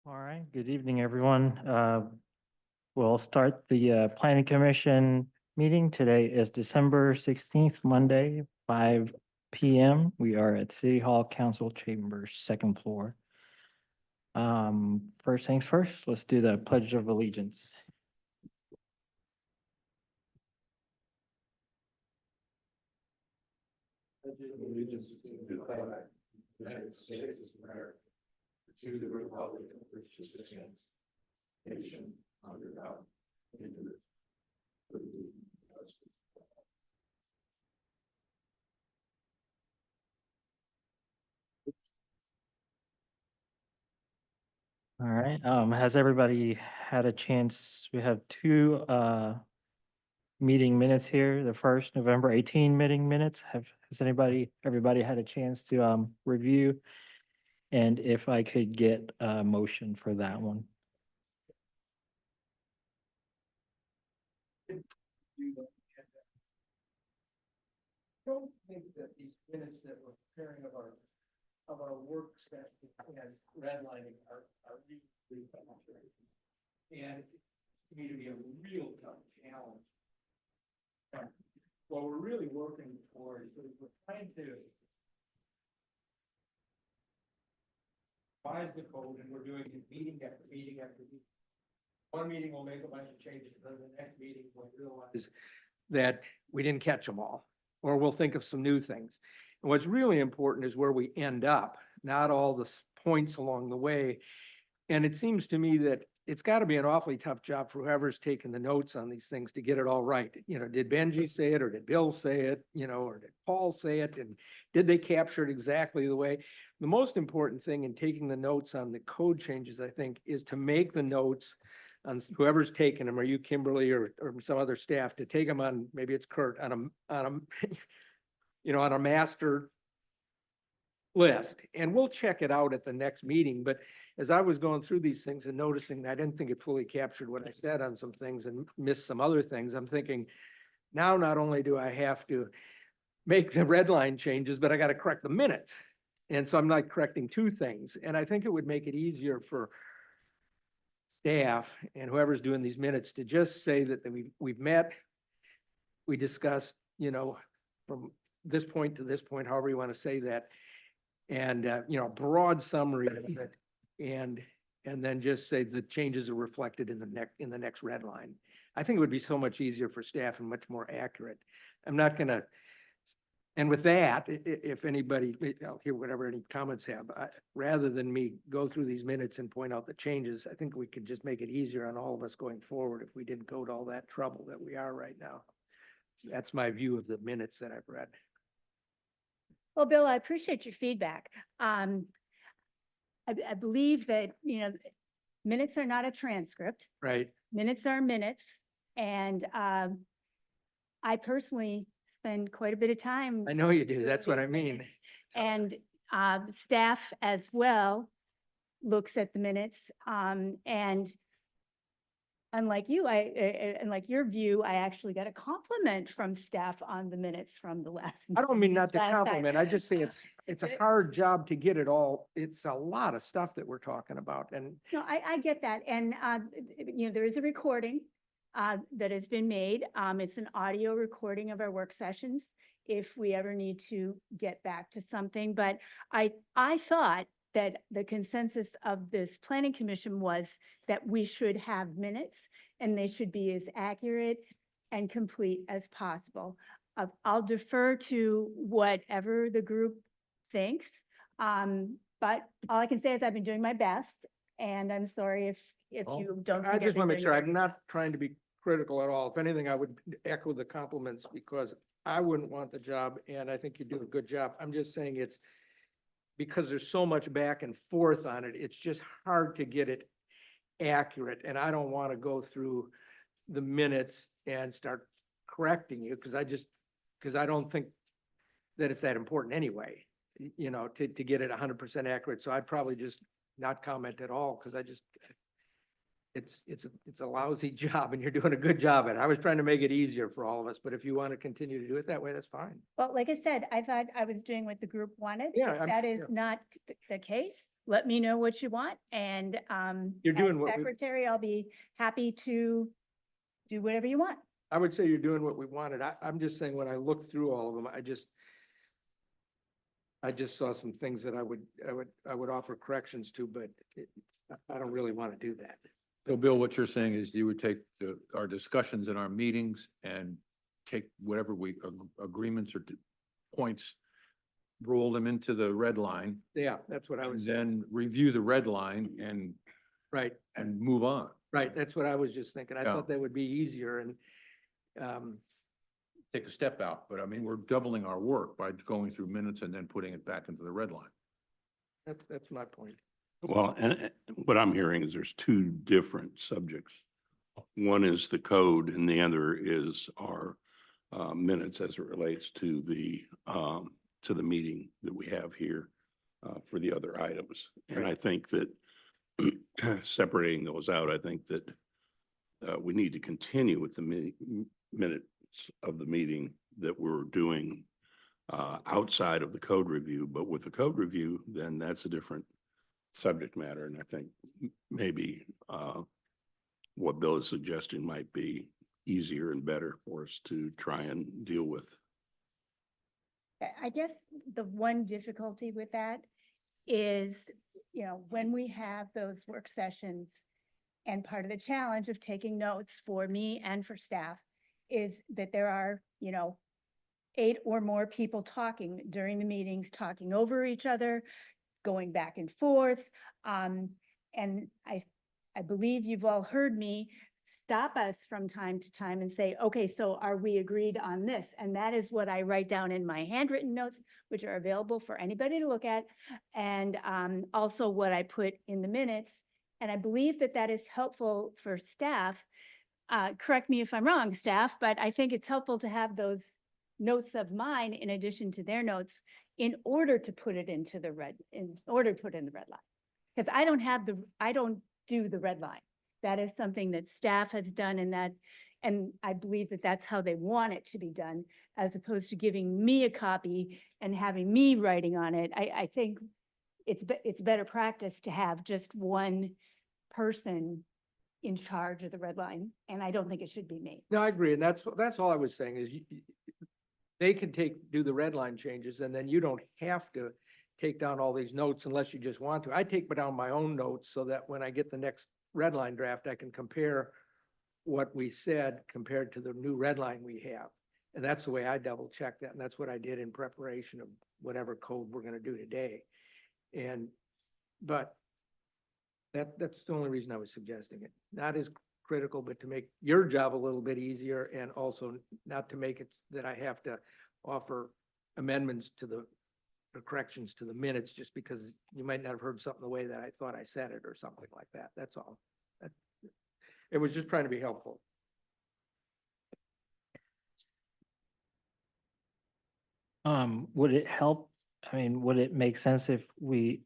All right, good evening, everyone. We'll start the Planning Commission meeting. Today is December 16th, Monday, 5 p.m. We are at City Hall Council Chambers, second floor. First things first, let's do the Pledge of Allegiance. Allegiance to the flag of the United States of America, to the republic for which it stands, nation under God, indivisible, with liberty and justice. All right, has everybody had a chance? We have two meeting minutes here. The first November 18 meeting minutes. Has everybody had a chance to review? And if I could get a motion for that one. Don't think that these minutes that we're preparing of our work session and redlining are really complicated. And it seems to me to be a real tough challenge. And what we're really working towards is we're trying to revise the code, and we're doing it meeting after meeting after meeting. One meeting will make a bunch of changes, then the next meeting will realize that we didn't catch them all, or we'll think of some new things. And what's really important is where we end up, not all the points along the way. And it seems to me that it's got to be an awfully tough job for whoever's taking the notes on these things to get it all right. You know, did Benji say it, or did Bill say it, or did Paul say it? And did they capture it exactly the way? The most important thing in taking the notes on the code changes, I think, is to make the notes on whoever's taking them, or you, Kimberly, or some other staff, to take them on, maybe it's Kurt, on a master list. And we'll check it out at the next meeting. But as I was going through these things and noticing, I didn't think it fully captured what I said on some things and missed some other things. I'm thinking, now not only do I have to make the red line changes, but I got to correct the minutes. And so I'm like correcting two things. And I think it would make it easier for staff and whoever's doing these minutes to just say that we've met, we discussed, from this point to this point, however you want to say that. And, broad summary of it, and then just say the changes are reflected in the next red line. I think it would be so much easier for staff and much more accurate. I'm not gonna, and with that, if anybody, I'll hear whatever any comments have, rather than me go through these minutes and point out the changes, I think we could just make it easier on all of us going forward if we didn't go to all that trouble that we are right now. That's my view of the minutes that I've read. Well, Bill, I appreciate your feedback. I believe that, minutes are not a transcript. Right. Minutes are minutes. And I personally spend quite a bit of time. I know you do. doing That's what these I mean. minutes. And staff as well looks at the minutes. And unlike you, unlike your view, I actually got a compliment from staff on the minutes from the last. I don't mean not to last time. compliment. I just say it's a hard job to get it all. It's a lot of stuff that we're talking about. And No, I get that. And, there is a recording that has been made. It's an audio recording of our work sessions if we ever need to get back to something. But I thought that the consensus of this planning commission was that we should have minutes and they should be as accurate and complete as possible. I'll defer to whatever the group thinks. But all I can say is I've been doing my best, and I'm sorry if Well, you don't. I think I've just been want to make doing sure it. I'm not trying to be critical at all. If anything, I would echo the compliments because I wouldn't want the job and I think you do a good job. I'm just saying it's because there's so much back and forth on it. It's just hard to get it accurate. And I don't want to go through the minutes and start correcting you because I don't think that it's that important anyway, to get it 100% accurate. So I'd probably just not comment at all because it's a lousy job and you're doing a good job at it. I was trying to make it easier for all of us, but if you want to continue to do it that way, that's fine. Well, like I said, I thought I was doing what the group wanted. Yeah, If I'm that sure. is not the case, let me know what you want, and, You're as doing what we- secretary, I'll be happy to do whatever you want. I would say you're doing what we wanted. I'm just saying, when I looked through all of them, I just saw some things that I would offer corrections to, but I don't really want to do that. So Bill, what you're saying is you would take our discussions in our meetings and take whatever agreements or points, roll them into the red line, Yeah, that's what I was, and then review the red line right, and move on. right. That's what I was just thinking. I Yeah. thought that would be easier and, Take a step out, but I mean, we're doubling our work by going through minutes and then putting it back into the red line. that's my point. Well, and what I'm hearing is there's two different subjects. One is the code and the other is our minutes as it relates to the meeting that we have here for the other items. And I think that separating those out, I think that we need to continue with the minutes of the meeting that we're doing outside of the code review, but with the code review, then that's a different subject matter. And I think maybe what Bill is suggesting might be easier and better for us to try and deal with. I guess the one difficulty with that is, when we have those work sessions, and part of the challenge of taking notes for me and for staff is that there are, 8 or more people talking during the meetings, talking over each other, going back and forth. And I believe you've all heard me stop us from time to time and say, okay, so are we agreed on this? And that is what I write down in my handwritten notes, which are available for anybody to look at. And also what I put in the minutes. And I believe that that is helpful for staff. Correct me if I'm wrong, staff, but I think it's helpful to have those notes of mine in addition to their notes in order to put it into the red, in order to put in the red line. Because I don't do the red line. That is something that staff has done, and I believe that that's how they want it to be done, as opposed to giving me a copy and having me writing on it. I think it's better practice to have just one person in charge of the red line, and I don't think it should be me. No, I agree. And that's all I was saying is they can do the red line changes, and then you don't have to take down all these notes unless you just want to. I take down my own notes so that when I get the next red line draft, I can compare what we said compared to the new red line we have. And that's the way I double check that. And that's what I did in preparation of whatever code we're going to do today. But that's the only reason I was suggesting it. Not as critical, but to make your job a little bit easier, and also not to make it that I have to offer amendments to the corrections to the minutes just because you might not have heard something the way that I thought I said it or something like that. That's all. It was just trying to be helpful. Would it help? I mean, would it make sense if we,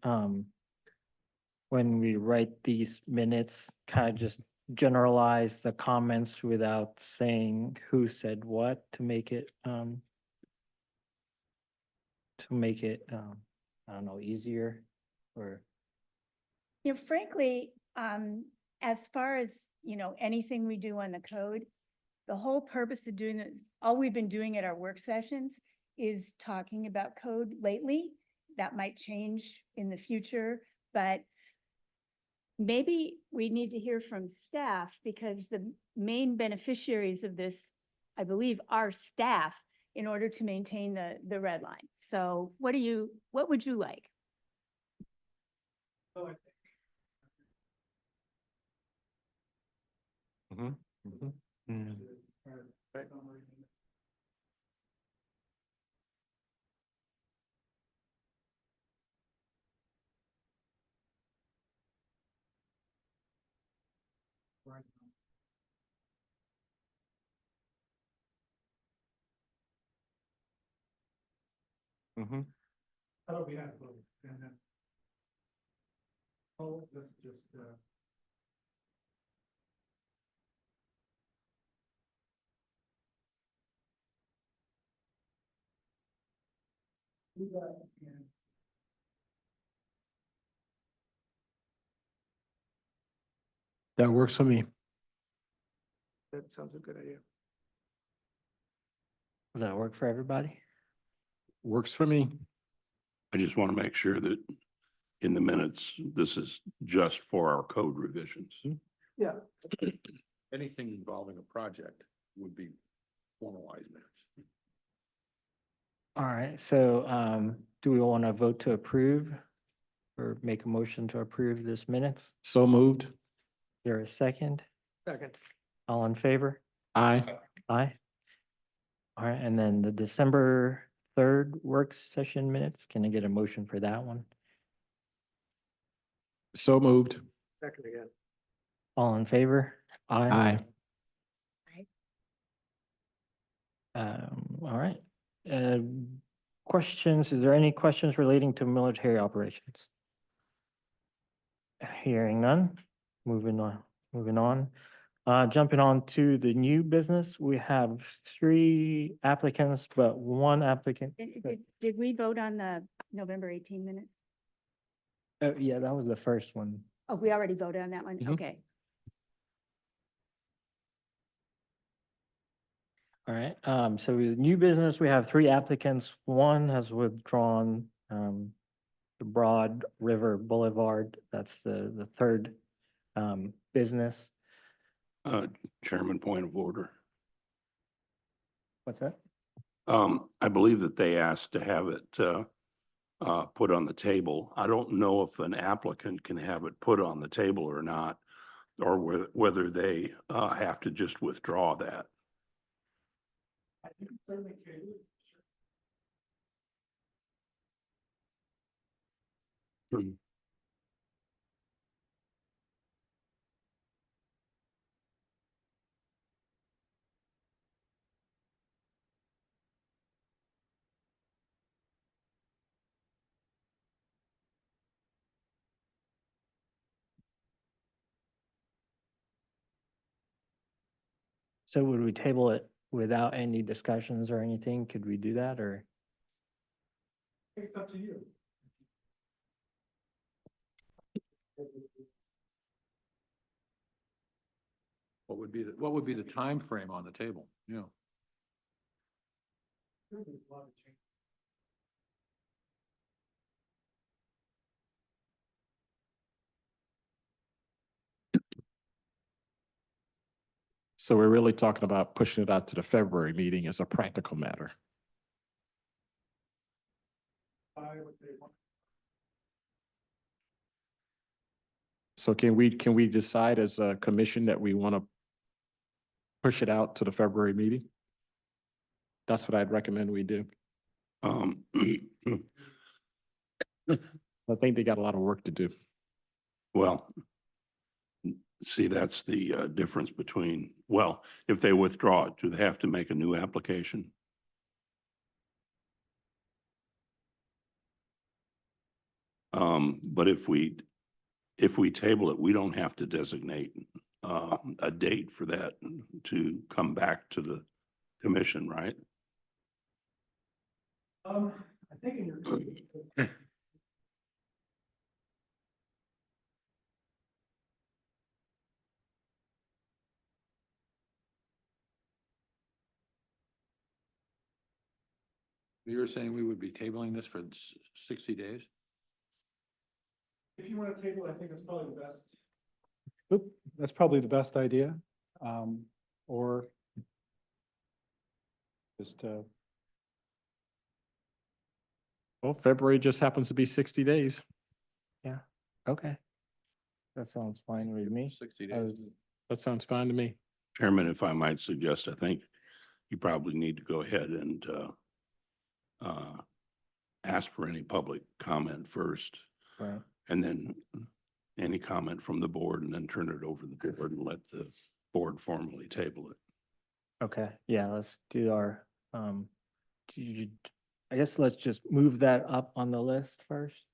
when we write these minutes, kind of just generalize the comments without saying who said what to make it, I don't know, easier or? Frankly, as far as, anything we do on the code, the whole purpose of doing this, all we've been doing at our work sessions is talking about code lately. That might change in the future, but maybe we need to hear from staff, because the main beneficiaries of this, I believe, are staff in order to maintain the red line. So what would you like? How do we have both? And then. Oh, let's just, do that and That works for me. That sounds a good idea. Does that work for everybody? Works for me. I just want to make sure that in the minutes, this is just for our code revisions. Yeah. Anything involving a project would be formalized minutes. All right, so do we want to vote to approve or make a motion to approve this minutes? So moved. Is there a second? Second. All in favor? Aye. Aye. All right, and then the December 3rd work session minutes, can I get a motion for that one? So moved. Second again. All in favor? Aye. All right. Questions, is there any questions relating to military operations? Hearing none, moving on. Jumping on to the new business, we have 3 applicants, but 1 applicant. Did we vote on the November 18 minutes? Oh, yeah, that was the first one. Oh, we already voted on that one? Mhm. Okay. All right, so with new business, we have 3 applicants. 1 has withdrawn, the Broad River Boulevard. That's the 3rd, business. Chairman, point of order. What's that? I believe that they asked to have it put on the table. I don't know if an applicant can have it put on the table or not, or whether they have to just withdraw that. So would we table it without any discussions or anything? Could we do that or? It's up to you. What would be the time frame on the table? Yeah. So we're really talking about pushing it out to the February meeting as a practical matter. So can we decide as a commission that we want to push it out to the February meeting? That's what I'd recommend we do. Um, I think they got a lot of work to do. Well, see, that's the difference between, well, if they withdraw it, do they have to make a new application? But if we table it, we don't have to designate a date for that to come back to the commission, right? I think in your. You were saying we would be tabling this for 60 days? If you want to table, I think that's probably the best. Oop, that's probably the best idea. Or just, Well, February just happens to be 60 days. Okay. That sounds fine with me. 60 I days. was- That sounds fine to me. Chairman, if I might suggest, I think you probably need to go ahead and ask for any public comment first, Right. and then any comment from the board, and then turn it over to the board and let the board formally table it. Okay, yeah, let's do our, I guess let's just move that up on the list first.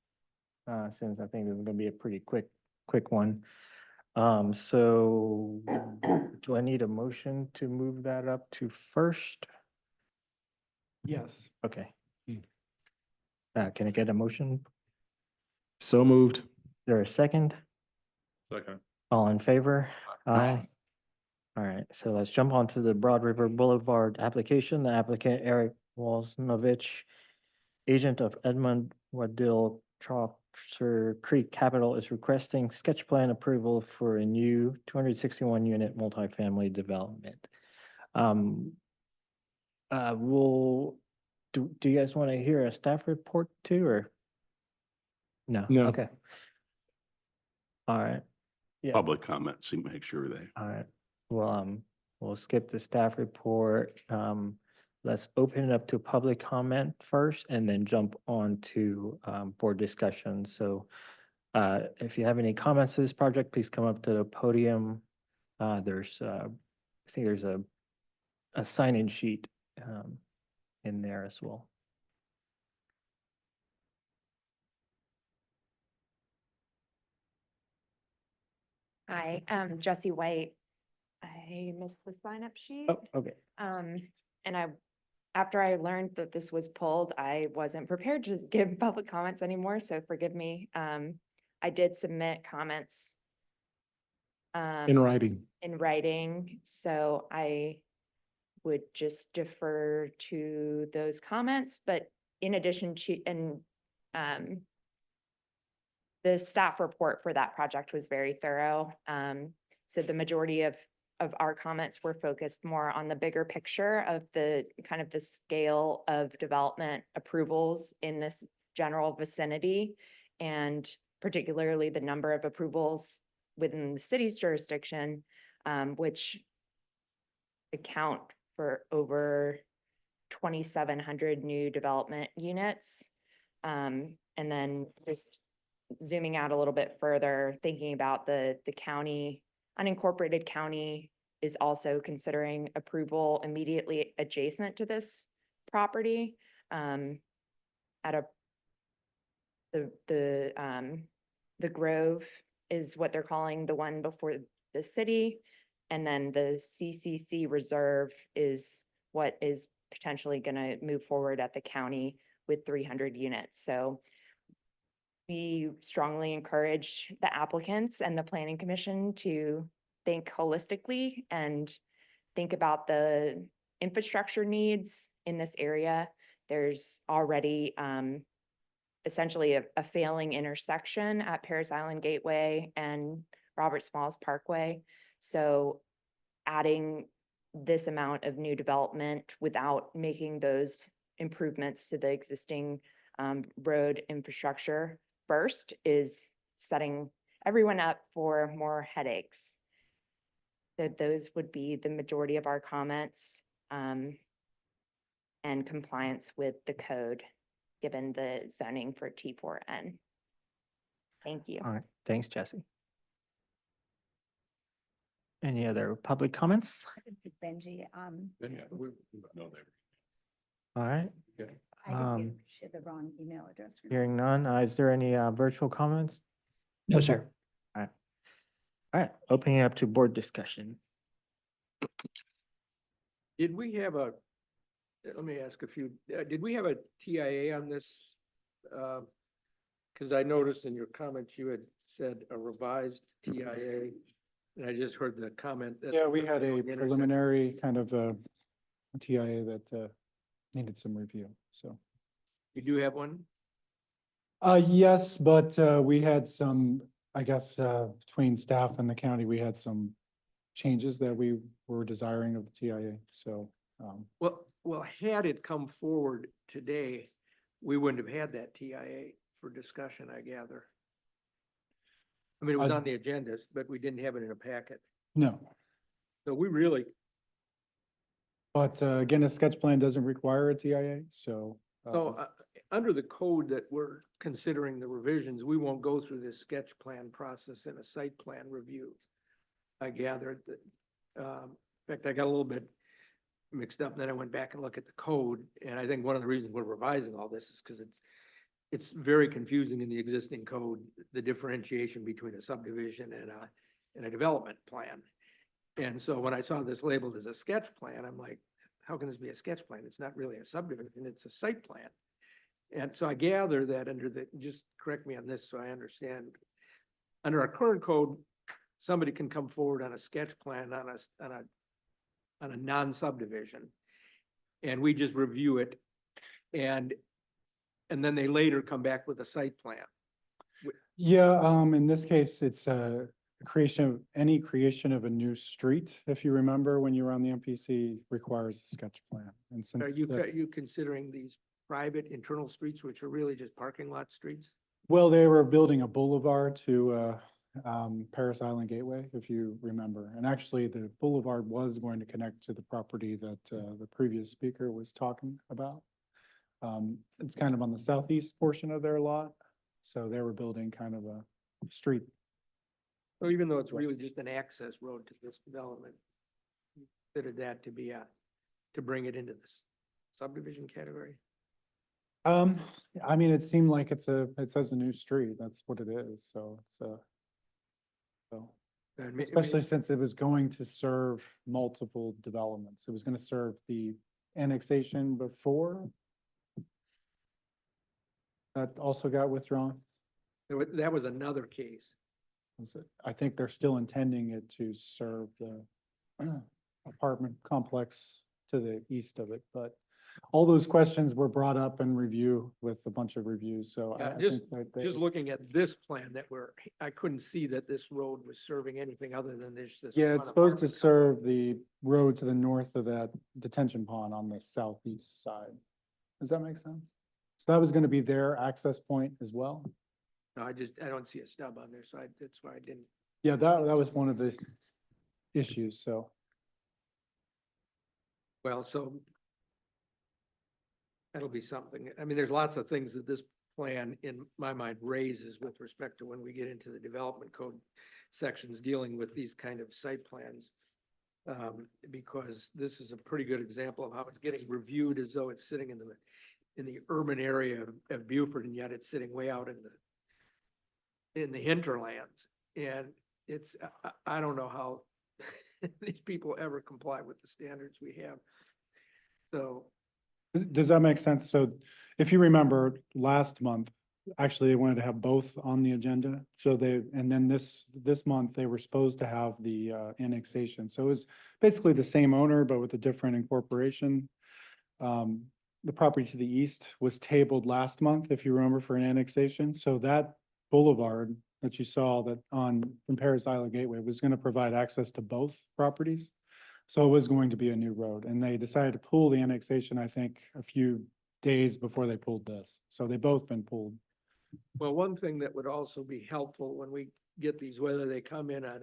Since I think this is gonna be a pretty quick one. So do I need a motion to move that up to first? yes. Okay. Can I get a motion? So moved. Is there a second? Second. All in favor? Aye. All right, so let's jump on to the Broad River Boulevard application. The applicant Eric Wolsnovich, agent of Edmund Waddill Chaucer Creek Capital, is requesting sketch plan approval for a new 261 unit multifamily development. Um, do you guys want to hear a staff report too, or? No? No. Okay. All right. Yeah. Public comments, so make sure they. All right, well, we'll skip the staff report. Let's open it up to public comment first and then jump on to, board discussion. So, if you have any comments to this project, please come up to the podium. There's, I think there's a sign-in sheet, in there as well. Hi, Jesse White. I missed the sign up sheet. Oh, okay. And after I learned that this was pulled, I wasn't prepared to give public comments anymore, so forgive me. I did submit comments In writing. in writing, so I would just defer to those comments, but in addition to, the staff report for that project was very thorough. So the majority of our comments were focused more on the bigger picture of the kind of the scale of development approvals in this general vicinity, and particularly the number of approvals within the city's jurisdiction, which account for over 2,700 new development units. And then just zooming out a little bit further, thinking about the county, unincorporated county is also considering approval immediately adjacent to this property. At the Grove is what they're calling the one before the city. And then the CCC Reserve is what is potentially going to move forward at the county with 300 units. So we strongly encourage the applicants and the planning commission to think holistically and think about the infrastructure needs in this area. There's already essentially a failing intersection at Paris Island Gateway and Robert Smalls Parkway. So adding this amount of new development without making those improvements to the existing road infrastructure first is setting everyone up for more headaches. So those would be the majority of our comments, and compliance with the code, given the zoning for T4N. Thank you. All right, thanks, Jesse. Any other public comments? This is Benji, Then, yeah, we know they All right, okay. I did Um, give share the wrong email address. for me. hearing none. Is there any, virtual comments? No, sir. All right, opening it up to board discussion. Did we have a, let me ask a few, did we have a TIA on this? Because I noticed in your comments, you had said a revised TIA, and I just heard the comment that. Yeah, we had a preliminary kind of TIA that needed some review, so. You do have one? Yes, but we had some, I guess, between staff and the county, we had some changes that we were desiring of the TIA, so. Well, had it come forward today, we wouldn't have had that TIA for discussion, I gather. I mean, it was I- on the agenda, but we didn't have it in a packet. No, So we really, but again, a sketch plan doesn't require a TIA, so. under the code that we're considering the revisions, we won't go through this sketch plan process in a site plan review. I gathered that, in fact, I got a little bit mixed up, and then I went back and looked at the code, and I think one of the reasons we're revising all this is because it's very confusing in the existing code, the differentiation between a subdivision and a development plan. And so when I saw this labeled as a sketch plan, I'm like, how can this be a sketch plan? It's not really a subdivision, it's a site plan. And so I gather that under the, just correct me on this so I understand, under our current code, somebody can come forward on a sketch plan on a non-subdivision. And we just review it and then they later come back with a site plan. Yeah, in this case, it's any creation of a new street, if you remember, when you were on the MPC, requires a sketch plan. And Are since you, that's- you considering these private internal streets, which are really just parking lot streets? Well, they were building a boulevard to Paris Island Gateway, if you remember. And actually, the boulevard was going to connect to the property that the previous speaker was talking about. It's kind of on the southeast portion of their lot. So they were building kind of a street. So even though it's really just an access road to this development, you considered that to be to bring it into this subdivision category? I mean, it seemed like it says a new street. That's what it is. So so. And Especially since it was going to serve multiple developments. It was going to serve the annexation before. That also got withdrawn. that was another case. I think they're still intending it to serve the apartment complex to the east of it, but all those questions were brought up in review with a bunch of reviews, so Yeah, I just- think that they. Just looking at this plan I couldn't see that this road was serving anything other than this. Yeah, one it's supposed to apartment serve the road to the north of that detention pond on the southeast side. Does that make sense? So that was gonna be their access point as well. No, I don't see a stub on there, so that's why I didn't. Yeah, that was one of the issues, so. Well, so that'll be something. I mean, there's lots of things that this plan in my mind raises with respect to when we get into the development code sections dealing with these kind of site plans. Because this is a pretty good example of how it's getting reviewed as though it's sitting in the urban area of Beaufort, and yet it's sitting way out in the hinterlands. And it's, I don't know how these people ever comply with the standards we have. So, Does that make sense? So if you remember last month, actually they wanted to have both on the agenda. So and then this month, they were supposed to have the annexation. So it was basically the same owner, but with a different incorporation. The property to the east was tabled last month, if you remember, for an annexation. So that boulevard that you saw from Paris Island Gateway was going to provide access to both properties. So it was going to be a new road, and they decided to pull the annexation, I think, a few days before they pulled this. So they both been pulled. well, one thing that would also be helpful when we get these, whether they come in on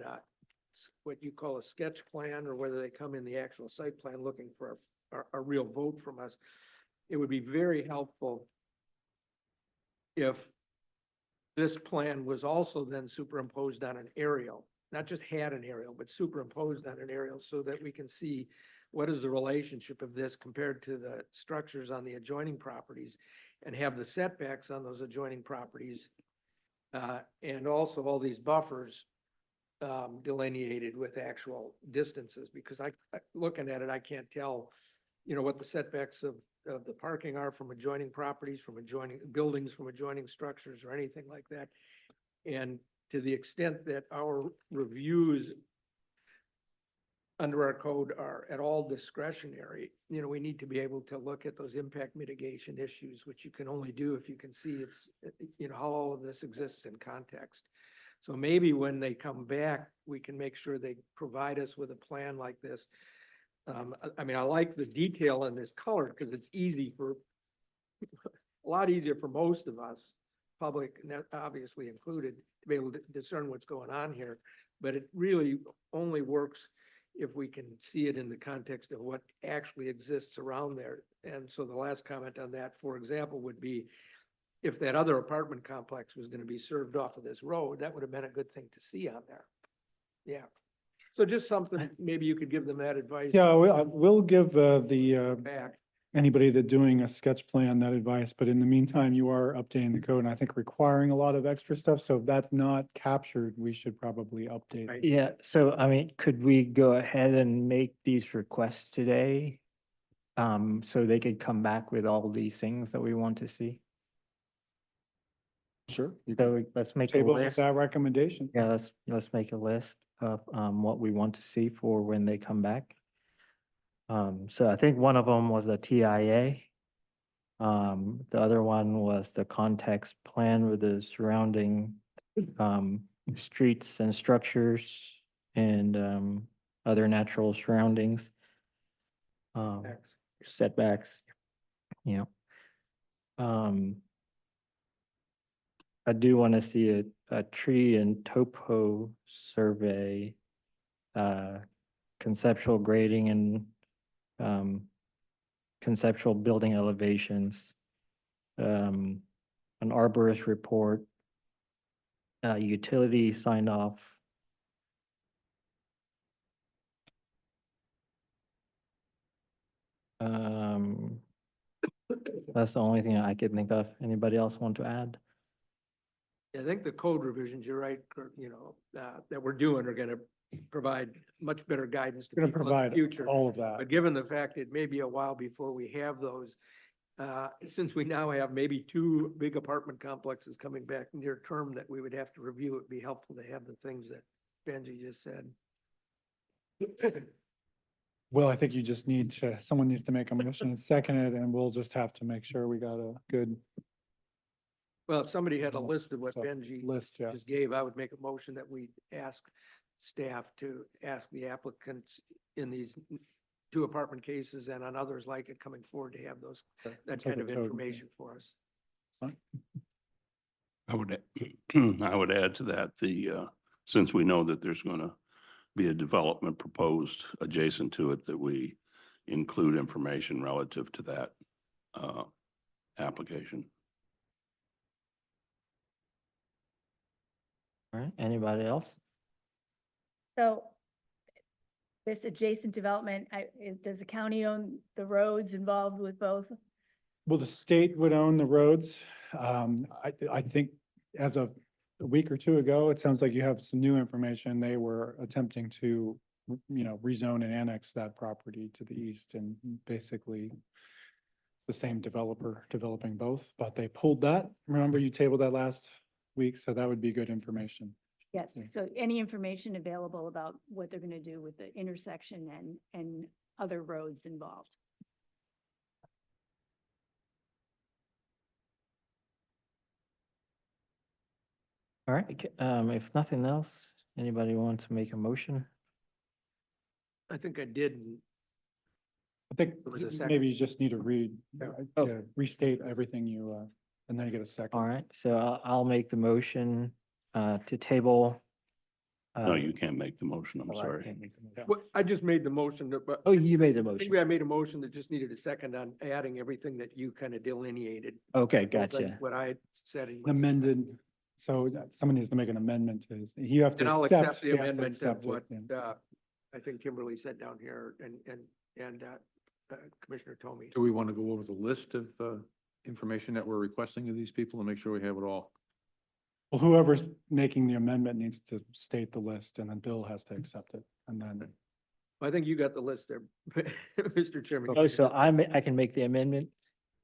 what you call a sketch plan, or whether they come in the actual site plan looking for a real vote from us, it would be very helpful if this plan was also then superimposed on an aerial, not just had an aerial, but superimposed on an aerial, so that we can see what is the relationship of this compared to the structures on the adjoining properties, and have the setbacks on those adjoining properties, and also all these buffers delineated with actual distances, because looking at it, I can't tell, what the setbacks of the parking are from adjoining properties, from adjoining buildings, from adjoining structures, or anything like that. And to the extent that our reviews under our code are at all discretionary, we need to be able to look at those impact mitigation issues, which you can only do if you can see how all of this exists in context. So maybe when they come back, we can make sure they provide us with a plan like this. I mean, I like the detail in this color because it's a lot easier for most of us, public obviously included, to be able to discern what's going on here. But it really only works if we can see it in the context of what actually exists around there. And so the last comment on that, for example, would be if that other apartment complex was going to be served off of this road, that would have been a good thing to see on there. Yeah. So just something, maybe you could give them that advice. Yeah, we'll give Back. anybody that doing a sketch plan that advice, but in the meantime, you are updating the code and I think requiring a lot of extra stuff. So if that's not captured, we should probably update. Right. Yeah, so I mean, could we go ahead and make these requests today? So they could come back with all these things that we want to see? Sure. You So can let's make a table with list. that recommendation. Yeah, let's make a list. of, what we want to see for when they come back. So I think one of them was a TIA. The other one was the context plan with the surrounding, streets and structures and, other natural surroundings. Setbacks, you know. I do want to see a tree and topo survey, conceptual grading and, conceptual building elevations, an arborist report, utility sign off. That's the only thing I could think of. Anybody else want to add? I think the code revisions, you're right, Kurt, you know, that we're doing are gonna provide much better guidance to Going to people in the provide future. all of that. But given the fact it may be a while before we have those, since we now have maybe two big apartment complexes coming back near term that we would have to review, it'd be helpful to have the things that Benji just said. Well, I think you just need to, someone needs to make a motion and second it, and we'll just have to make sure we got a good Well, if somebody had a list of what So, Benji list, yeah. just gave, I would make a motion that we ask staff to ask the applicants in these two apartment cases and on others like it coming forward to have those, that That's kind what of the code- information for us. I would, I would add to that, since we know that there's gonna be a development proposed adjacent to it, that we include information relative to that, application. All right, anybody else? So this adjacent development, does the county own the roads involved with both? Well, the state would own the roads. I think as of a week or two ago, it sounds like you have some new information. They were attempting to, rezone and annex that property to the east and basically the same developer developing both, but they pulled that. Remember you tabled that last week, so that would be good information. Yes, Yeah. so any information available about what they're gonna do with the intersection and other roads involved? All right, if nothing else, anybody want to make a motion? I think I did, and I think There was a second. maybe you just need to read, Oh. to restate everything you, and then you get a second. All right, so I'll make the motion, to table. No, you can't make the motion, I'm oh, I sorry. can't make the motion. what, I just made the motion, but Oh, you made the I think motion. I made a motion that just needed a second on adding everything that you kind of delineated. Okay, both on gotcha. What I had said in. my- Amended, so someone needs to make an amendment to, you have to And I'll accept. accept the he has to amendment of accept it, what, yeah. I think Kimberly said down here and Commissioner Tomey. Do we want to go over the list of information that we're requesting of these people and make sure we have it all? Well, whoever's making the amendment needs to state the list, and then Bill has to accept it, and then. I think you got the list there, Mr. Chairman. Oh, so I can make the amendment?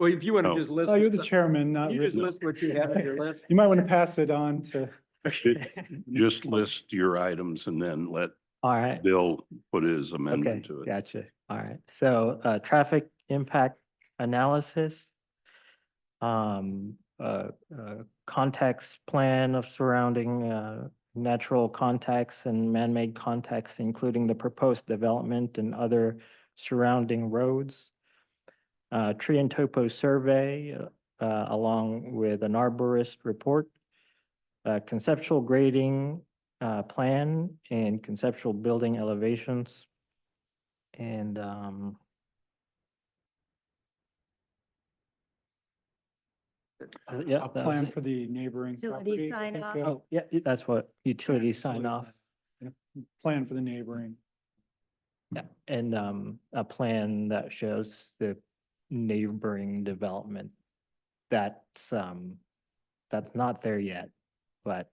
Well, if you want to No. just list. Oh, you're the some- chairman, not You just written. list what you have on your list. You might want to pass it on to, Just list your items and then let All right. Bill put his Okay, amendment to it. gotcha. All right. So, traffic impact analysis. Context plan of surrounding, natural contexts and man-made contexts, including the proposed development and other surrounding roads. Tree and topo survey, along with an arborist report. Conceptual grading, plan and conceptual building elevations. And, yeah. a that was plan it. for the neighboring Utility property. I sign think, off. Oh, yeah, that's what utility sign utility off. sign- yeah, Plan for the neighboring. Yeah, and, a plan that shows the neighboring development. That's not there yet, but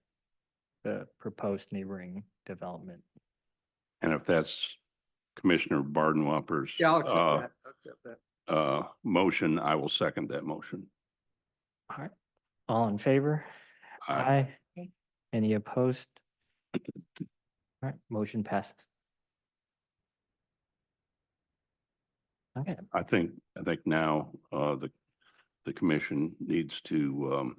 the proposed neighboring development. And if that's Commissioner Bardenwopper's, Yeah, I'll accept that. I'll accept that. motion, I will second that motion. All right, all in favor? Aye. Any opposed? All right, motion passes. Okay, I think now, the commission needs to,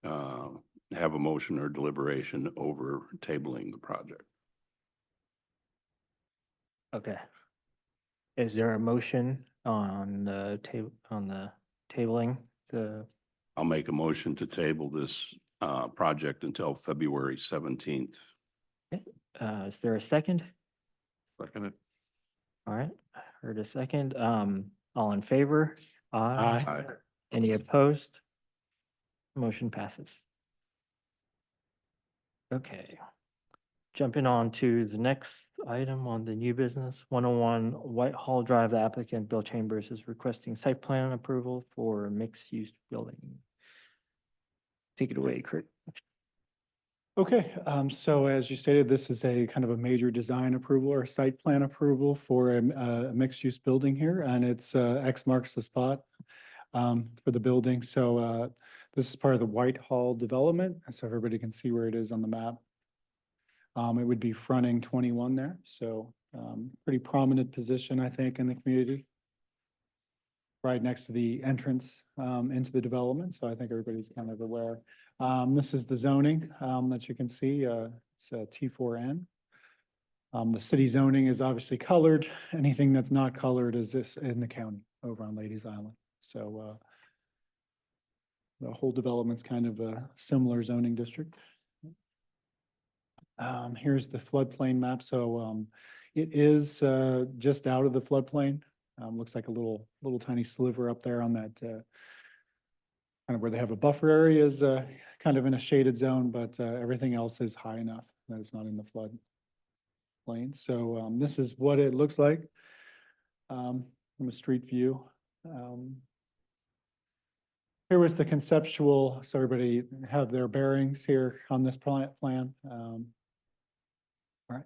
have a motion or deliberation over tabling the project. okay. Is there a motion on the tabling the, I'll make a motion to table this, project until February 17th. is there a second? Second it. All right, I heard a second. All in favor? Aye. Any opposed? Motion passes. Okay. Jumping on to the next item on the new business, 101 Whitehall Drive, the applicant Bill Chambers is requesting site plan approval for a mixed-use building. Take it away, Kurt. Okay, so as you stated, this is a kind of a major design approval or site plan approval for a mixed-use building here, and it's X marks the spot for the building. So this is part of the Whitehall development, so everybody can see where it is on the map. It would be fronting 21 there, so pretty prominent position, I think, in the community. Right next to the entrance into the development, so I think everybody's kind of aware. This is the zoning that you can see. It's T4N. The city zoning is obviously colored. Anything that's not colored is this in the county over on Ladies Island. So the whole development's kind of a similar zoning district. Here's the floodplain map. So it is just out of the floodplain. Looks like a little tiny sliver up there on that kind of where they have a buffer area is kind of in a shaded zone, but everything else is high enough that it's not in the flood plain. So this is what it looks like from a street view. Here was the conceptual, so everybody have their bearings here on this plan. All right.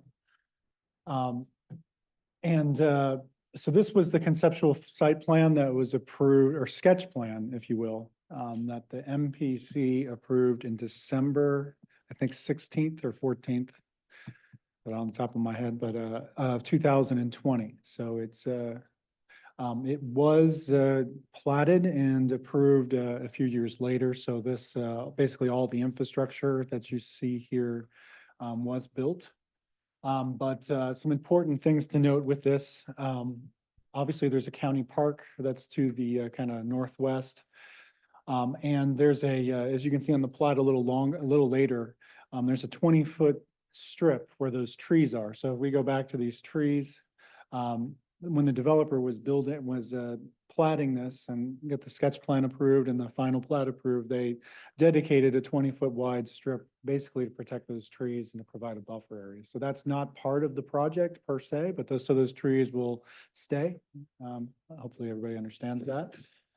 So this was the conceptual site plan that was approved, or sketch plan, if you will, that the MPC approved in December, I think 16th or 14th, but on the top of my head, but of 2020. So it's it was platted and approved a few years later. So this basically all the infrastructure that you see here was built. But some important things to note with this, obviously there's a county park that's to the kind of northwest. And there's a, as you can see on the plot a little later, there's a 20-foot strip where those trees are. So if we go back to these trees, when the developer was platting this and get the sketch plan approved and the final plat approved, they dedicated a 20-foot wide strip basically to protect those trees and to provide a buffer area. So that's not part of the project per se, but those trees will stay. Hopefully everybody understands that.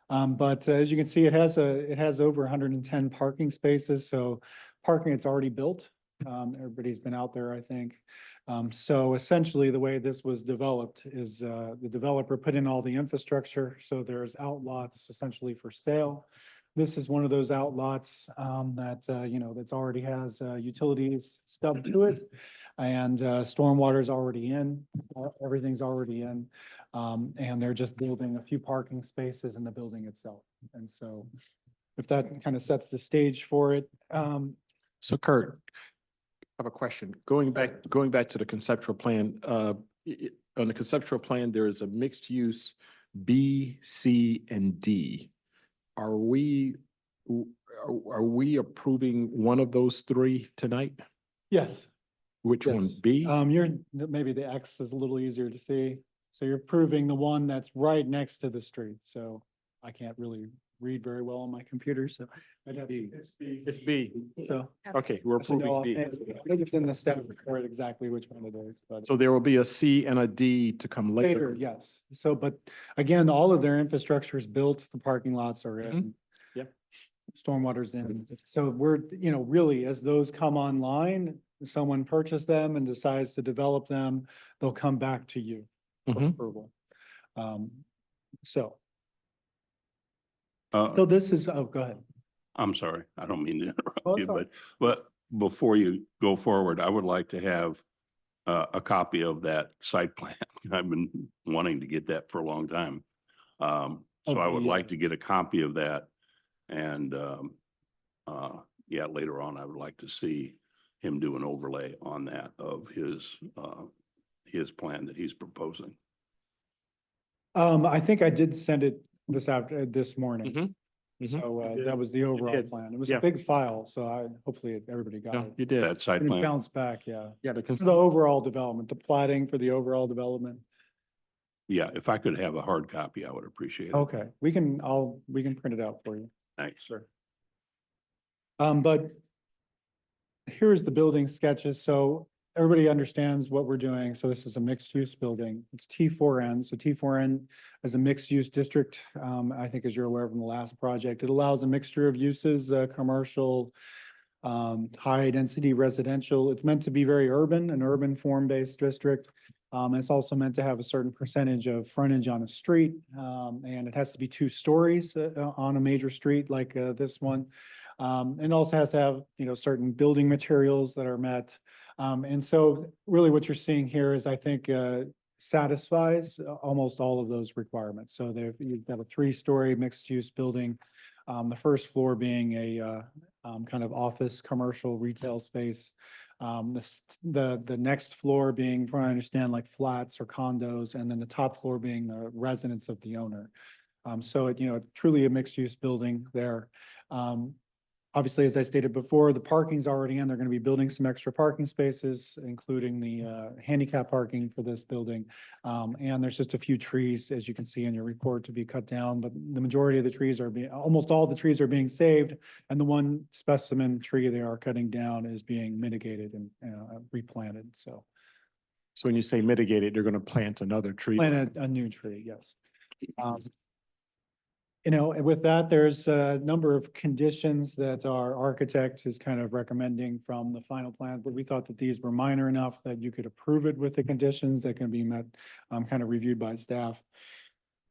But as you can see, it has over 110 parking spaces. So parking, it's already built. Everybody's been out there, I think. So essentially the way this was developed is the developer put in all the infrastructure. So there's outlots essentially for sale. This is one of those outlots that, you know, that's already has utilities stubbed to it, and stormwater's already in, everything's already in. And they're just building a few parking spaces in the building itself. And so if that kind of sets the stage for it. So Kurt, I have a question. Going back to the conceptual plan, on the conceptual plan, there is a mixed use B, C, and D. Are we approving one of those three tonight? Yes. Which one, Yes. B? Maybe the X is a little easier to see. So you're approving the one that's right next to the street. So I can't really read very well on my computer, so. I'd have to- It's B. So. Okay, we're So no, approving I B. think it's in the staff report exactly which one it is, but. So there will be a C and a D to come Later, later. yes. So, but again, all of their infrastructure is built, the parking lots are in. Yep. Stormwater's in. So we're, you know, really, as those come online, someone purchased them and decides to develop them, they'll come back to you for Mhm. approval. So Uh, this is, oh, go ahead. I'm sorry, I don't mean to Oh, interrupt it's you, but before you go forward, I would like to have a copy of that site plan. I've been wanting to get that for a long time. So Of I would the, like to get a copy of that. And, yeah, later on, I would like to see him do an overlay on that of his plan that he's proposing. I think I did send it this morning. Mhm. So, You that did. was the overall did. plan. It was Yeah. a big file, so hopefully everybody got No, it. you did. That site Can plan. bounce back, yeah. Yeah, For the overall development, the plating for the overall development. Yeah, if I could have a hard copy, I would appreciate it. Okay, we can print it out for you. Thanks. Sure. But here's the building sketches. So everybody understands what we're doing. So this is a mixed use building. It's T4N. So T4N is a mixed use district. I think as you're aware from the last project, it allows a mixture of uses, commercial, high density residential. It's meant to be very urban, an urban form-based district. It's also meant to have a certain percentage of frontage on a street. And it has to be 2 stories on a major street like this one. And also has to have, certain building materials that are met. And so really what you're seeing here is, I think, satisfies almost all of those requirements. So you've got a 3-story mixed-use building. The first floor being a kind of office, commercial, retail space. The next floor being, from what I understand, like flats or condos, and then the top floor being the residence of the owner. So truly a mixed-use building there. Obviously, as I stated before, the parking's already in. They're going to be building some extra parking spaces, including the handicap parking for this building. And there's just a few trees, as you can see in your report, to be cut down, but the majority of the trees almost all the trees are being saved. And the one specimen tree they are cutting down is being mitigated and replanted. So So when you say mitigated, you're going to plant another tree. plant a new tree, yes. And with that, there's a number of conditions that our architect is kind of recommending from the final plan, but we thought that these were minor enough that you could approve it with the conditions that can be met, kind of reviewed by staff.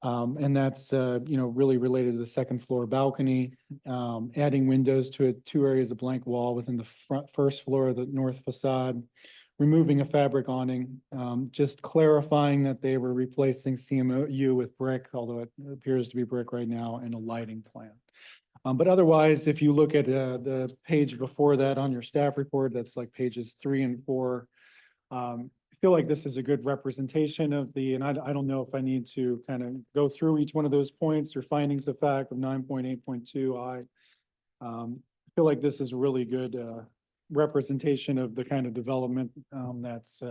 And that's, really related to the second floor balcony, adding windows to it, 2 areas of blank wall within the first floor of the north facade, removing a fabric awning, just clarifying that they were replacing CMU with brick, although it appears to be brick right now, and a lighting plan. But otherwise, if you look at the page before that on your staff report, that's like pages 3 and 4. I feel like this is a good representation of and I don't know if I need to kind of go through each one of those points or findings of fact of 9.8.2. I feel like this is a really good representation of the kind of development that's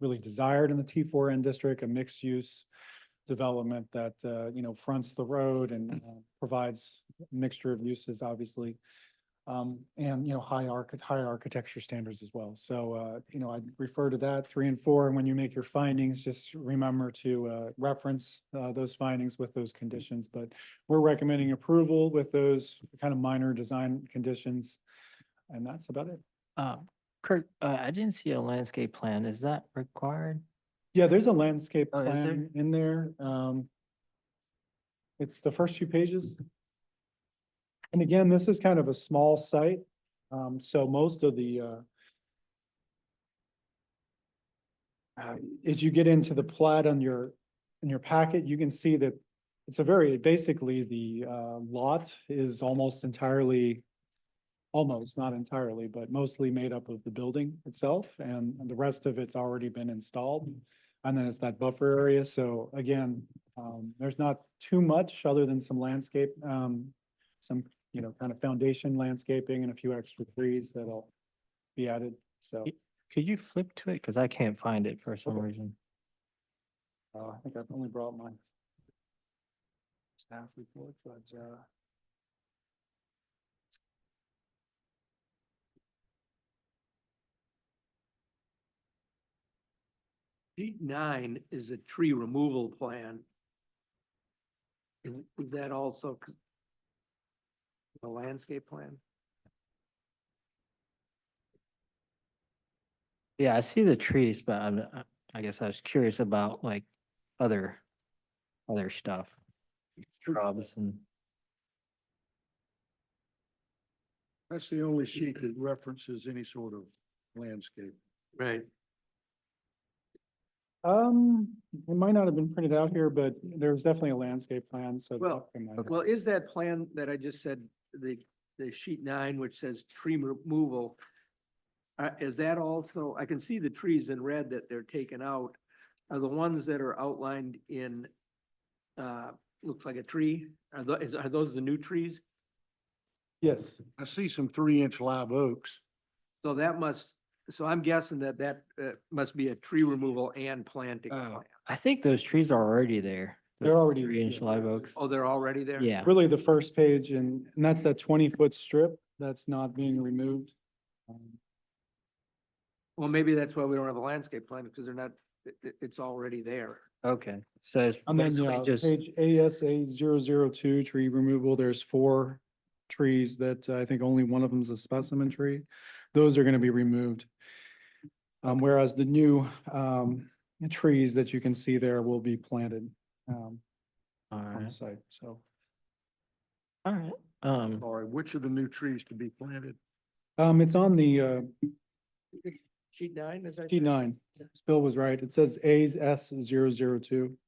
really desired in the T4N district, a mixed use development that, fronts the road and provides a mixture of uses, obviously. And, high architecture standards as well. So, I'd refer to that 3 and 4. And when you make your findings, just remember to reference those findings with those conditions. But we're recommending approval with those kind of minor design conditions. And that's about it. Kurt, I didn't see a landscape plan. Is that required? Yeah, there's a landscape Oh, is there? plan in there. It's the first few pages. And again, this is kind of a small site. So most of the, as you get into the plat in your packet, you can see that it's basically the lot is almost not entirely, but mostly made up of the building itself, and the rest of it's already been installed. And then it's that buffer area. So again, there's not too much other than some landscape, some, kind of foundation landscaping and a few extra trees that'll be added. So Could you flip to it? Because I can't find it for some reason. I think I've only brought my staff report, but Sheet 9 is a tree removal plan. Is that also the landscape plan? Yeah, I see the trees, but I guess I was curious about like other stuff. Shrubs and. That's the only sheet that references any sort of landscape. Right. It might not have been printed out here, but there's definitely a landscape plan, so. Well, I might- Well, is that plan that I just said, the sheet 9, which says tree removal, is that also, I can see the trees in red that they're taken out. Are the ones that are outlined in, looks like a tree, are those the new trees? Yes, I see some 3-inch live oaks. So so I'm guessing that must be a tree removal and planting plan. I think those trees are already there. the They're already- 3-inch yeah. live oaks. Oh, they're already there? Yeah. really the first page, and that's that 20-foot strip that's not being removed. Well, maybe that's why we don't have a landscape plan, because they're not, it's already there. Okay, so it's And then, basically yeah, just, page ASA 002, tree removal, there's 4 trees that I think only one of them is a specimen tree. Those are gonna be removed. Whereas the new, trees that you can see there will be planted, all on the right, site, so. all right. All right, which of the new trees to be planted? It's on the, Sheet 9, is that? T9. Bill was right. It says A's S 002.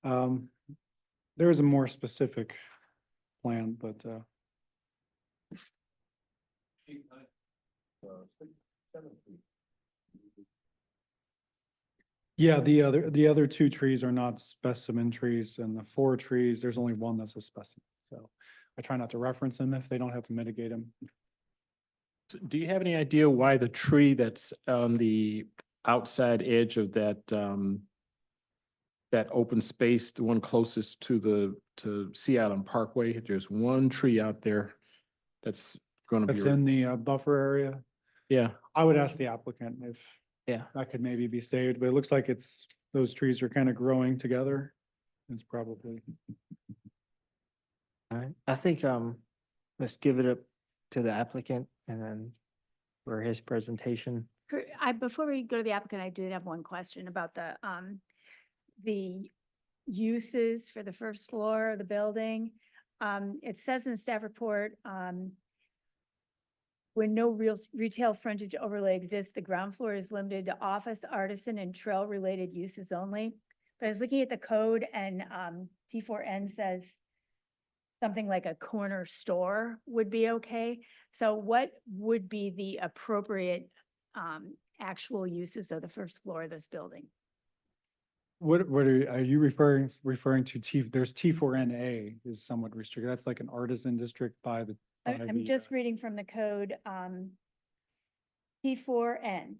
There is a more specific plan, but, yeah, the other 2 trees are not specimen trees, and the 4 trees, there's only one that's a specimen. So I try not to reference them if they don't have to mitigate them. So do you have any idea why the tree that's on the outside edge of that, that open space, the one closest to Sea Island Parkway, there's one tree out there that's gonna be, That's in the buffer area. yeah, I would ask the applicant if Yeah. that could maybe be saved, but it looks like those trees are kind of growing together. It's probably, All right, I think, let's give it up to the applicant and then for his presentation. Before we go to the applicant, I did have one question about the uses for the first floor of the building. It says in the staff report, when no real retail frontage overlay exists, the ground floor is limited to office, artisan, and trail-related uses only. But I was looking at the code and, T4N says something like a corner store would be okay. So what would be the appropriate, actual uses of the first floor of this building? what are you referring to there's T4NA is somewhat restricted. That's like an artisan district by the. by I'm the, just reading from the code, P4N.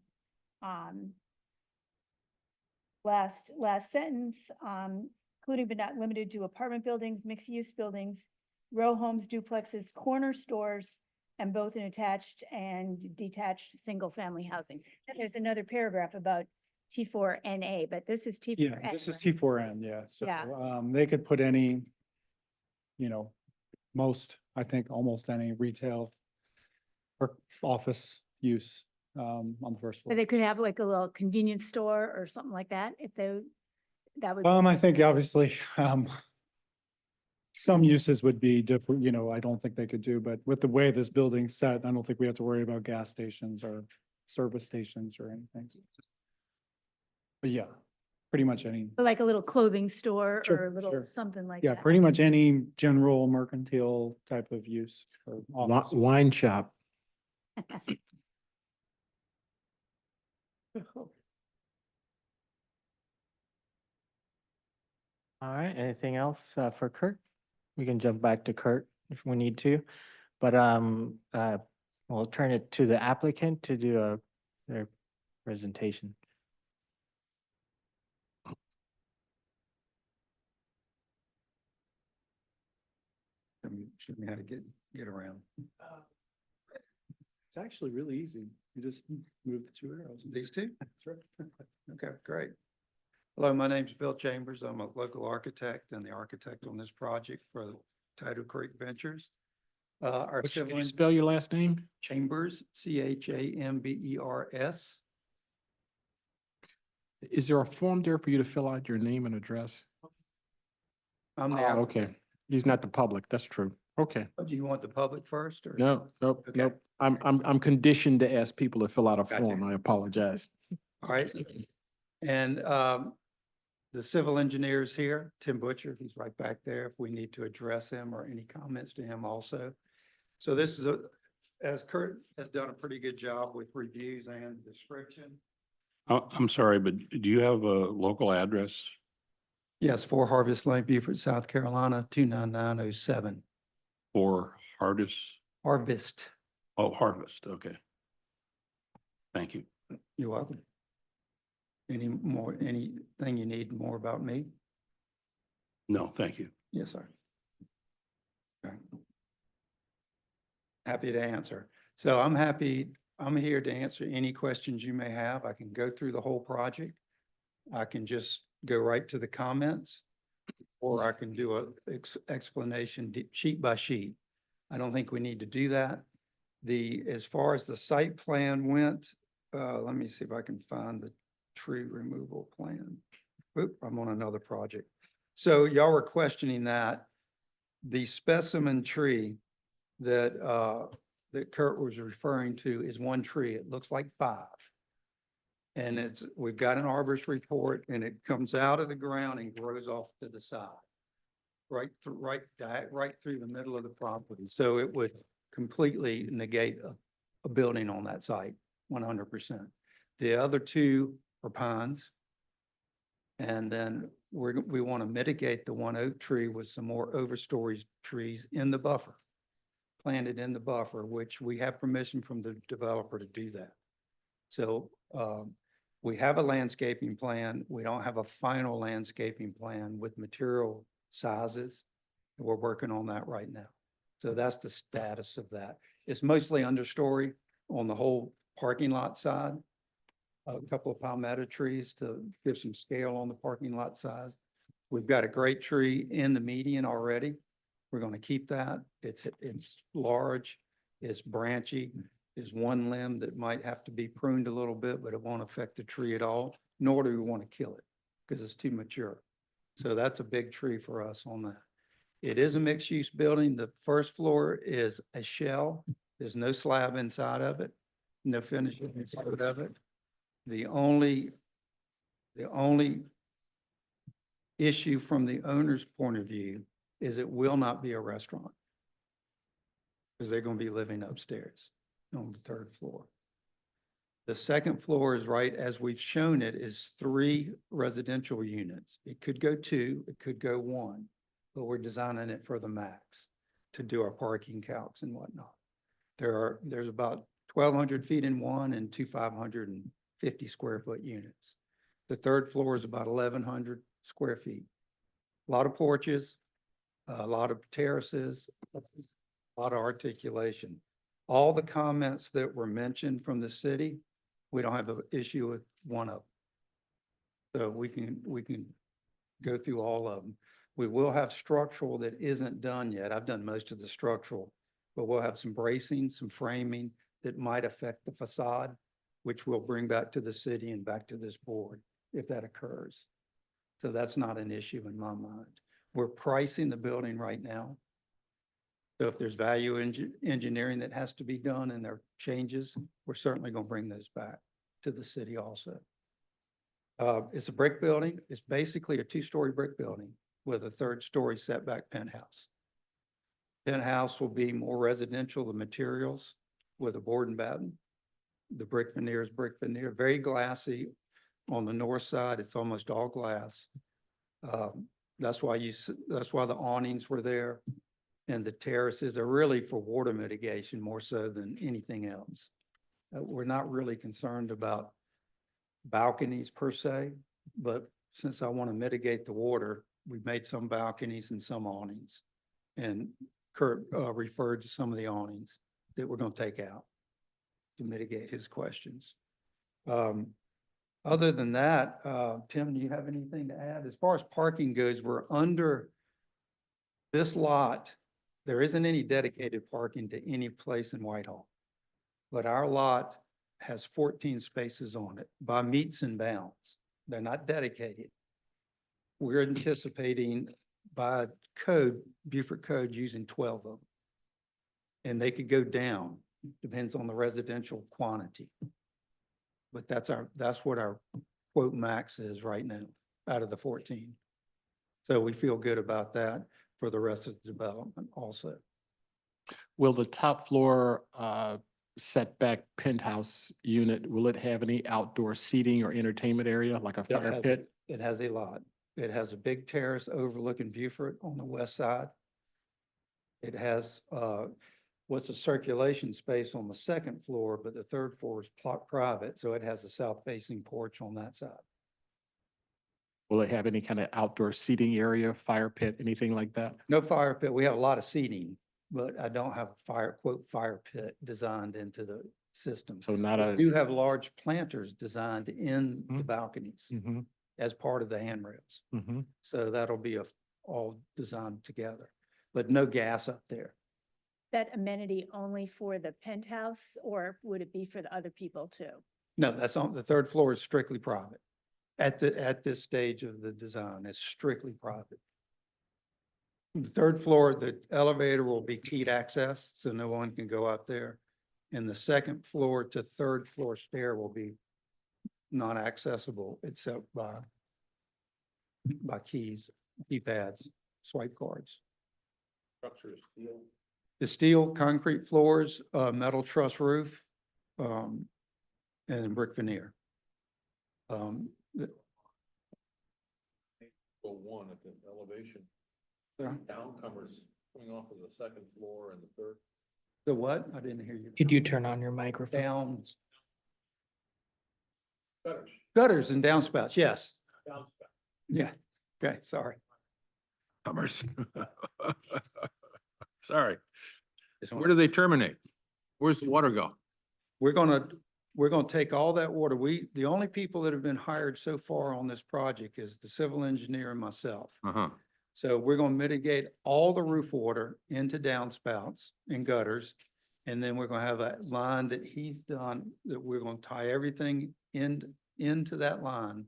Last sentence, including but not limited to apartment buildings, mixed-use buildings, row homes, duplexes, corner stores, and both in attached and detached single-family housing. And there's another paragraph about T4NA, but this is T4N. Yeah, this is right? T4N, yeah. So, Yeah. they could put any, I think almost any retail or office use, on the first But floor. they could have like a little convenience store or something like that, if that would. I think obviously, some uses would be different, I don't think they could do, but with the way this building's set, I don't think we have to worry about gas stations or service stations or anything. But yeah, pretty much any, Like a little clothing store Sure, or a little sure. something like yeah, that. pretty much any general mercantile type of use or office. wine shop. All right, anything else, for Kurt? We can jump back to Kurt if we need to, but, we'll turn it to the applicant to do their presentation. Show me how to get around. It's actually really easy. You just move the 2 arrows. These two? That's right. Okay, great. Hello, my name's Bill Chambers. I'm a local architect and the architect on this project for Tidal Creek Ventures. Our Could civil you spell your last name? Chambers, Chambers. Is there a form there for you to fill out your name and address? I'm the Oh, applicant. okay. He's not the public. That's true. Okay. Do you want the public first or? No, nope, Okay. nope. I'm conditioned to ask people to fill out a Gotcha. form. I apologize. All right. And the civil engineers here, Tim Butcher, he's right back there if we need to address him or any comments to him also. So this is as Kurt has done a pretty good job with reviews and description. I'm sorry, but do you have a local address? Yes, 4 Harvest Lane, Beaufort, South Carolina, 29907. For Hardis? Harvest, Oh, Harvest, okay. Thank you. you're welcome. Anything you need more about me? No, thank you. Yes, sir. Okay. Happy to answer. So I'm here to answer any questions you may have. I can go through the whole project. I can just go right to the comments, or I can do a explanation sheet by sheet. I don't think we need to do that. As far as the site plan went, let me see if I can find the tree removal plan. Oop, I'm on another project. So y'all were questioning that. The specimen tree that Kurt was referring to is one tree. It looks like 5. And we've got an arborist report, and it comes out of the ground and grows off to the side. Right through the middle of the property. So it would completely negate a building on that site, 100%. The other 2 are pines. And then we want to mitigate the one oak tree with some more overstory trees in the buffer, planted in the buffer, which we have permission from the developer to do that. So we have a landscaping plan. We don't have a final landscaping plan with material sizes. We're working on that right now. So that's the status of that. It's mostly understory on the whole parking lot side. A couple of palmetto trees to give some scale on the parking lot size. We've got a great tree in the median already. We're going to keep that. It's large, it's branchy. There's one limb that might have to be pruned a little bit, but it won't affect the tree at all, nor do we want to kill it because it's too mature. So that's a big tree for us on that. It is a mixed-use building. The first floor is a shell. There's no slab inside of it, no finishes inside of it. The only issue from the owner's point of view is it will not be a restaurant because they're going to be living upstairs on the 3rd floor. The 2nd floor is right as we've shown it is 3 residential units. It could go 2, it could go 1, but we're designing it for the max to do our parking calcs and whatnot. There's about 1,200 feet in one and 2 550 square foot units. The 3rd floor is about 1,100 square feet. A lot of porches, a lot of terraces, a lot of articulation. All the comments that were mentioned from the city, we don't have an issue with one of them. So we can go through all of them. We will have structural that isn't done yet. I've done most of the structural, but we'll have some bracing, some framing that might affect the facade, which we'll bring back to the city and back to this board if that occurs. So that's not an issue in my mind. We're pricing the building right now. So if there's value engineering that has to be done and there are changes, we're certainly going to bring those back to the city also. It's a brick building. It's basically a 2-story brick building with a 3rd-story setback penthouse. Penthouse will be more residential, the materials with a board and batten. The brick veneer is brick veneer, very glassy. On the north side, it's almost all glass. That's why the awnings were there. And the terraces are really for water mitigation more so than anything else. We're not really concerned about balconies per se, but since I want to mitigate the water, we've made some balconies and some awnings. And Kurt referred to some of the awnings that we're going to take out to mitigate his questions. Other than that, Tim, do you have anything to add? As far as parking goes, we're under this lot. There isn't any dedicated parking to any place in Whitehall, but our lot has 14 spaces on it by meets and bounds. They're not dedicated. We're anticipating by code, Beaufort code, using 12 of them. And they could go down, depends on the residential quantity. But that's what our quote max is right now out of the 14. So we feel good about that for the rest of the development also. Will the top floor setback penthouse unit, will it have any outdoor seating or entertainment area like a fire pit? It has a lot. It has a big terrace overlooking Beaufort on the west side. It has, what's a circulation space on the second floor, but the third floor is private, so it has a south facing porch on that side. Will it have any kind of outdoor seating area, fire pit, anything like that? No fire pit. We have a lot of seating, but I don't have a fire pit designed into the system. So not We a. do have large planters designed in the Mhm. balconies Mhm, as part of the handrails. mhm. So that'll be all designed together, but no gas up there. That amenity only for the penthouse, or would it be for the other people too? No, that's on, the third floor is strictly private. At this stage of the design, it's strictly private. The third floor, the elevator will be keyed access, so no one can go up there. And the second floor to third floor stair will be not accessible except by keys, keypads, swipe cards. Structure is steel. The steel, concrete floors, metal truss roof, and brick veneer. One at the elevation, The downcomers coming off of the second floor and the third. the what? I didn't hear you. Could you turn on your microphone? Downs, Gutters. gutters and downspouts, yes. Downspout. Yeah, okay, sorry. Comers. Sorry. Where do they terminate? Where's the water go? We're gonna take all that water. The only people that have been hired so far on this project is the civil engineer and myself. Uh-huh. So we're gonna mitigate all the roof water into downspouts and gutters. And then we're gonna have a line that he's done, that we're gonna tie everything into that line,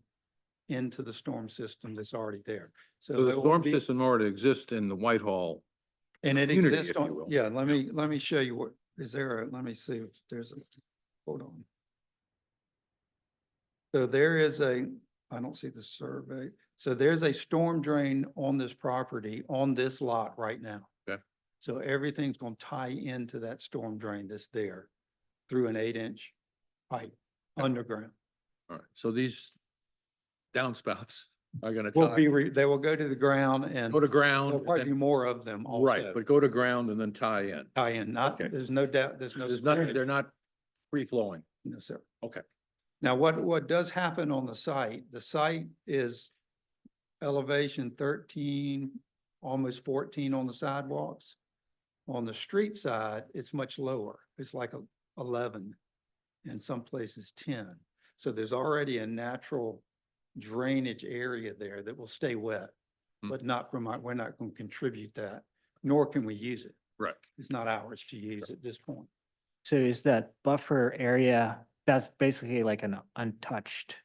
into the storm system that's already there. So the there will storm be- system already exists in the Whitehall. And it community, exists if you on, will. yeah, let me show you what, let me see if there's hold on. So there is I don't see the survey. So there's a storm drain on this property, on this lot right now. Okay. So everything's gonna tie into that storm drain that's there through an 8-inch pipe underground. All right, so these downspouts are gonna Will tie, they will go to the ground and go to there'll ground. probably and be more of them then- Right, also. but go to ground and then tie in. Tie in, not, Okay. there's no doubt, there's no. There's nothing, spillage. they're not free flowing. No, sir. Okay. Now, what does happen on the site is elevation 13, almost 14 on the sidewalks. On the street side, it's much lower. It's like 11, in some places 10. So there's already a natural drainage area there that will stay wet, Hmm. but we're not going to contribute that, nor can we use it. Right. It's not ours to use at this point. So is that buffer area, that's basically like an untouched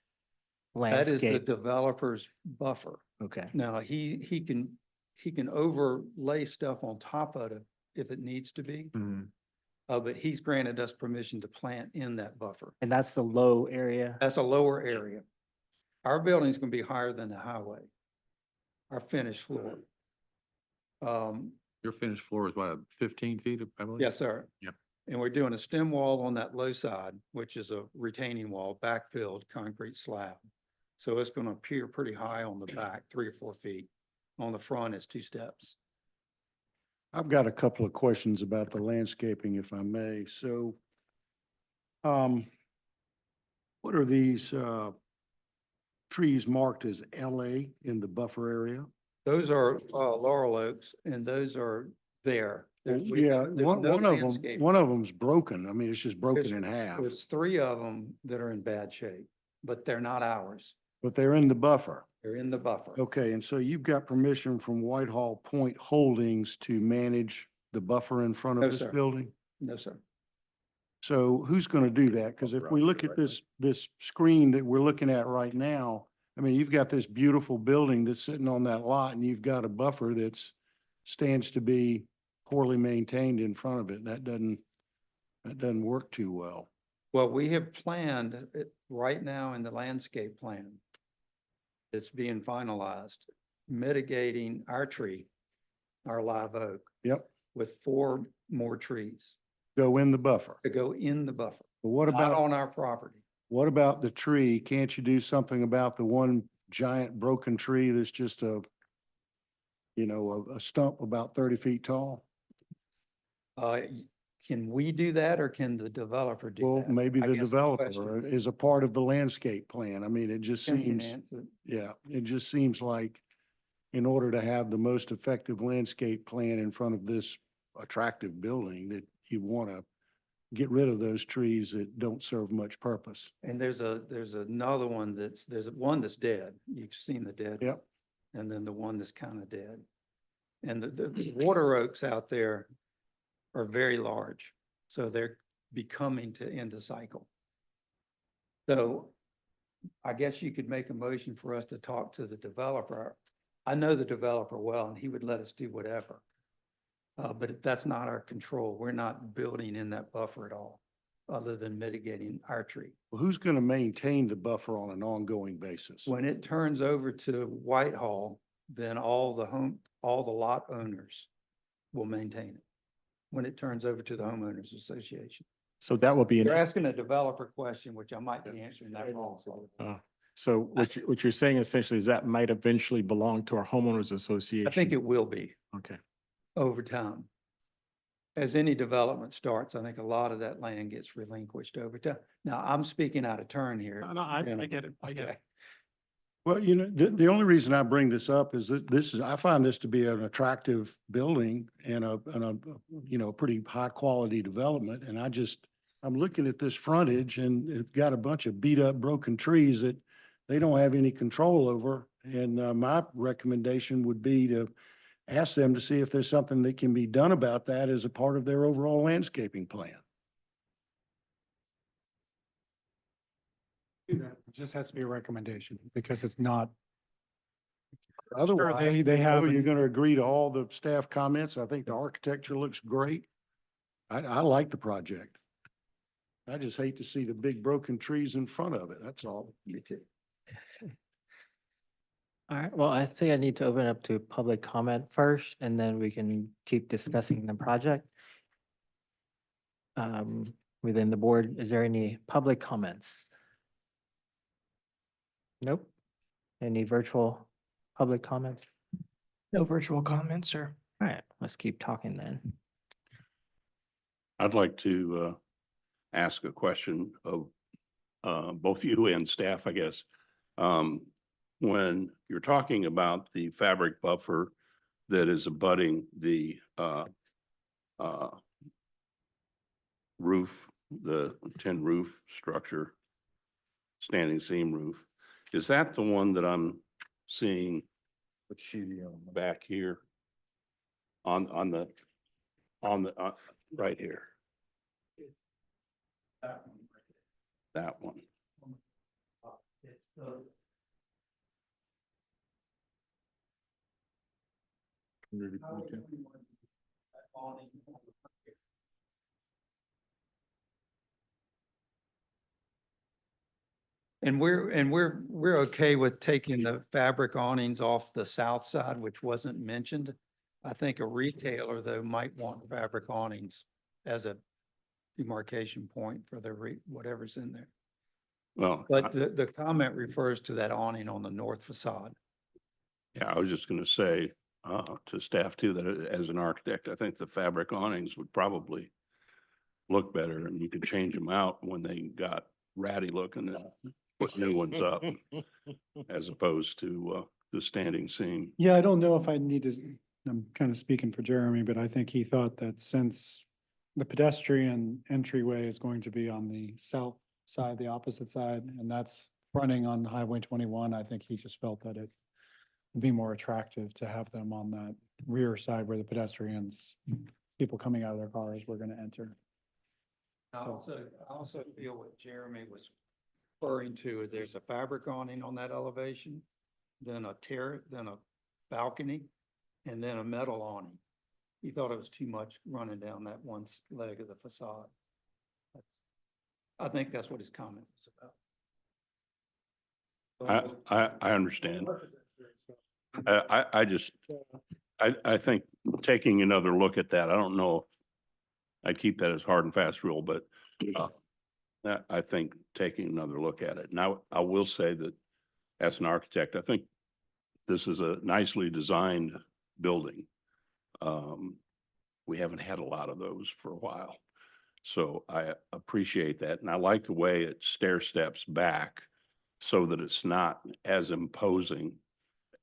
That is the landscape? developer's buffer. Okay, Now, he can overlay stuff on top of it if it needs to be. Mhm. But he's granted us permission to plant in that buffer. And that's the low area? That's a lower area. Our building's gonna be higher than the highway. Our finished floor. Your finished floor is what, 15 feet, I believe? Yes, sir. Yep. And we're doing a stem wall on that low side, which is a retaining wall, backfilled concrete slab. So it's gonna appear pretty high on the back, 3 or 4 feet. On the front, it's 2 steps. I've got a couple of questions about the landscaping, if I may. So, what are these, trees marked as LA in the buffer area? Those are laurel oaks and those are there. Yeah, one of them, landscaping. one of them's broken. I mean, it's just broken There's- in half, There's 3 of them that are in bad shape, but they're not ours. but they're in the buffer. They're in the buffer. Okay, and so you've got permission from Whitehall Point Holdings to manage the buffer in front No, of this sir. building? No, sir. So who's going to do that? Because if we look at this screen that we're looking at right now, I mean, you've got this beautiful building that's sitting on that lot and you've got a buffer that's stands to be poorly maintained in front of it. That doesn't work too well. Well, we have planned it right now in the landscape plan. It's being finalized, mitigating our tree, our live oak, Yep, with 4 more trees go in the buffer. to go in the buffer, But what not about, on our property. what about the tree? Can't you do something about the one giant broken tree that's just a, you know, a stump about 30 feet tall? Can we do that or can the developer do Well, that? maybe I the guess developer question. is a part of the landscape plan. I mean, it just Tim can seems, answer. yeah, it just seems like in order to have the most effective landscape plan in front of this attractive building, that you want to get rid of those trees that don't serve much purpose. And there's another one there's one that's dead. You've seen the dead. Yep. And then the one that's kind of dead. And the water oaks out there are very large, so they're becoming to end the cycle. So I guess you could make a motion for us to talk to the developer. I know the developer well, and he would let us do whatever. But that's not our control. We're not building in that buffer at all, other than mitigating our tree. Well, who's going to maintain the buffer on an ongoing basis? When it turns over to Whitehall, then all the lot owners will maintain it. When it turns over to the homeowners association. So that will be, You're an asking a developer question, which I might be answering that wrong. so what you're saying essentially is that might eventually belong to our homeowners association? I think it will be Okay. over time. As any development starts, I think a lot of that land gets relinquished over time. Now, I'm speaking out of turn here. No, I you know. get it. I get it. Okay. Well, you know, the only reason I bring this up is that I find this to be an attractive building and you know, pretty high quality development. And I'm looking at this frontage and it's got a bunch of beat up, broken trees that they don't have any control over. And my recommendation would be to ask them to see if there's something that can be done about that as a part of their overall landscaping plan. It just has to be a recommendation because it's not. Otherwise, they have you're an- going to agree to all the staff comments. I think the architecture looks great. I like the project. I just hate to see the big broken trees in front of it. That's all. Me too. All right, well, I think I need to open up to public comment first, and then we can keep discussing the project. Within the board, is there any public comments? Nope. Any virtual public comments? No virtual comments, sir. All right, let's keep talking then. I'd like to ask a question of both you and staff, I guess. When you're talking about the fabric buffer that is abutting the roof, the tin roof structure, standing seam roof, is that the one that I'm seeing back here on the right here? That one. And we're okay with taking the fabric awnings off the south side, which wasn't mentioned. I think a retailer though might want fabric awnings as a demarcation point for whatever's in there. Well, But the comment refers to that awning on the north facade. yeah, I was just gonna say to staff too, that as an architect, I think the fabric awnings would probably look better and you could change them out when they got ratty looking and put new ones up as opposed to the standing seam. Yeah, I don't know if I need to, I'm kind of speaking for Jeremy, but I think he thought that since the pedestrian entryway is going to be on the south side, the opposite side, and that's fronting on Highway 21, I think he just felt that it would be more attractive to have them on that rear side where the pedestrians, people coming out of their cars were going to enter. I also feel what Jeremy was referring to is there's a fabric awning on that elevation, then a balcony, and then a metal awning. He thought it was too much running down that one leg of the facade. I think that's what his comment was about. I understand. I just, I think taking another look at that, I don't know if I'd keep that as hard and fast rule, but I think taking another look at it. Now, I will say that as an architect, I think this is a nicely designed building. We haven't had a lot of those for a while. So I appreciate that. And I like the way it stair steps back so that it's not as imposing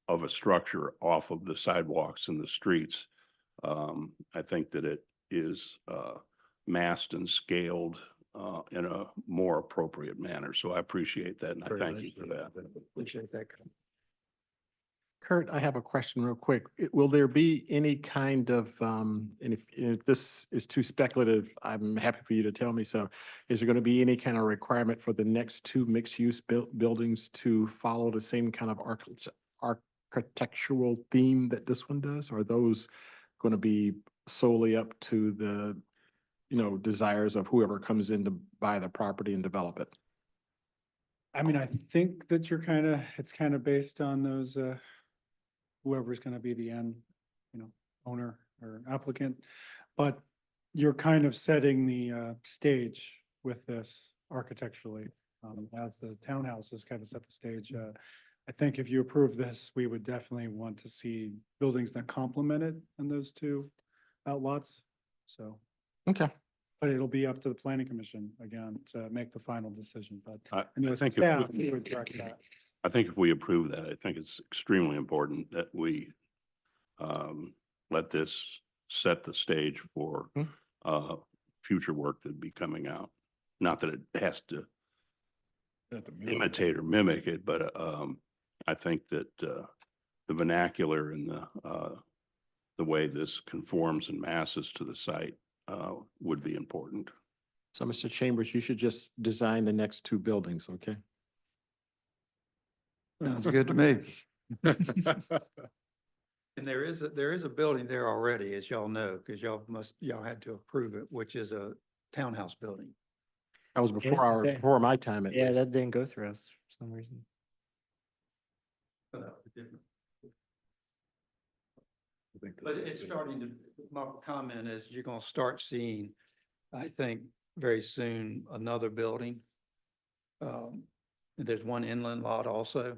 of a structure off of the sidewalks and the streets. I think that it is massed and scaled in a more appropriate manner. So I appreciate that, and I thank you for that. Appreciate that. Kurt, I have a question real quick. Will there be any kind of, and if this is too speculative, I'm happy for you to tell me so. Is there going to be any kind of requirement for the next two mixed-use buildings to follow the same kind of architectural theme that this one does? Or are those going to be solely up to the, desires of whoever comes in to buy the property and develop it? I mean, I think that it's kind of based on those, whoever's gonna be the end, owner or applicant. But you're kind of setting the, stage with this architecturally, as the townhouses kind of set the stage. I think if you approve this, we would definitely want to see buildings that complement it in those two outlots. So, Okay. but it'll be up to the planning commission again to make the final decision, but. I As think if staff, we- we would direct that. I think if we approve that, I think it's extremely important that we let this set the stage for future work that'd be coming out. Not that it has to imitate or mimic it, but I think that the vernacular and the way this conforms and masses to the site would be important. So, Mr. Chambers, you should just design the next two buildings, okay? Sounds good to me. And there is a building there already, as y'all know, because y'all had to approve it, which is a townhouse building. That was before my time at Yeah, least. that didn't go through us for some reason. But it's starting to, my comment is you're gonna start seeing, I think, very soon, another building. There's one inland lot also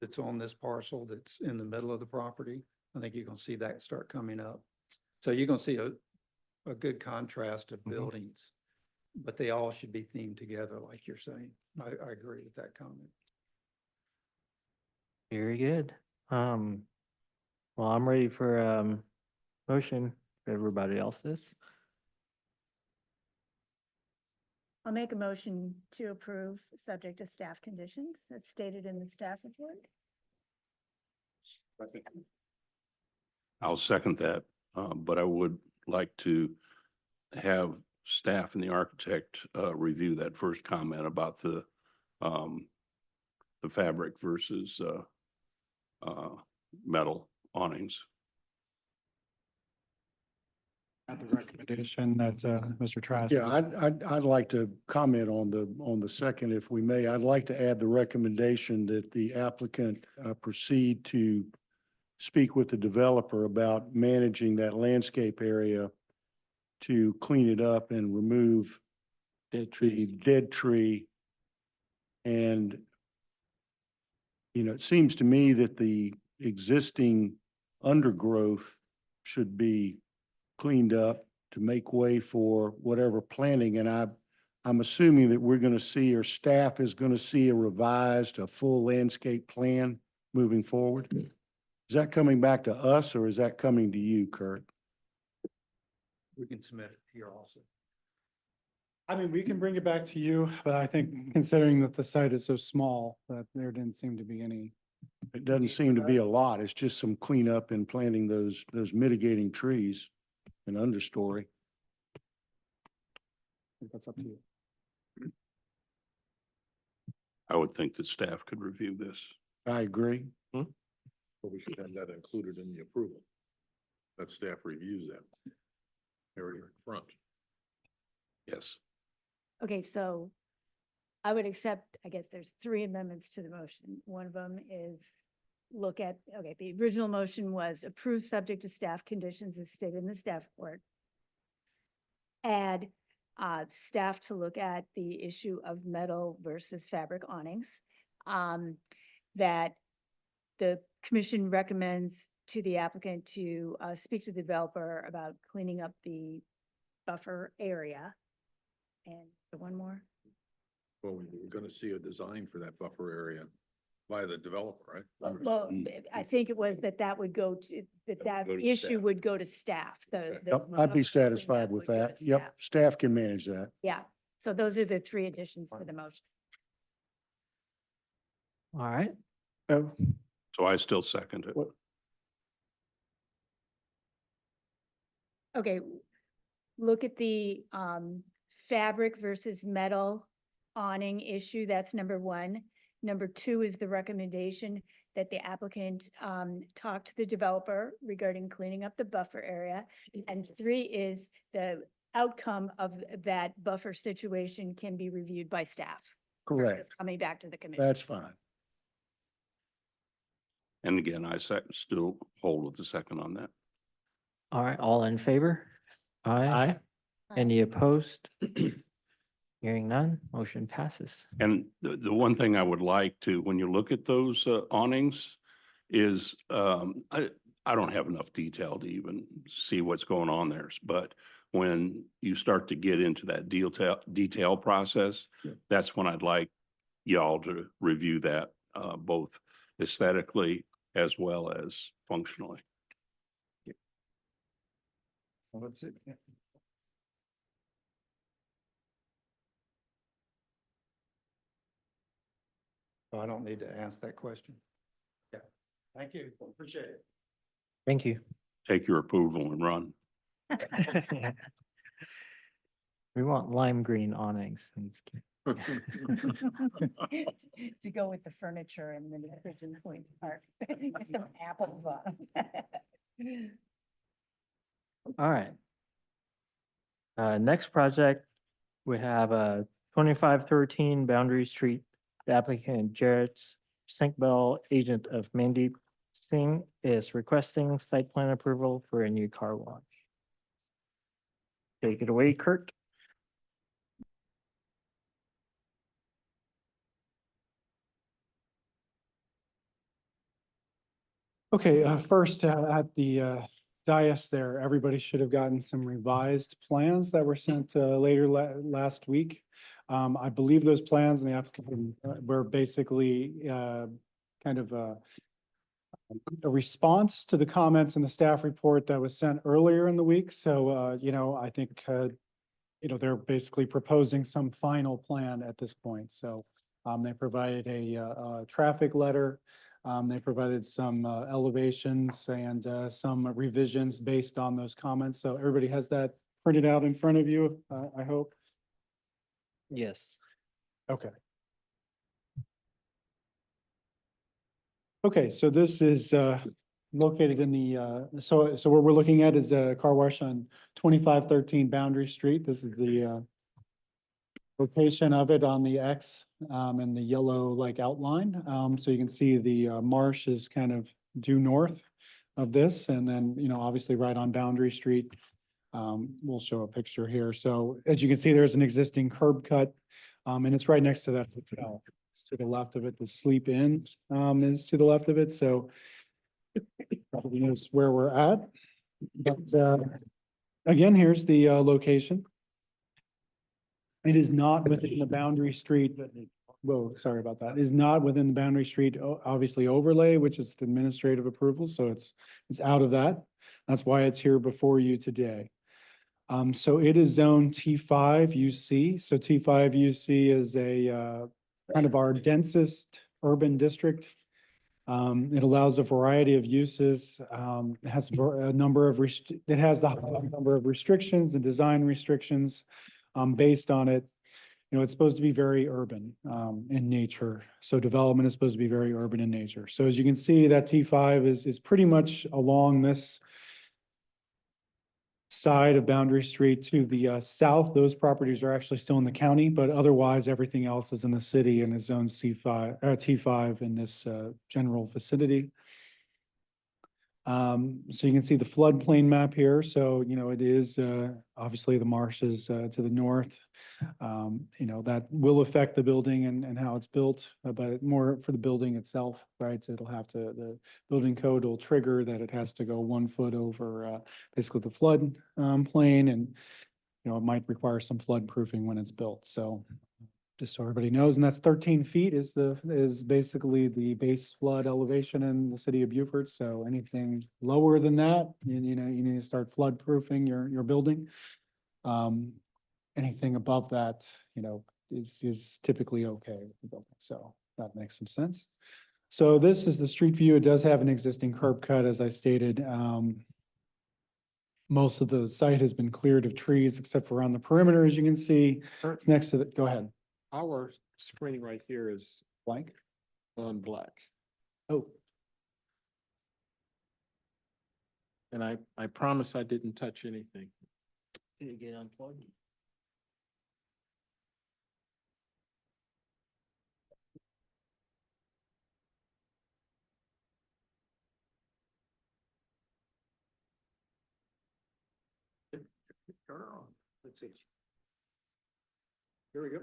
that's on this parcel that's in the middle of the property. I think you're gonna see that start coming up. So you're gonna see a good contrast of buildings, but they all should be themed together, like you're saying. I agree with that comment. Very good. Well, I'm ready for motion. If everybody else is. I'll make a motion to approve, subject to staff conditions that's stated in the staff report. I'll second that, but I would like to have staff and the architect review that first comment about the fabric versus metal awnings. At the recommendation that, Mr. Trask. Yeah, I'd like to comment on the second, if we may. I'd like to add the recommendation that the applicant proceed to speak with the developer about managing that landscape area to clean it up and remove the dead tree. And, it seems to me that the existing undergrowth should be cleaned up to make way for whatever planting. And I'm assuming that we're going to see, or staff is going to see, a full landscape plan moving forward. Is that coming back to us, or is that coming to you, Kurt? We can submit it here also. I mean, we can bring it back to you, but I think considering that the site is so small, that there didn't seem to be any. It doesn't seem to be a lot. It's just some cleanup and planting those mitigating trees and understory. I think that's up to you. I would think that staff could review this. I agree. But we should have that included in the approval. That staff reviews that area in front. Yes. Okay, so I would accept, I guess there's three amendments to the motion. One of them is look at, okay, the original motion was approved subject to staff conditions as stated in the staff report. Add staff to look at the issue of metal versus fabric awnings. That the commission recommends to the applicant to speak to the developer about cleaning up the buffer area. And the one more? Well, we're gonna see a design for that buffer area by the developer, right? Well, I think it was that would go to, that Go to issue staff. would go to staff. Okay. The Yep, I'd buffer be cleanup satisfied with would go to that. Yep, staff. staff can manage that. Yeah, so those are the three additions to the motion. All right. Oh, So I still second it. What- Okay, look at the fabric versus metal awning issue. That's number one. Number two is the recommendation that the applicant talk to the developer regarding cleaning up the buffer area. And three is the outcome of that buffer situation can be reviewed by staff. versus Correct. Coming back to the commission. That's fine. And again, I still hold with the second on that. All right, all in favor? Aye. Aye. Any opposed? Hearing none, motion passes. And the one thing I would like to, when you look at those awnings, is I don't have enough detail to even see what's going on there. But when you start to get into that detail process, that's when I'd like y'all to review that both aesthetically as well as functionally. Well, that's it. Yeah. So I don't need to ask that question. Yeah, thank you. Appreciate it. Thank you. Take your approval and run. We want lime green awnings. I'm just kidding. To go with the furniture and then the Pigeon Point Park, get some apples on. All right. Next project, we have 2513 Boundary Street. The applicant Jarrett Sinkbell, agent of Mandeep Singh, is requesting site plan approval for a new car wash. Take it away, Kurt. okay, first, at the dais there, everybody should have gotten some revised plans that were sent later last week. I believe those plans and the applicant were basically kind of a response to the comments in the staff report that was sent earlier in the week. So, you know, I think, you know, they're basically proposing some final plan at this point. So they provided a traffic letter. They provided some elevations and some revisions based on those comments. So everybody has that printed out in front of you, I hope. Yes. Okay. Okay, so this is located in the, so what we're looking at is a car wash on 2513 Boundary Street. This is the location of it on the X and the yellow like outline. So you can see the marsh is kind of due north of this, and then, you know, obviously right on Boundary Street. We'll show a picture here. So as you can see, there's an existing curb cut, and it's right next to that hotel. It's to the left of it. The Sleep Inn is to the left of it. So probably knows where we're at. But again, here's the location. It is not within the Boundary Street. Whoa, sorry about that. It is not within the Boundary Street, obviously overlay, which is administrative approval. So it's out of that. That's why it's here before you today. So it is zone T5 UC. So T5 UC is a kind of our densest urban district. It allows a variety of uses. It has a number of it has the highest number of restrictions and design restrictions based on it. You know, it's supposed to be very urban in nature. So development is supposed to be very urban in nature. So as you can see, that T5 is pretty much along this side of Boundary Street to the south, those properties are actually still in the county, but otherwise everything else is in the city and is zone C5, T5 in this general vicinity. So you can see the floodplain map here. So, you know, it is obviously the marshes to the north. You know, that will affect the building and how it's built, but more for the building itself, right? So it'll have to, the building code will trigger that it has to go 1 foot over basically the flood plain, and, you know, it might require some flood proofing when it's built. So just so everybody knows, and that's 13 feet is basically the base flood elevation in the city of Beaufort. So anything lower than that, you know, you need to start flood proofing your building. Anything above that, you know, is typically okay with the building. So that makes some sense. So this is the street view. It does have an existing curb cut, as I stated. Most of the site has been cleared of trees except for around the perimeter, as you can see. It's next to the, go ahead. Our screen right here is Blank. on black. Oh, And I promise I didn't touch anything. Did it get unplugged? Turn it on. Let's see. Here we go.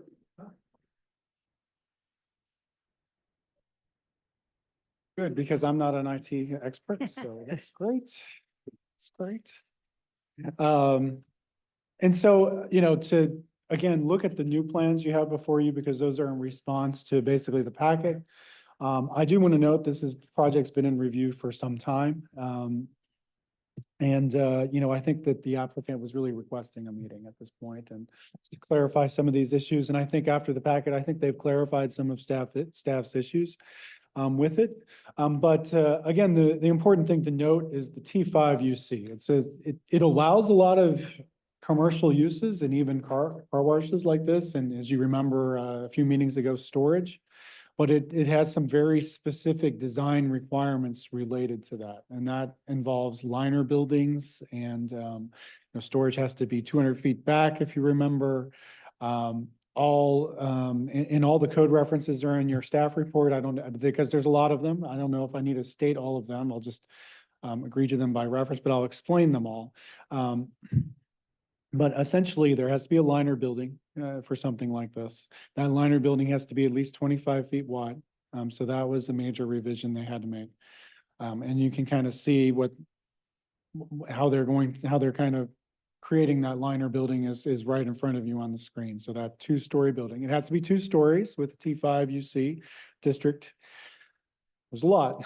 good, because I'm not an IT expert, so that's great. That's great. And so, you know, to, again, look at the new plans you have before you, because those are in response to basically the packet. I do want to note, project's been in review for some time. You know, I think that the applicant was really requesting a meeting at this point and to clarify some of these issues. And I think after the packet, I think they've clarified some of staff's issues with it. Again, the important thing to note is the T5 UC. It allows a lot of commercial uses and even car washes like this. And as you remember, a few meetings ago, storage. But it has some very specific design requirements related to that. And that involves liner buildings and, you know, storage has to be 200 feet back, if you remember. And all the code references are in your staff report. I don't, because there's a lot of them. I don't know if I need to state all of them. I'll just agree to them by reference, but I'll explain them all. But essentially, there has to be a liner building for something like this. That liner building has to be at least 25 feet wide. So that was a major revision they had to make. And you can kind of see how they're kind of creating that liner building is right in front of you on the screen. So that 2-story building, it has to be 2 stories with the T5 UC district. There's a lot,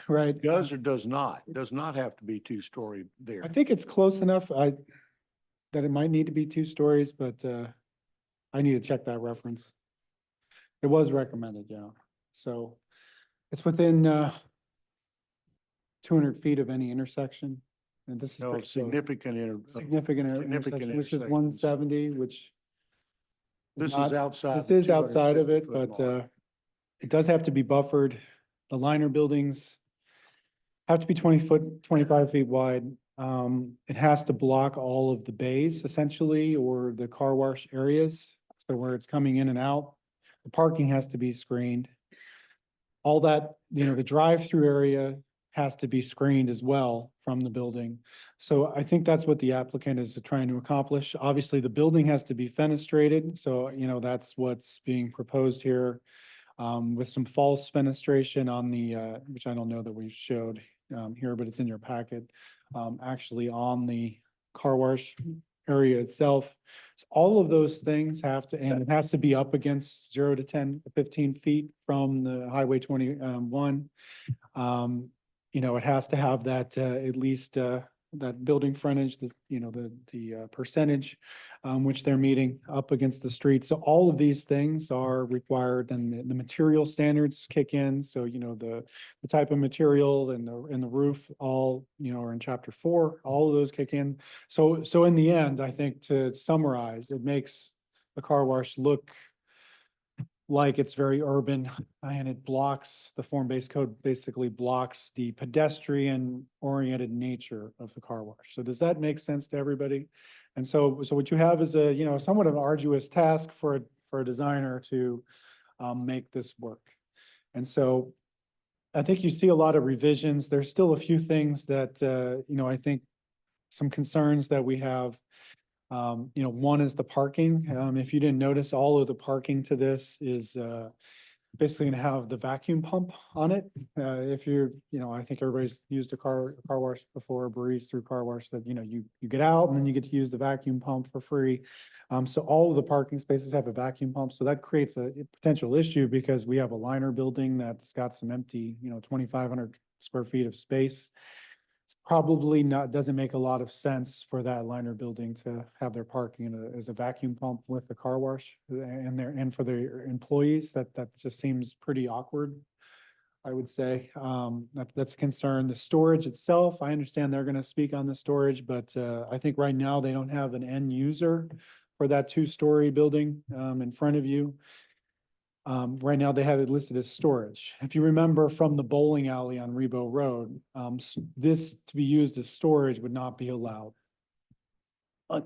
right? Does or does not? Does not have to be 2-story there. I think it's close enough. That it might need to be 2 stories, but I need to check that reference. It was recommended, yeah. So it's within 200 feet of any intersection. And this is No, pretty close. significant Significant intersection, which is intersections. 170, which This is not- outside. this the is outside of it, 250 foot but mark. it does have to be buffered. The liner buildings have to be 25 feet wide. It has to block all of the bays essentially, or the car wash areas. So where it's coming in and out, the parking has to be screened. All that, you know, the drive-through area has to be screened as well from the building. So I think that's what the applicant is trying to accomplish. Obviously, the building has to be fenestrated. So, you know, that's what's being proposed here. With some false fenestration on the, which I don't know that we showed here, but it's in your packet, actually on the car wash area itself. So all of those things have to, and it has to be up against 0 to 10, 15 feet from the Highway 21. You know, it has to have that at least that building frontage, you know, the percentage which they're meeting up against the street. So all of these things are required, and the material standards kick in. So, you know, the type of material and the roof, all, you know, are in chapter 4, all of those kick in. So in the end, I think, to summarize, it makes the car wash look like it's very urban and it blocks, the form-based code basically blocks the pedestrian oriented nature of the car wash. So does that make sense to everybody? And so what you have is a, you know, somewhat of an arduous task for a designer to make this work. And so I think you see a lot of revisions. There's still a few things that, you know, I think some concerns that we have. You know, one is the parking. If you didn't notice, all of the parking to this is basically gonna have the vacuum pump on it. If you're, you know, I think everybody's used a car wash before, breezed through car wash, that, you know, you get out and then you get to use the vacuum pump for free. So all of the parking spaces have a vacuum pump, so that creates a potential issue because we have a liner building that's got some empty, you know, 2,500 square feet of space. It's probably not, doesn't make a lot of sense for that liner building to have their parking as a vacuum pump with the car wash and for their employees. That just seems pretty awkward, I would say. That's a concern. The storage itself, I understand they're going to speak on the storage, but I think right now they don't have an end user for that 2-story building in front of you. Right now they have it listed as storage. If you remember from the bowling alley on Rebo Road, this to be used as storage would not be allowed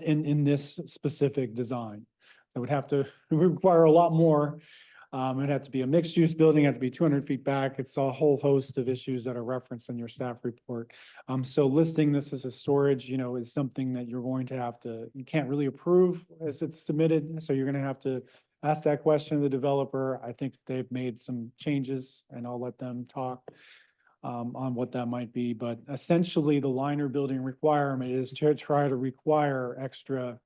in this specific design. It would have to require a lot more. It'd have to be a mixed use building, have to be 200 feet back. It's a whole host of issues that are referenced in your staff report. So listing this as a storage, you know, is something that you're going to have to, you can't really approve as it's submitted. So you're going to have to ask that question of the developer. I think they've made some changes and I'll let them talk on what that might be. But essentially the liner building requirement is to try to require extra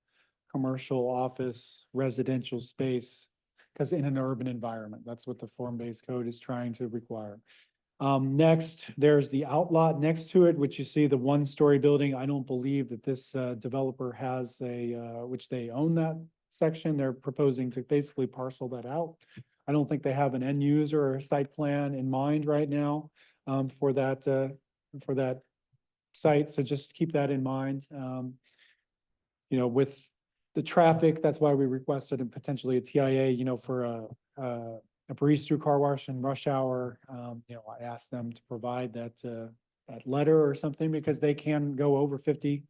commercial office residential space because in an urban environment, that's what the form-based code is trying to require. Next, there's the outlot next to it, which you see the 1-story building. I don't believe that this developer has which they own that section. They're proposing to basically parcel that out. I don't think they have an end user or site plan in mind right now for that site. So just keep that in mind. You know, with the traffic, that's why we requested and potentially a TIA, you know, for a breeze through car wash and rush hour. You know, I asked them to provide that letter or something because they can go over 50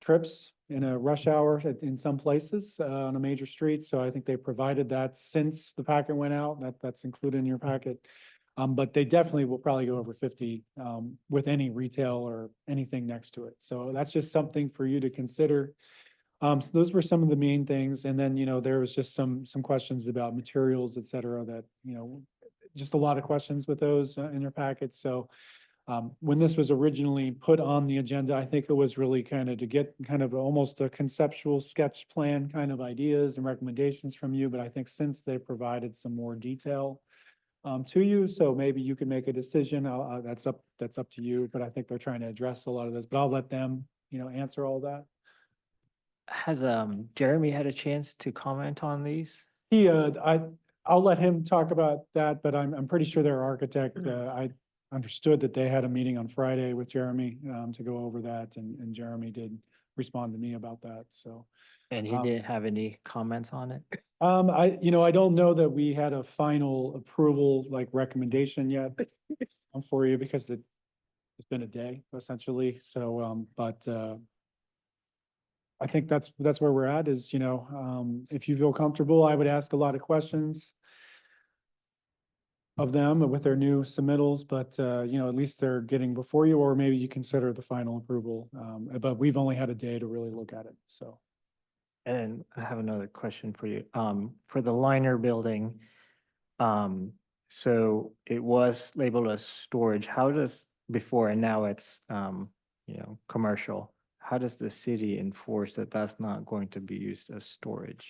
trips in a rush hour in some places on a major street. So I think they provided that since the packet went out. That's included in your packet. But they definitely will probably go over 50 with any retail or anything next to it. So that's just something for you to consider. So those were some of the main things. And then, you know, there was just some questions about materials, et cetera, that, you know, just a lot of questions with those in your packet. So when this was originally put on the agenda, I think it was really kind of to get kind of almost a conceptual sketch plan kind of ideas and recommendations from you. But I think since they provided some more detail to you, so maybe you can make a decision. That's up to you. But I think they're trying to address a lot of this. But I'll let them, you know, answer all that. Has Jeremy had a chance to comment on these? I'll let him talk about that, but I'm pretty sure their architect, I understood that they had a meeting on Friday with Jeremy to go over that, and Jeremy did respond to me about that, so. And he didn't have any comments on it? I don't know that we had a final approval, like recommendation yet for you, because it's been a day essentially, so, but I think that's where we're at is, you know, if you feel comfortable, I would ask a lot of questions of them with their new submittals, but, you know, at least they're getting before you, or maybe you consider the final approval. But we've only had a day to really look at it, so. And I have another question for you. For the liner building, so it was labeled as storage. How does, before and now it's, you know, commercial, how does the city enforce that that's not going to be used as storage?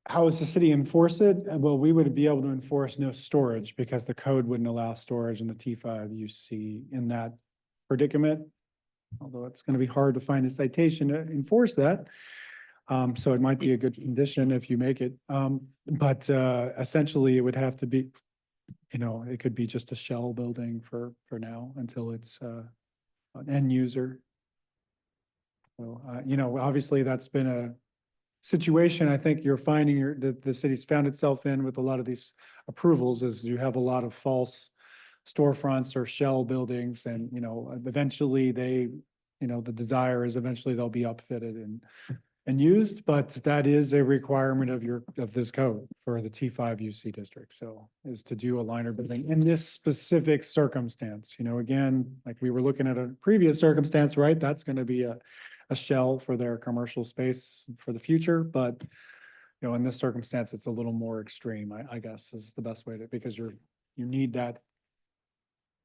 How does the city enforce it? Well, we would be able to enforce no storage because the code wouldn't allow storage in the T5 UC in that predicament. Although it's going to be hard to find a citation to enforce that. So it might be a good condition if you make it. But essentially it would have to be, you know, it could be just a shell building for now until it's an end user. So, you know, obviously that's been situation I think you're finding the city's found itself in with a lot of these approvals is you have a lot of false storefronts or shell buildings and, eventually the desire is eventually they'll be upfitted and used, but that is a requirement of this code for the T5 UC district. So is to do a liner building in this specific circumstance, again, like we were looking at a previous circumstance, right? That's going to be a shell for their commercial space for the future, but in this circumstance, it's a little more extreme, I guess is the best way to, because you need that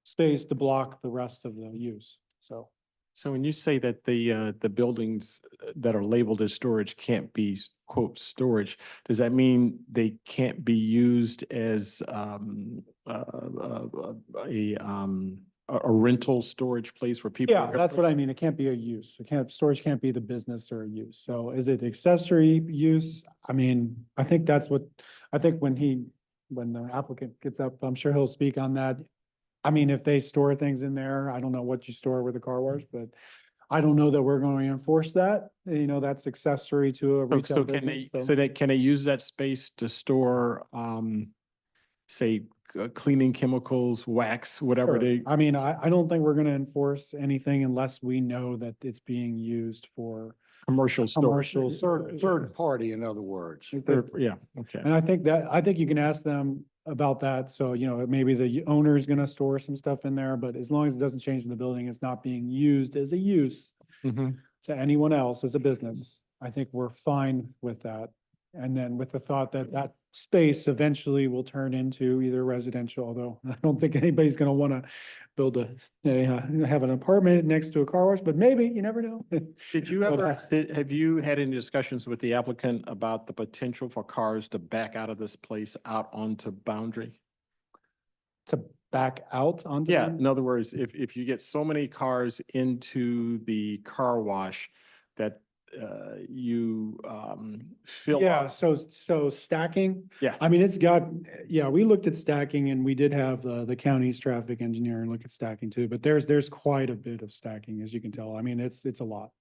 space to block the rest of the use, so. So when you say that the buildings that are labeled as storage can't be quote storage, does that mean they can't be used as a rental storage place where people? Yeah, that's what I mean. It can't be a use. Storage can't be the business or a use. So is it accessory use? I mean, I think when the applicant gets up, I'm sure he'll speak on that. I mean, if they store things in there, I don't know what you store with a car wash, but I don't know that we're going to enforce that. That's accessory to a retail So can business. can they use that space to store, say, cleaning chemicals, wax, whatever Sure. they? I mean, I don't think we're going to enforce anything unless we know that it's being used for Commercial storage. commercial. Third party, in other words. Yeah, okay. And I think you can ask them about that. So, maybe the owner is going to store some stuff in there, but as long as it doesn't change the building, it's not being used as a use Mhm. to anyone else as a business. I think we're fine with that. And then with the thought that that space eventually will turn into either residential, although I don't think anybody's going to want to build have an apartment next to a car wash, but maybe, you never know. Did you ever, have you had any discussions with the applicant about the potential for cars to back out of this place out onto Boundary? To back out onto. Yeah, them? in other words, if you get so many cars into the car wash that you fill Yeah, up. so stacking. Yeah. I mean, we looked at stacking and we did have the county's traffic engineer look at stacking too, but there's quite a bit of stacking, as you can tell. I mean, it's a lot.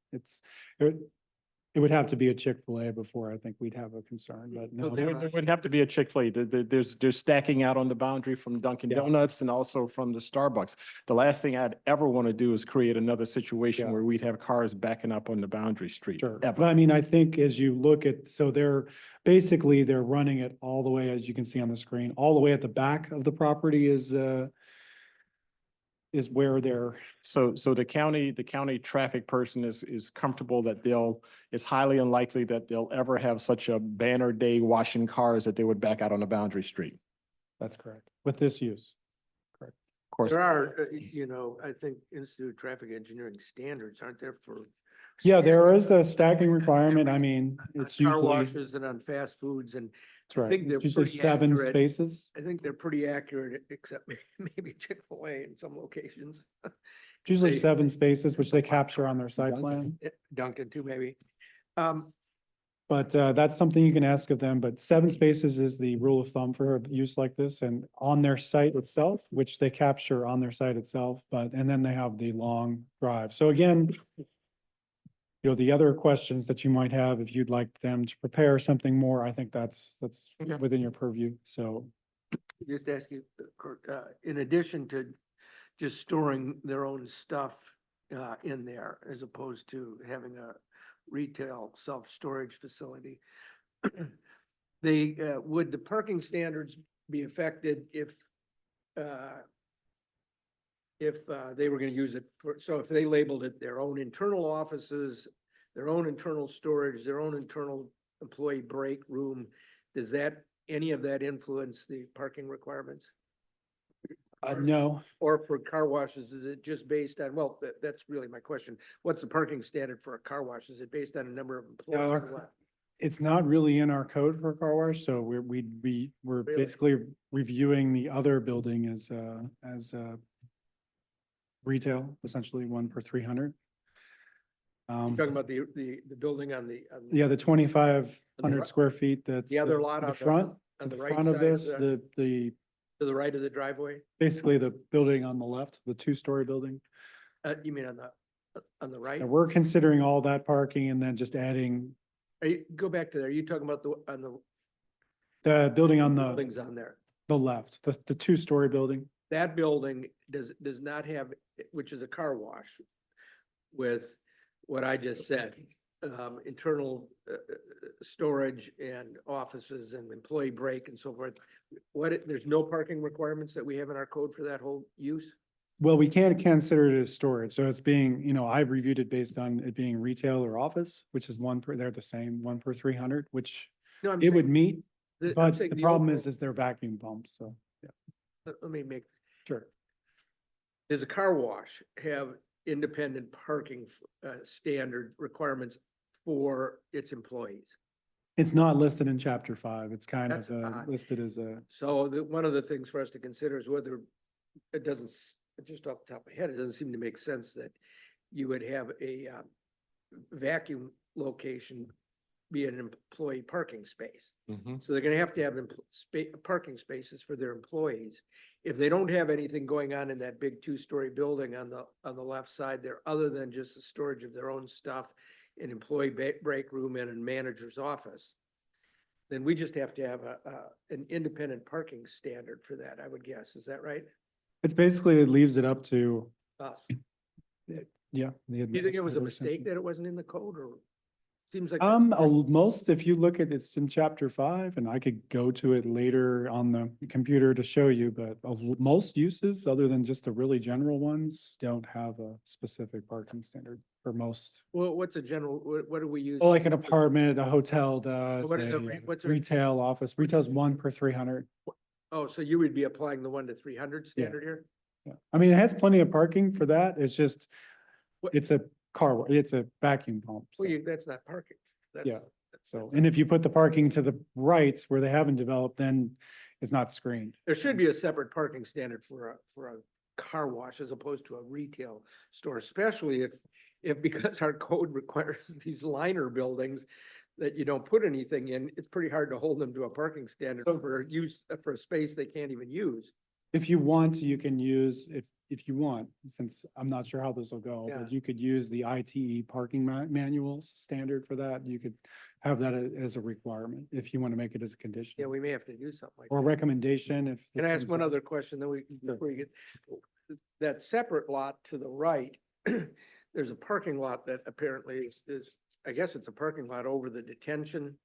It would have to be a Chick-fil-A before I think we'd have a concern, but no. It wouldn't have to be a Chick-fil-A. There's stacking out on the Boundary from Dunkin' Yeah. Donuts and also from the Starbucks. The last thing I'd ever want to do is create another situation Yeah. where we'd have cars backing up on the Boundary Street. Sure, ever. but I mean, I think as you look at, so they're running it all the way, as you can see on the screen, all the way at the back of the property is where they're. So the county traffic person is comfortable that it's highly unlikely that they'll ever have such a banner day washing cars that they would back out on the Boundary Street. That's correct, with this use. Of course. There are, I think Institute of Traffic Engineering standards, aren't there for? Yeah, there is a stacking requirement. I mean, it's Car usually, washes and on fast foods, and that's right. think they're It's usually pretty 7 accurate. spaces. I think they're pretty accurate, except maybe Chick-fil-A in some locations. It's usually They- 7 spaces, which they capture on their site plan. Dunkin' too, maybe. But that's something you can ask of them, but 7 spaces is the rule of thumb for use like this and on their site itself, which they capture on their site itself, and then they have the long drive. So again, the other questions that you might have, if you'd like them to prepare something more, I think that's Okay. within your purview, so. Just ask you, Kurt, in addition to just storing their own stuff in there, as opposed to having a retail self-storage facility, would the parking standards be affected if they were going to use it so if they labeled it their own internal offices, their own internal storage, their own internal employee break room, does any of that influence the parking requirements? No, Or for car washes, is it just based on, well, that's really my question. What's the parking standard for a car wash? Is it based on a number of employees or what? it's not really in our code for a car wash, so we're Really? basically reviewing the other building as retail, essentially 1 per 300. You're talking about the building on the. Yeah, the 2,500 right- square feet, that's The other lot the on front, on to the the right front of side this, the- the, To the right of the driveway? basically the building on the left, the 2-story building. You mean on the right? And we're considering all that parking and then just adding Go back to there, are you talking about on the The building on the, buildings on there? the left, the two-story building. That building does not have, which is a car wash with what I just said, internal storage and offices and employee break and so forth. There's no parking requirements that we have in our code for that whole use? Well, we can't consider it as storage, so it's being, I've reviewed it based on it being retail or office, which is they're the same, 1 per 300, which No, I'm it would saying- meet, I'm but saying the problem overall- is they're vacuum pumps, so, yeah, Let me make, sure. does a car wash have independent parking standard requirements for its employees? It's not listed in chapter 5, it's kind That's of odd. listed as a, So one of the things for us to consider is whether it doesn't, just off the top of my head, it doesn't seem to make sense that you would have a vacuum location be an employee parking space. So they're gonna have parking spaces for their employees. If they don't have anything going on in that big two-story building on the left side there, other than just the storage of their own stuff, an employee break room and a manager's office, then we just have to have an independent parking standard for that, I would guess. Is that right? it's basically, it leaves it up to, Us. yeah. Do you think it was a mistake that it wasn't in the code, or seems like? Most, if you look at, it's in chapter 5, and I could go to it later on the computer to show you, but most uses, other than just the really general ones, don't have a specific parking standard for most. Well, what's a general, what do we use? Well, like an apartment, a hotel does, What is a what's a- retail office, retail's 1 per 300. Oh, so you would be applying the 1 to 300 standard here? Yeah. I mean, it has plenty of parking for that. It's just, What- it's a it's a vacuum pump. so- Well, that's not parking. That's- Yeah. So, and if you put the parking to the right where they haven't developed, then it's not screened. There should be a separate parking standard for a car wash as opposed to a retail store, especially if because our code requires these liner buildings that you don't put anything in, it's pretty hard to hold them to a parking standard for a space they can't even use. If you want, you can use, if you want, since I'm not sure how this will go, Yeah. but you could use the ITE parking manual standard for that. You could have that as a requirement if you want to make it as a condition. Yeah, we may have to do something like Or that. recommendation if. Can I ask comes one up. other question, then before you get, that separate lot to the right, there's a parking lot that apparently is, I guess it's a parking lot over the detention,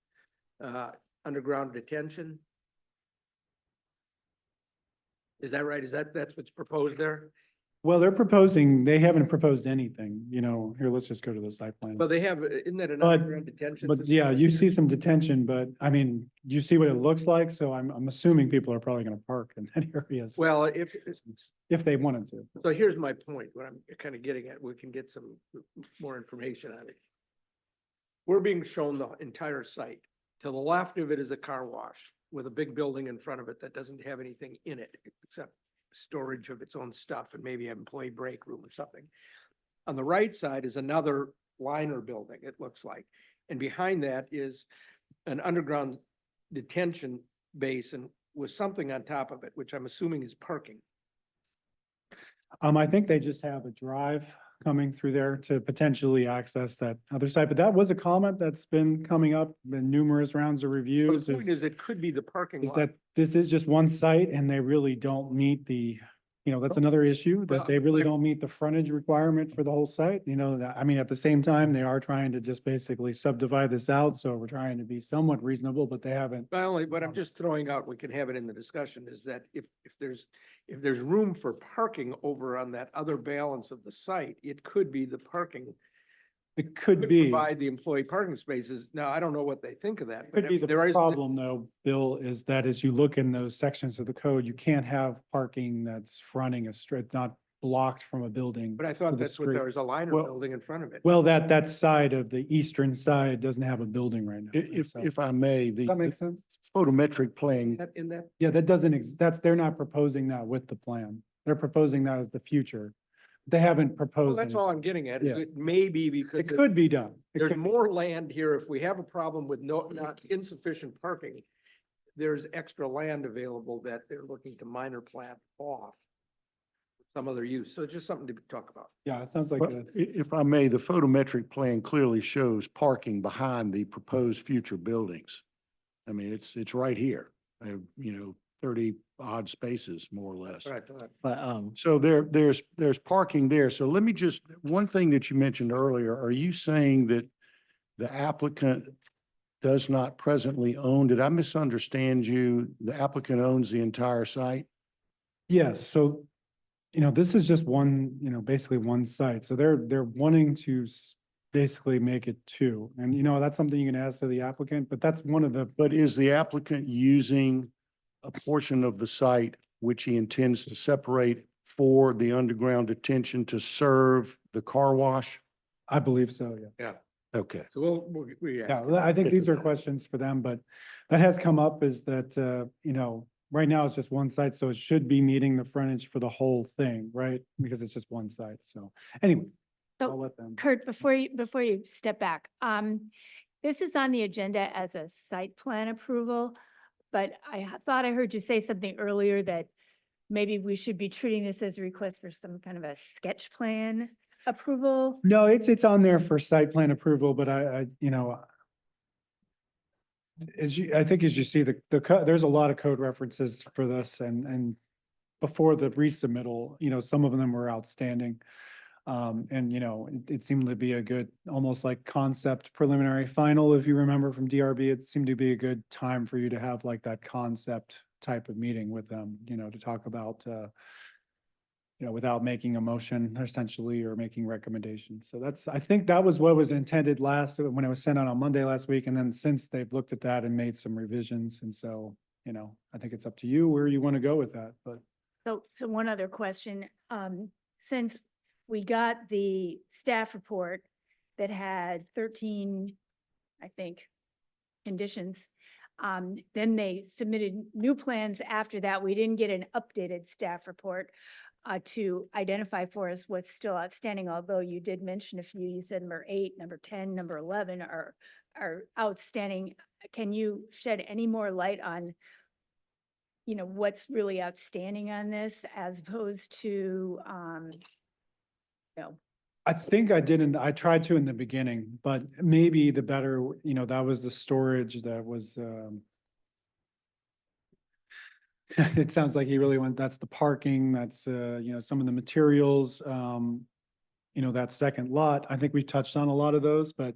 underground detention. Is that right? That's what's proposed there? Well, they haven't proposed anything, here, let's just go to the site plan. But they have, isn't that an But- underground detention? But yeah, facility? you see some detention, but I mean, you see what it looks like, so I'm assuming people are probably gonna park in that area Well, if they wanted to. so here's my point, what I'm kind of getting at, we can get some more information on it. We're being shown the entire site. To the left of it is a car wash with a big building in front of it that doesn't have anything in it except storage of its own stuff and maybe an employee break room or something. On the right side is another liner building, it looks like. And behind that is an underground detention basin with something on top of it, which I'm assuming is parking. I think they just have a drive coming through there to potentially access that other side, but that was a comment that's been coming up in numerous rounds of But reviews. the point is, it could be the parking Is lot. that this is just one site and they really don't meet the, that's another issue, Well, that they really like- don't meet the frontage requirement for the whole site, I mean, at the same time, they are trying to just basically subdivide this out, so we're trying to be somewhat reasonable, but they haven't. What I'm just throwing out, we can have it in the discussion, is that if there's room for parking over on that other balance of the site, it could be the parking. It could be. Provide the employee parking spaces. Now, I don't know what they think of that. but I Could be mean, the there is- problem though, Bill, is that as you look in those sections of the code, you can't have parking that's fronting a straight, not blocked from a building. But I to thought the that's what street. there was a liner Well- building in front of it. Well, that side of the eastern side doesn't have a building right now. so- If I may, Does that make the sense? photometric plan, In that, Yeah, that doesn't, they're not proposing that with the plan. They're proposing that as the future. They haven't well, proposed that's it. all I'm getting at. Is Yeah. It may be because It could be done. It there's could- more land here. If we have a problem with not insufficient parking, there's extra land available that they're looking to minor plat off. some other use. So just something to talk about. Yeah, it sounds like, But if I may, the photometric plan clearly shows parking behind the proposed future buildings. I mean, it's right here, 30 odd spaces, more or less. That's what I thought. But, So there's parking there. So let me just, one thing that you mentioned earlier, are you saying that the applicant does not presently own? Did I misunderstand you? The applicant owns the entire site? yes, so, this is just one, basically one site. So they're wanting to basically make it two. And, that's something you can ask to the applicant, but that's one of the, But is the applicant using a portion of the site which he intends to separate for the underground detention to serve the car wash? I believe so, yeah. Okay. So we Yeah, ask. well, I think Get to these are that. questions for them, but that has come up is that, right now it's just one site, so it should be meeting the frontage for the whole thing, right? Because it's just one site, so anyway, I'll So let them. Kurt, before you step back, this is on the agenda as a site plan approval, but thought I heard you say something earlier that maybe we should be treating this as a request for some kind of a sketch plan approval. No, it's on there for site plan approval, but I think as you see, there's a lot of code references for this and before the resubmittal, some of them were outstanding. It seemed to be a good, almost like concept preliminary final, if you remember from DRB, it seemed to be a good time for you to have like that concept type of meeting with them, to talk about, without making a motion essentially or making recommendations. So I think that was what was intended when it was sent out on Monday last week. And then since they've looked at that and made some revisions. And so, I think it's up to you where you want to go with that, but. So one other question, since we got the staff report that had 13, I think, conditions, then they submitted new plans after that. We didn't get an updated staff report to identify for us what's still outstanding, although you did mention a few. You said number 8, number 10, number 11 are outstanding. Can you shed any more light on what's really outstanding on this as opposed to, I think I tried to in the beginning, but maybe the better, that was the storage that was, it sounds like he really that's the parking, that's, some of the materials, that second lot. I think we touched on a lot of those, but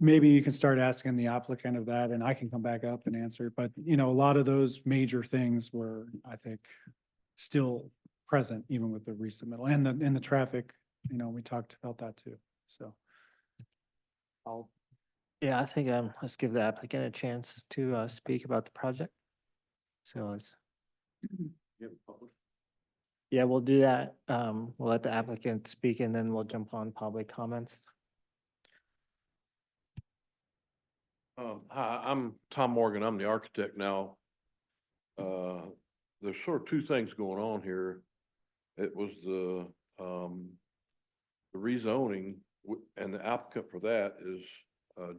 maybe you can start asking the applicant of that and I can come back up and answer. But, a lot of those major things were, I think, still present even with the resubmittal and the traffic, we talked about that too. So yeah, I think, let's give the applicant a chance to, speak about the project. So let's, yeah, we'll do that. We'll let the applicant speak and then we'll jump on public comments. Hi, I'm Tom Morgan. I'm the architect now. There's sort of two things going on here. It was the rezoning and the applicant for that is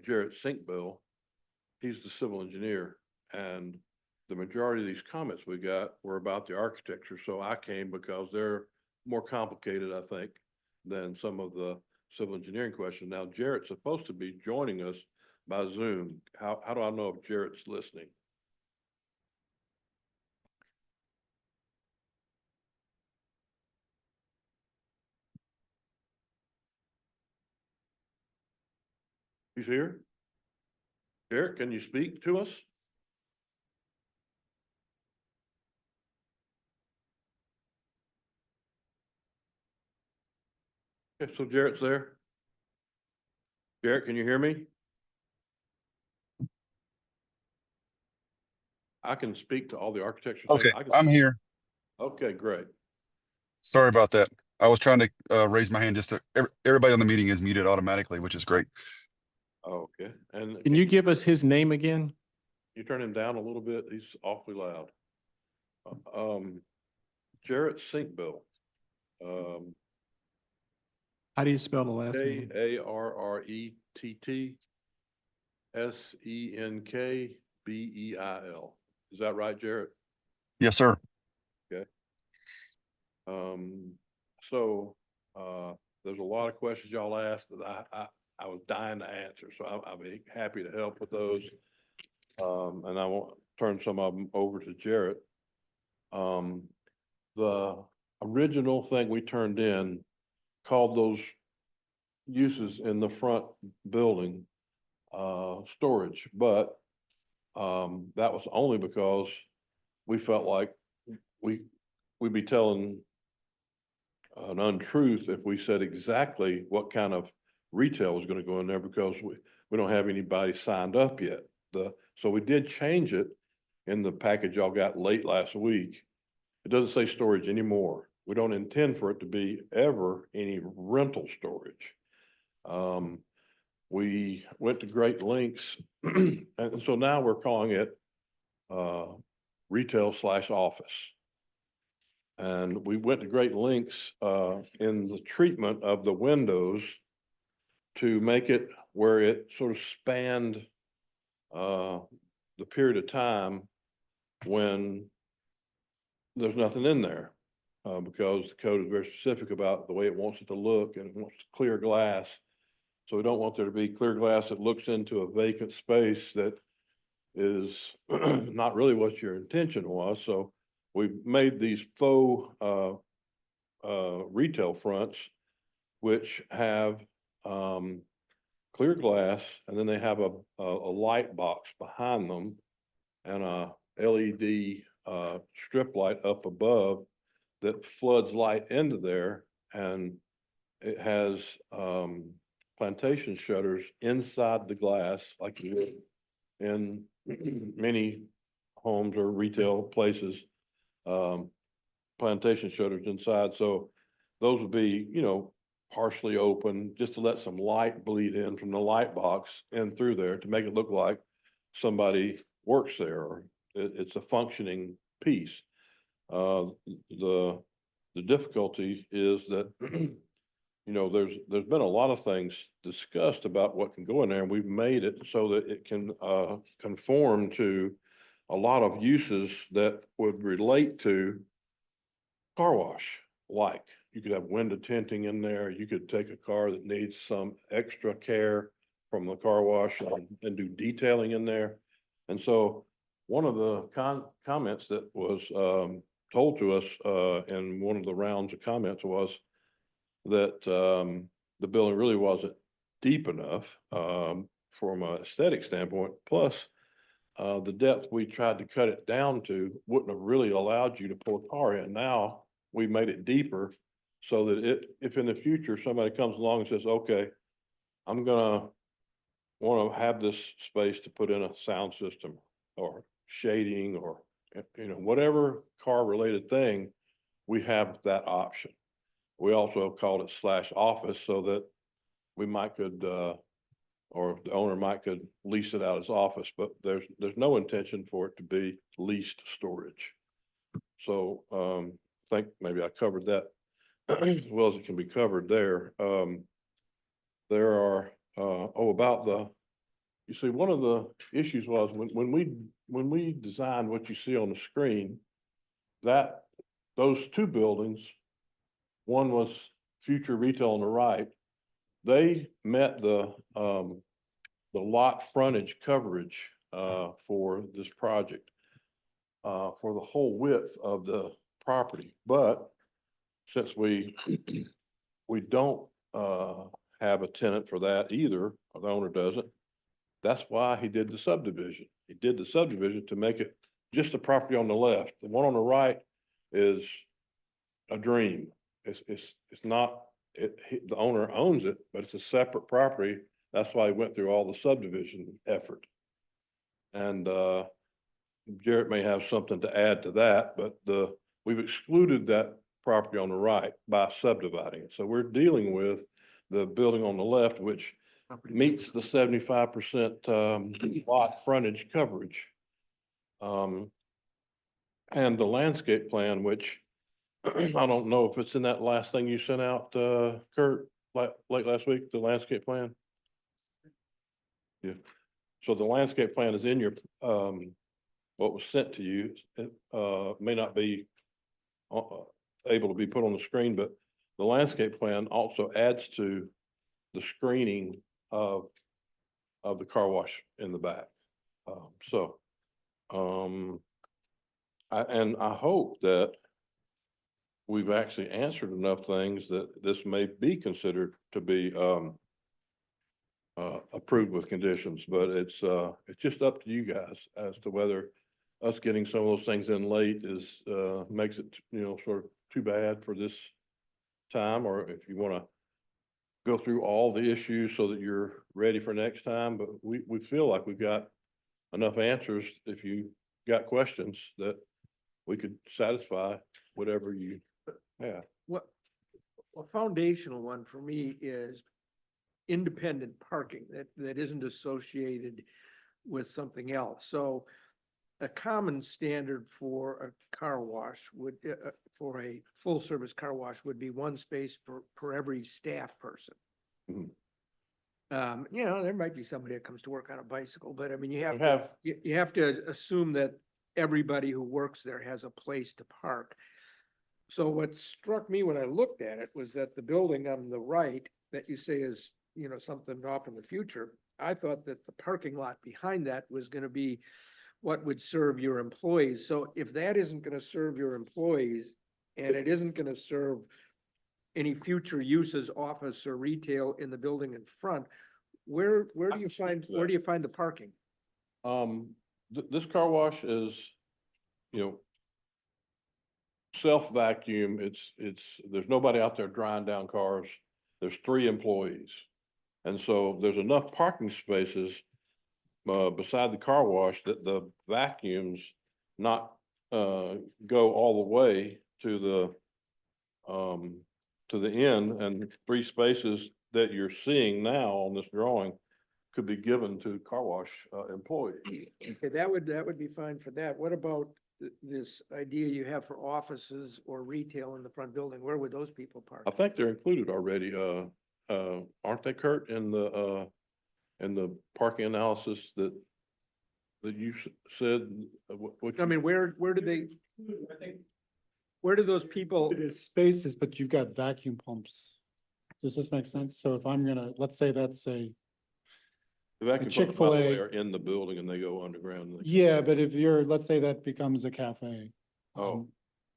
Jarrett Sinkbill. He's the civil engineer, and the majority of these comments we got were about the architecture. So I came because they're more complicated, I think, than some of the civil engineering questions. Now, Jarrett's supposed to be joining us by Zoom. How do I know if Jarrett's listening? He's here? Jarrett, can you speak to us? Okay, so Jarrett's there? Jarrett, can you hear me? I can speak to all the architecture. things. Okay, I can- I'm here. Okay, great. Sorry about that. I was trying to raise my hand just to, everybody on the meeting is muted automatically, which is great. Okay, and Can you give us his name again? you turn him down a little bit? He's awfully loud. Jarrett Sinkbill. how do you spell the last Jarrett name? Senkbeel. Is that right, Jarrett? Yes, sir. So, there's a lot of questions y'all asked that I was dying to answer, so I'll be happy to help with those. And I won't turn some of them over to Jarrett. The original thing we turned in called those uses in the front building, storage, but, that was only because we felt like we'd be telling an untruth if we said exactly what kind of retail was gonna go in there, because we don't have anybody signed up yet. So we did change it in the package y'all got late last week. It doesn't say storage anymore. We don't intend for it to be ever any rental storage. We went to great lengths, and so now we're calling it, retail/office. And we went to great lengths, in the treatment of the windows to make it where it sort of spanned, the period of time when there's nothing in there. Because the code is very specific about the way it wants it to look, and it wants clear glass. So we don't want there to be clear glass that looks into a vacant space that is not really what your intention was. So we made these faux, retail fronts, which have, clear glass, and then they have a light box behind them and a LED, strip light up above that floods light into there, and it has, plantation shutters inside the glass like you would in many homes or retail places. Plantation shutters inside, so those would be, partially open, just to let some light bleed in from the light box and through there to make it look like somebody works there, or it's a functioning piece. The difficulty is that, there's been a lot of things discussed about what can go in there, and we've made it so that it can, conform to a lot of uses that would relate to car wash. Like, you could have window tinting in there, you could take a car that needs some extra care from the car wash and do detailing in there. And so one of the comments that was, told to us, in one of the rounds of comments was that, the building really wasn't deep enough, from an aesthetic standpoint. Plus, the depth we tried to cut it down to wouldn't have really allowed you to pull a car in. Now, we made it deeper so that if in the future somebody comes along and says, okay, I'm gonna want to have this space to put in a sound system or shading or, whatever car related thing, we have that option. We also called it /office so that we could, or the owner could lease it out as office, but there's no intention for it to be leased storage. So, I think maybe I covered that as well as it can be covered there. There are, you see, one of the issues was when we designed what you see on the screen, that those two buildings, one was future retail on the right, they met the lot frontage coverage, for this project, for the whole width of the property. But since we don't, have a tenant for that either, or the owner doesn't, that's why he did the subdivision. He did the subdivision to make it just the property on the left. The one on the right is a dream. It's not, the owner owns it, but it's a separate property. That's why he went through all the subdivision effort. And, Jarrett may have something to add to that, but we've excluded that property on the right by subdividing it. So we're dealing with the building on the left, which meets the 75% lot frontage coverage. And the landscape plan, which I don't know if it's in that last thing you sent out, Kurt, late last week, the landscape plan. Yeah. So the landscape plan is in your, what was sent to you. It may not be able to be put on the screen, but the landscape plan also adds to the screening of the car wash in the back. So, I hope that we've actually answered enough things that this may be considered to be, approved with conditions, but it's just up to you guys as to whether us getting some of those things in late is, makes it, sort of too bad for this time, or if you want to go through all the issues so that you're ready for next time. But we feel like we've got enough answers. If you got questions, that we could satisfy whatever you have. What, a foundational one for me is independent parking that isn't associated with something else. So a common standard for a car wash would, for a full service car wash would be one space for every staff person. Mhm. There might be somebody that comes to work on a bicycle, but I mean, you We have, you have to assume that everybody who works there has a place to park. So what struck me when I looked at it was that the building on the right that you say is, something off in the future, I thought that the parking lot behind that was gonna be what would serve your employees. So if that isn't gonna serve your employees and it isn't gonna serve any future uses, office or retail in the building in front, where do you find, where do you find the parking? This car wash is, self-vacuum. There's nobody out there drying down cars. There's 3 employees. And so there's enough parking spaces, beside the car wash that the vacuums not, go all the way to the end, and 3 spaces that you're seeing now on this drawing could be given to car wash, employees. Okay, that would be fine for that. What about this idea you have for offices or retail in the front building? Where would those people park? I think they're included already, aren't they, Kurt, in the parking analysis that you said? I mean, where do they, where do those people, It is spaces, but you've got vacuum pumps. Does this make sense? So if I'm gonna, let's say that's a, The vacuum pumps, by the way, Chick-fil-A are in the building and they go underground. yeah, but if you're, let's say that becomes a cafe. Oh.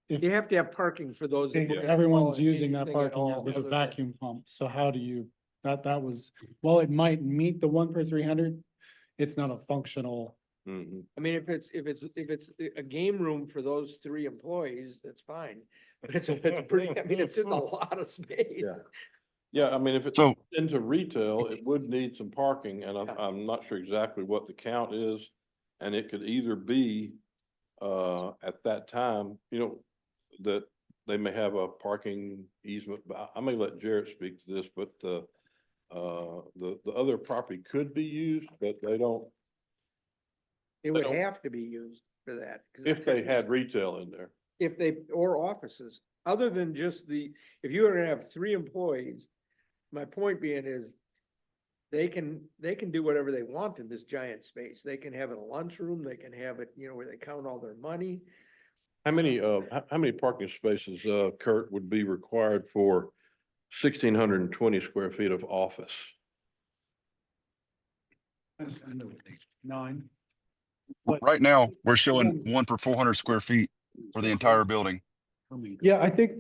If you have to have parking for those. that we're gonna everyone's call using that anything at parking all lot with a other than- vacuum pump, so how do you, that was, well, it might meet the 1 per 300. It's not a functional, Mhm. I mean, if it's a game room for those 3 employees, that's fine. But it's pretty, I mean, it's just a lot of space. Yeah. Yeah, I mean, if it's So into retail, it would need some parking, and Yeah. I'm not sure exactly what the count is. And it could either be, at that time, that they may have a parking easement, but I may let Jarrett speak to this, but the other property could be used, but they don't, It would don't- have to be used for that. 'cause if they had retail in there. If they, or offices, other than just if you were gonna have 3 employees, my point being is they can do whatever they want in this giant space. They can have it a lunchroom, they can have it, where they count all their money. How many parking spaces, Kurt, would be required for 1,620 square feet of office? 9. right now, we're showing 1 per 400 square feet for the entire building. Yeah, I think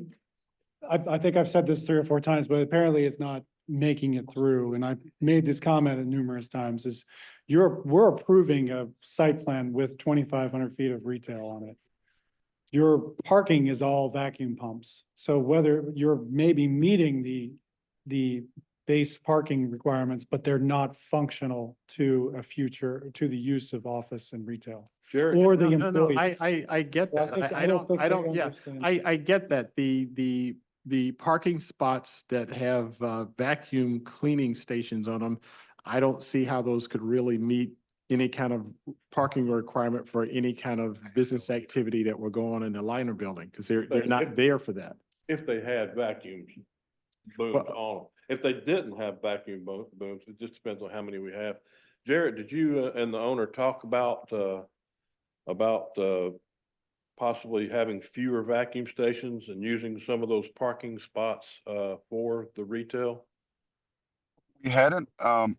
I've said this 3 or 4 times, but apparently it's not making it through. And I've made this comment numerous times is we're approving a site plan with 2,500 feet of retail on it. Your parking is all vacuum pumps. So whether you're maybe meeting the base parking requirements, but they're not functional to the use of office and retail. Jarrett? Or the No, no, employees. I get So I that. think- I I don't don't, think I they don't, yeah, understand. I get that. The parking spots that have vacuum cleaning stations on them, I don't see how those could really meet any kind of parking requirement for any kind of business activity that we're going on in the Liner building, because they're not there for that. If they had vacuum booms Well- on them. If they didn't have vacuum booms, it just depends on how many we have. Jarrett, did you and the owner talk about possibly having fewer vacuum stations and using some of those parking spots, for the retail? We hadn't, we're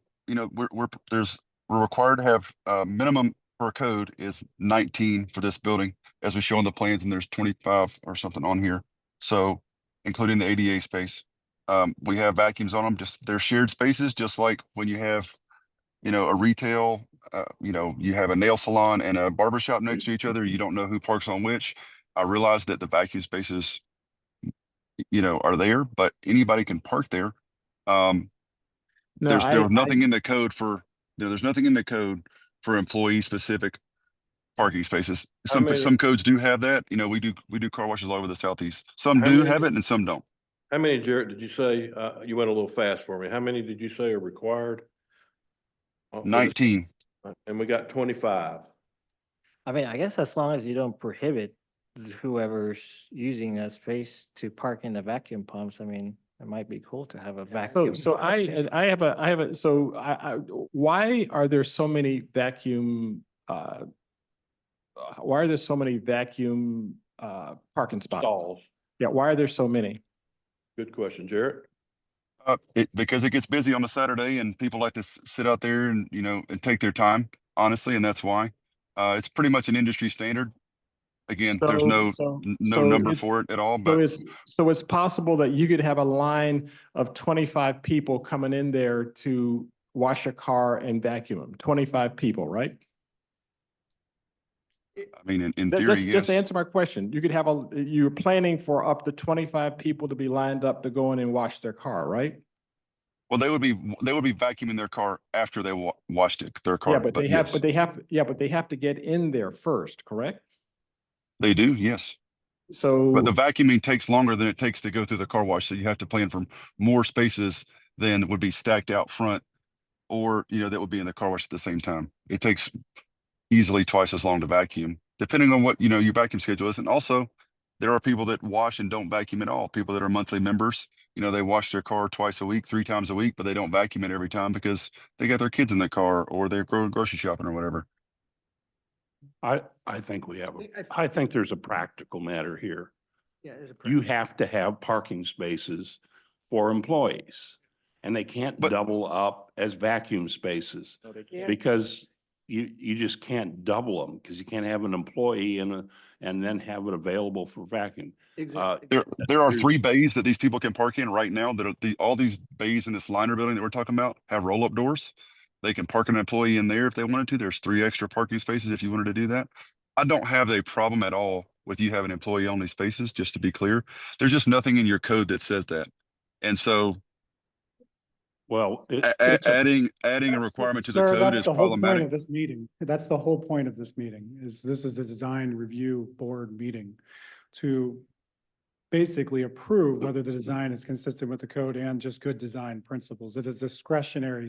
required to have, minimum per code is 19 for this building, as we show on the plans, and there's 25 or something on here. So, including the ADA space. We have vacuums on them, just, they're shared spaces, just like when you have, a retail, you have a nail salon and a barber shop next to each other, you don't know who parks on which. I realize that the vacuum spaces, are there, but anybody can park there. No, There was nothing in the code for, there's nothing in the code for employee specific parking spaces. many- Some codes do have that. We do car washes all over the southeast. Some How do many- have it and some don't. How many, Jared, did you say, you went a little fast for me. How many did you say are required? For this? 19. And we got 25. I mean, I guess as long as you don't prohibit whoever's using that space to park in the vacuum pumps, I mean, it might be cool to have a vacuum. So I have a, so why are there so many vacuum, why are there so many vacuum, parking spots? Stalls. Yeah, why are there so many? Good question, Jared. Because it gets busy on a Saturday and people like to sit out there and, and take their time, honestly, and that's why. It's pretty much an industry standard. Again, there's no So number it's- for it at all, So but it's possible that you could have a line of 25 people coming in there to wash a car and vacuum them, 25 people, right? I mean, in theory, Just yes. answer my question. You could have you're planning for up to 25 people to be lined up to go in and wash their car, right? Well, they would be vacuuming their car after they washed their car. Yeah, but they have, yes, but they have to get in there first, correct? they do, yes. So. But the vacuuming takes longer than it takes to go through the car wash, so you have to plan for more spaces than would be stacked out front, or that would be in the car wash at the same time. It takes easily twice as long to vacuum, depending on what your vacuum schedule is. And also, there are people that wash and don't vacuum at all. People that are monthly members, they wash their car twice a week, 3 times a week, but they don't vacuum it every time because they got their kids in the car or they're going grocery shopping or whatever. I think I think there's a practical matter here. Yeah, there's a. You have to have parking spaces for employees. And they can't But- double up as vacuum spaces No, they can't. because you just can't double them because you can't have an employee and then have it available for vacuum. Exactly. There are 3 bays that these people can park in right now that are all these bays in this liner building that we're talking about have roll-up doors. They can park an employee in there if they wanted to. There's 3 extra parking spaces if you wanted to do that. I don't have a problem at all with you having employee-only spaces, just to be clear. There's just nothing in your code that says that. And so Well, adding a That's- requirement to the sir, code that's is the whole point problematic. of this meeting. That's the whole point of this meeting, is this is the design review board meeting to basically approve whether the design is consistent with the code and just good design principles. It is discretionary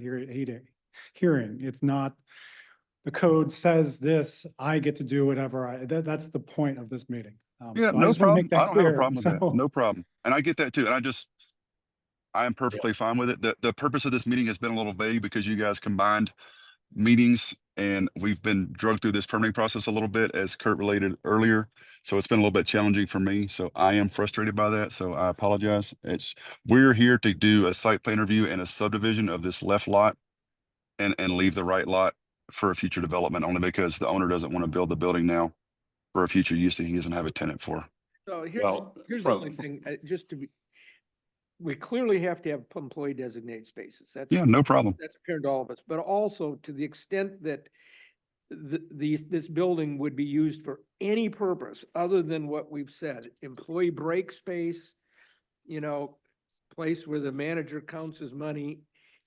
hearing. It's not, the code says this, I get to do whatever that's the point of this meeting. Yeah, So I no just wanna problem. make that I don't have a clear. problem with that. So- No problem. And I get that too. And I am perfectly fine with it. The purpose of this meeting has been a little vague because you guys combined meetings and we've been drugged through this permitting process a little bit, as Kurt related earlier. So it's been a little bit challenging for me. So I am frustrated by that. So I apologize. We're here to do a site plan review and a subdivision of this left lot and leave the right lot for a future development, only because the owner doesn't want to build the building now for a future use that he doesn't have a tenant for. So Well, here's the from- only thing, just to be, we clearly have to have employee designated spaces. That's. Yeah, no problem. That's apparent to all of us, but also to the extent that this building would be used for any purpose other than what we've said, employee break space, place where the manager counts his money,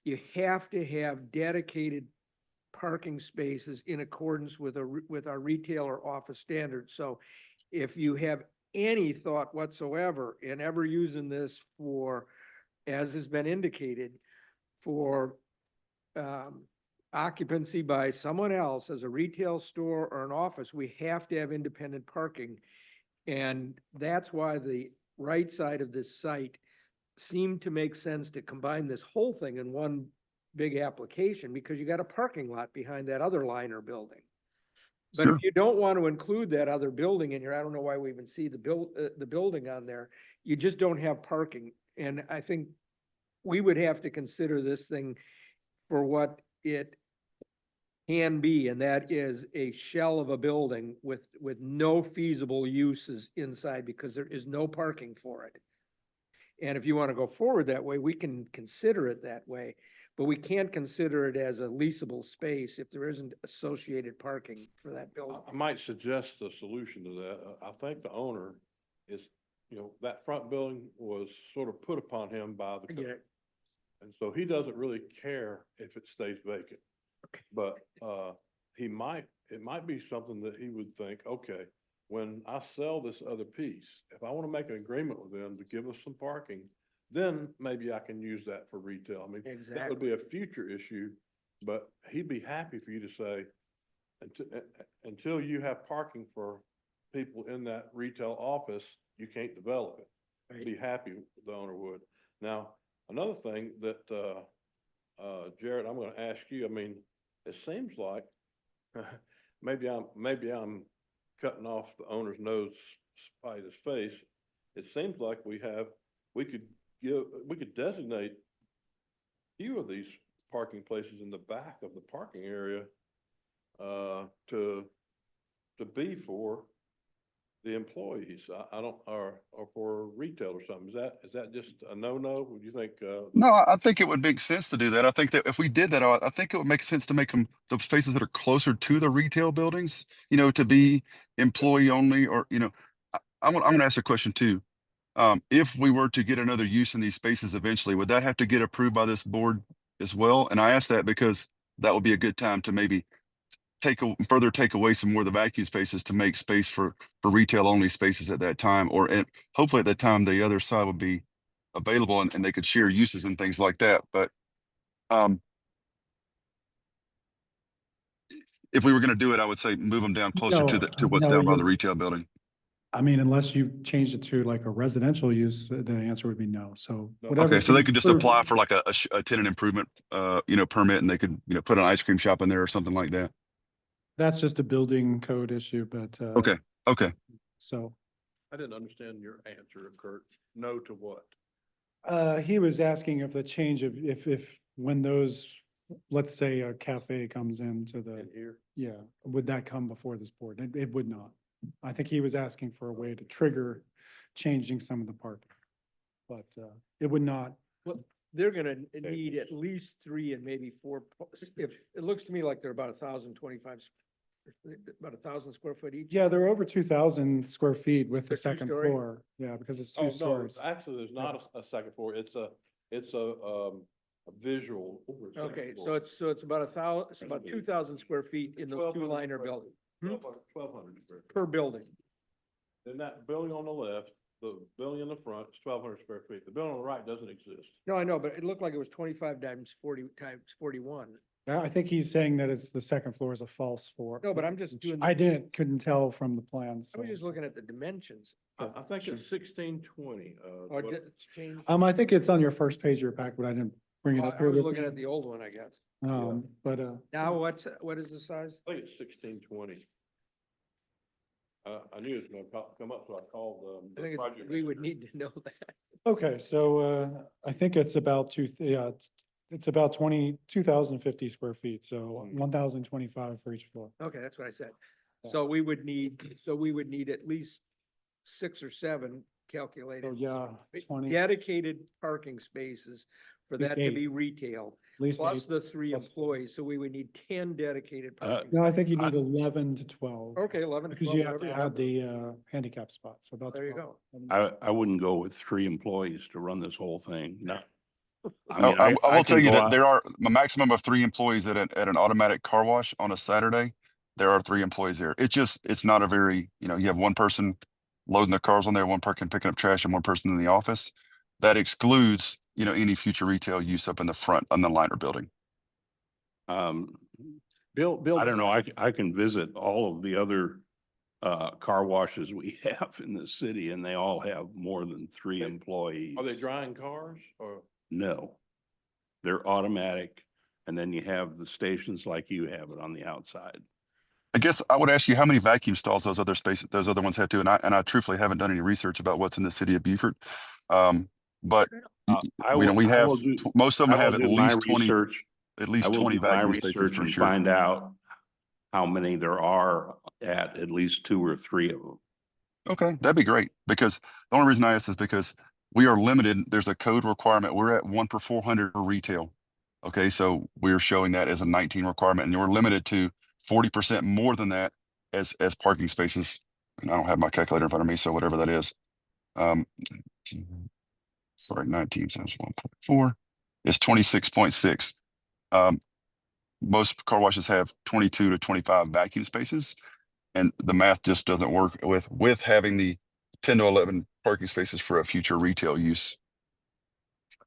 you have to have dedicated parking spaces in accordance with our retail or office standards. So if you have any thought whatsoever in ever using this for, as has been indicated, for occupancy by someone else as a retail store or an office, we have to have independent parking. And that's why the right side of this site seemed to make sense to combine this whole thing in one big application, because you got a parking lot behind that other liner building. But Sure. if you don't want to include that other building in here, I don't know why we even see the building on there. You just don't have parking. And I think we would have to consider this thing for what it can be, and that is a shell of a building with no feasible uses inside because there is no parking for it. And if you want to go forward that way, we can consider it that way, but we can't consider it as a leasable space if there isn't associated parking for that building. I might suggest a solution to that. I think the owner is, that front building was sort of put upon him by the. I get it. And so he doesn't really care if it stays vacant. Okay. But, it might be something that he would think, okay, when I sell this other piece, if I want to make an agreement with them to give us some parking, then maybe I can use that for retail. I mean, that would be a future issue, but he'd be happy for you to say, until you have parking for people in that retail office, you can't develop it. Right. Be happy, the owner would. Now, another thing that, Jared, I'm gonna ask you, I mean, it seems like, maybe I'm cutting off the owner's nose to spite his face. It seems like we could designate a few of these parking places in the back of the parking area, to be for the employees. I don't, or for retail or something. Is that just a no-no? Would you think, No, I think it would make sense to do that. I think that if we did that, I think it would make sense to make them the spaces that are closer to the retail buildings, to be employee only, or, I'm gonna ask a question too. If we were to get another use in these spaces eventually, would that have to get approved by this board as well? And I ask that because that would be a good time to maybe further take away some more of the vacuum spaces to make space for retail only spaces at that time, or hopefully at that time, the other side would be available and they could share uses and things like that. But, if we were gonna do it, I would say move them down closer to what's No, down by the you're- retail building. I mean, unless you changed it to like a residential use, the answer would be no. So whatever. Okay, so they could just approved- apply for like a tenant improvement, permit, and they could, put an ice cream shop in there or something like that. That's just a building code issue, but. Okay. So, I didn't understand your answer, Kurt. No to what? he was asking if the change of, if, when those, let's say a cafe comes into the, In here? yeah, would that come before this board? It would not. I think he was asking for a way to trigger changing some of the parking. But, it would not. They're gonna need at least 3 and maybe 4, if, it looks to me like they're about 1,025, about 1,000 square foot each. Yeah, they're over 2,000 square feet with the They're second two-story? floor. Yeah, because it's Oh, two no, stories. actually, there's not a second floor. It's a visual. over a second Okay, floor. so it's about 2,000 square feet in those 2 liner buildings 1,200 square feet. per building. Then that building on the left, the building in the front is 1,200 square feet. The building on the right doesn't exist. No, I know, but it looked like it was 25 times 40 times 41. I think he's saying that it's the second floor is a false floor. No, but I'm just doing, I couldn't tell from the plans. I was so- just looking at the dimensions. I think it's 1620. Or it's changed. I think it's on your first page of your pack, but I didn't bring it Oh, up I here was with looking me. at the old one, I guess. But, Now what is the size? I think it's 1620. I knew it was gonna come up, so I called, I the think project. we would need to know that. okay, so, I think it's about it's about 2,050 square feet, so 1,025 for each floor. Okay, that's what I said. So we would need at least 6 or 7 So calculated. yeah, 20, at Dedicated parking spaces for Least that to 8. be retail, least plus 8. the 3 plus- employees, so we would need 10 dedicated parking. No, I think you need 11 to 12. Okay, 11, Because 12, you have whatever to you add the, handicap spots, about. There you 12. I wouldn't go with 3 employees to run this whole thing. No. I I mean, I will tell can you go that out- there are a maximum of 3 employees at an automatic car wash on a Saturday. There are 3 employees there. It's not a very, you have one person loading the cars on there, one person picking up trash, and one person in the office. That excludes, any future retail use up in the front on the liner building. Bill, I don't know, I can visit all of the other car washes we have in the city, and they all have more than 3 employees. Are they drying cars or? No, they're automatic, and then you have the stations like you have it on the outside. I guess I would ask you how many vacuum stalls those other spaces, those other ones have too, and I truthfully haven't done any research about what's in the city of Beaufort. But I we know will, we I have, will do, most of I them have will at do my least 20, research. at I least will 20 do my vacuum spaces research for and sure. find out how many there are at least 2 or 3 of them. Okay, that'd be great, because the only reason I ask is because we are limited. There's a code requirement. We're at 1 per 400 for retail. Okay, so we're showing that as a 19 requirement, and we're limited to 40% more than that as parking spaces. And I don't have my calculator in front of me, so whatever that is. Um, sorry, 19 times 1.4 is 26.6. Most car washes have 22 to 25 vacuum spaces, and the math just doesn't work with having the 10 to 11 parking spaces for a future retail use.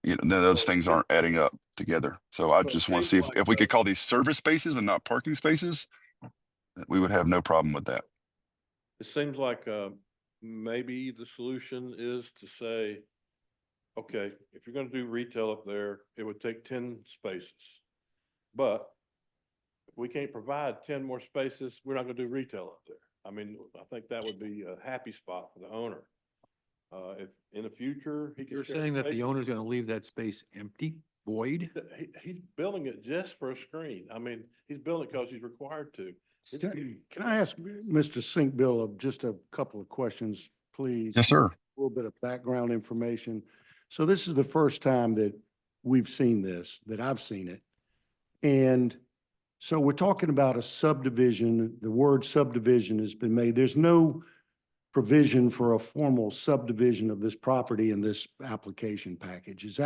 You know, then those things aren't adding up together. So I So it just want to seems see if, like, we could call these service spaces and not parking spaces, we would have no problem with that. It seems like, maybe the solution is to say, okay, if you're gonna do retail up there, it would take 10 spaces. But if we can't provide 10 more spaces, we're not gonna do retail up there. I mean, I think that would be a happy spot for the owner. If in the future, he can. You're share saying that the spaces. owner's gonna leave that space empty, void? He's building it just for a screen. I mean, he's building it because he's required to. Can I ask Mr. Sink Bill of just a couple of questions, please? Yes, sir. A little bit of background information. So this is the first time that we've seen this, that I've seen it. And so we're talking about a subdivision. The word subdivision has been made. There's no provision for a formal subdivision of this property in this application package.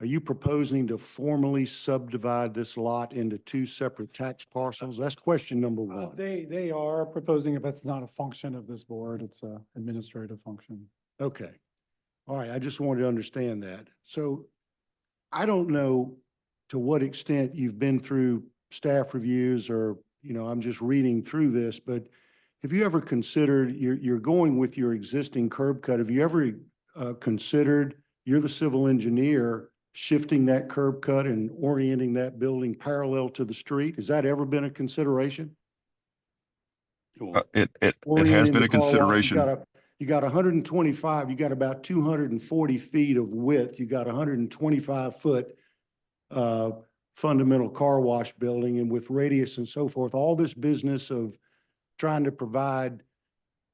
Are you proposing to formally subdivide this lot into 2 separate tax parcels? That's question number 1. They are proposing, if it's not a function of this board, it's a administrative function. Okay. All right. I just wanted to understand that. So I don't know to what extent you've been through staff reviews or, I'm just reading through this, but have you ever considered, you're going with your existing curb cut. Have you ever considered, you're the civil engineer, shifting that curb cut and orienting that building parallel to the street? Has that ever been a consideration? It has Orienting been the a car wash, consideration. You got 125, you got about 240 feet of width, you got 125 foot fundamental car wash building, and with radius and so forth, all this business of trying to provide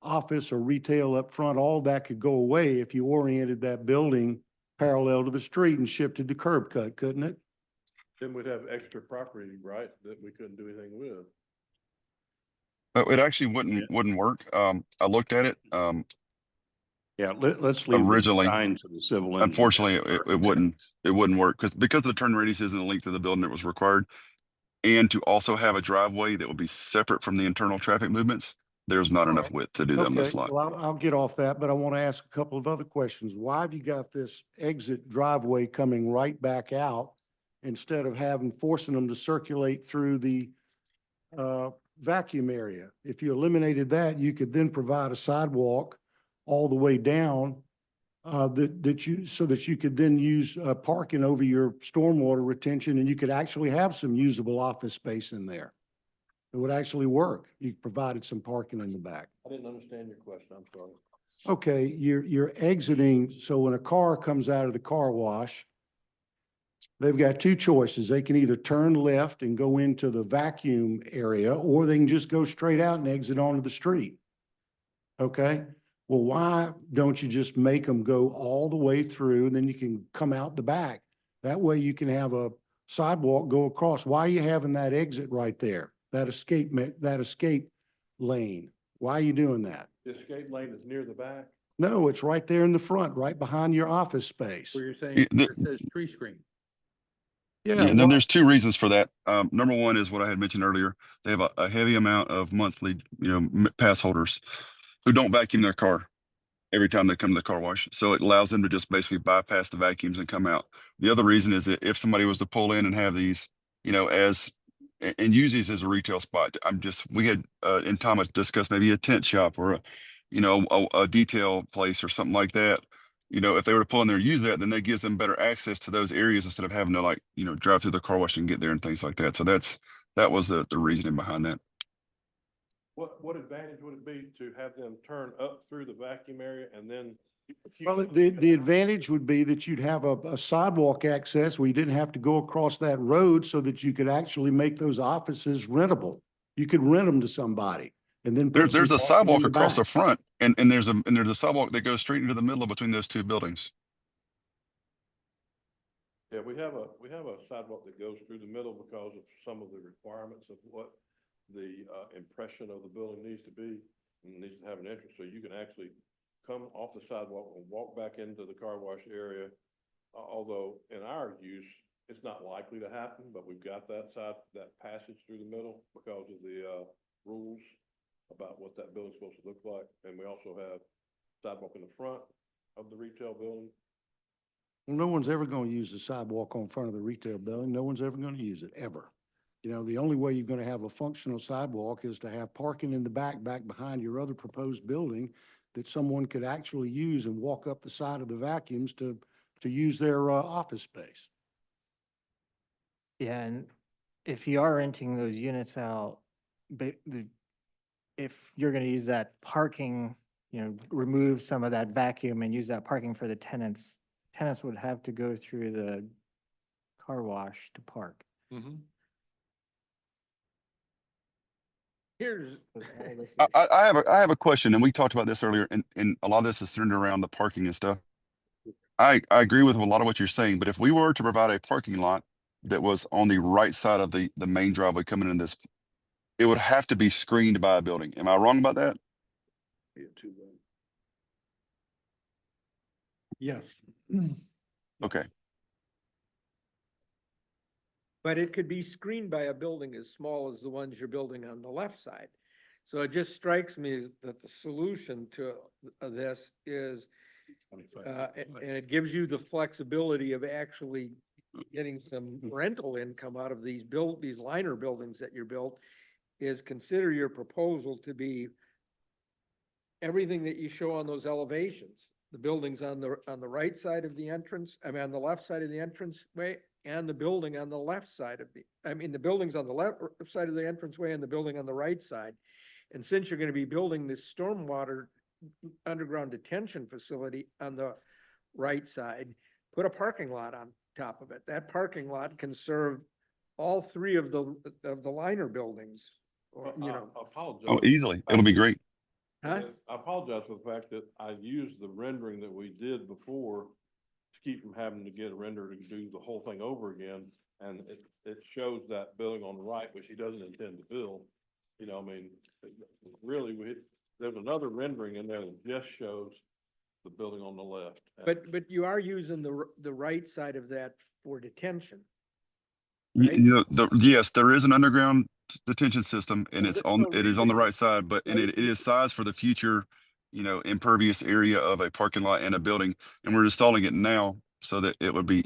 office or retail up front, all that could go away if you oriented that building parallel to the street and shifted the curb cut, couldn't it? Then we'd have extra property, right, that we couldn't do anything with. It actually wouldn't work. I looked at it. Yeah, let's leave the Originally, design to the civil engineer. Unfortunately, it wouldn't work because of the turn radiuses and the length of the building that was required. And to also have a driveway that would be separate from the internal traffic movements, there's not enough width to do that on this lot. Well, I'll get off that, but I want to ask a couple of other questions. Why have you got this exit driveway coming right back out instead of forcing them to circulate through the vacuum area? If you eliminated that, you could then provide a sidewalk all the way down so that you could then use parking over your stormwater retention, and you could actually have some usable office space in there. It would actually work. You provided some parking in the back. I didn't understand your question, I'm sorry. Okay, you're exiting, so when a car comes out of the car wash, they've got 2 choices. They can either turn left and go into the vacuum area, or they can just go straight out and exit onto the street. Okay? Well, why don't you just make them go all the way through, and then you can come out the back? That way you can have a sidewalk go across. Why are you having that exit right there? That escape lane? Why are you doing that? The escape lane is near the back. No, it's right there in the front, right behind your office space. Where you're saying, it says tree screen. Yeah, And then there's 2 reasons for that. Number 1 is what I had mentioned earlier. They have a heavy amount of monthly, pass holders who don't vacuum their car every time they come to the car wash. So it allows them to just basically bypass the vacuums and come out. The other reason is that if somebody was to pull in and have these, and use these as a retail spot, we had in Thomas discussed maybe a tent shop or a detail place or something like that. If they were to pull in there and use that, then that gives them better access to those areas instead of having to drive through the car wash and get there and things like that. So that was the reasoning behind that. What advantage would it be to have them turn up through the vacuum area and then? Well, the advantage would be that you'd have a sidewalk access where you didn't have to go across that road so that you could actually make those offices rentable. You could rent them to somebody and then. put There's some a parking in sidewalk the across the back. front and there's a sidewalk that goes straight into the middle between those two buildings. Yeah, we have a sidewalk that goes through the middle because of some of the requirements of what the, impression of the building needs to be. And it needs to have an entrance, so you can actually come off the sidewalk and walk back into the car wash area. Although in our use, it's not likely to happen, but we've got that passage through the middle because of the, rules about what that building's supposed to look like. And we also have sidewalk in the front of the retail building. Well, no one's ever going to use the sidewalk on front of the retail building. No one's ever going to use it, ever. You know, the only way you're going to have a functional sidewalk is to have parking in the back behind your other proposed building that someone could actually use and walk up the side of the vacuums to use their, office space. Yeah, and if you are renting those units out, if you're gonna use that parking, remove some of that vacuum and use that parking for the tenants, tenants would have to go through the car wash to park. Here's, I have a question, and we talked about this earlier, and a lot of this is centered around the parking and stuff. I agree with a lot of what you're saying, but if we were to provide a parking lot that was on the right side of the main driveway coming in this, it would have to be screened by a building. Am I wrong about that? Yes. Okay. but it could be screened by a building as small as the ones you're building on the left side. So it just strikes me that the solution to this is, and it gives you the flexibility of actually getting some rental income out of these liner buildings that you're built, is consider your proposal to be everything that you show on those elevations. The buildings on the right side of the entrance, on the left side of the entranceway, and the building on the left side of the buildings on the left side of the entranceway and the building on the right side. And since you're gonna be building this stormwater underground detention facility on the right side, put a parking lot on top of it. That parking lot can serve all three of the liner buildings, or, I apologize. Oh, easily. It'll be great. Huh? I apologize for the fact that I used the rendering that we did before to keep from having to get a renderer to do the whole thing over again. And it shows that building on the right, which he doesn't intend to build. Really, there's another rendering in there that just shows the building on the left. But you are using the right side of that for detention. Y- Right. You know, yes, there is an underground detention system and Well, it's there's no it is on the reason- right side, but and right? it is sized for the future, impervious area of a parking lot and a building. And we're installing it now so that it would be,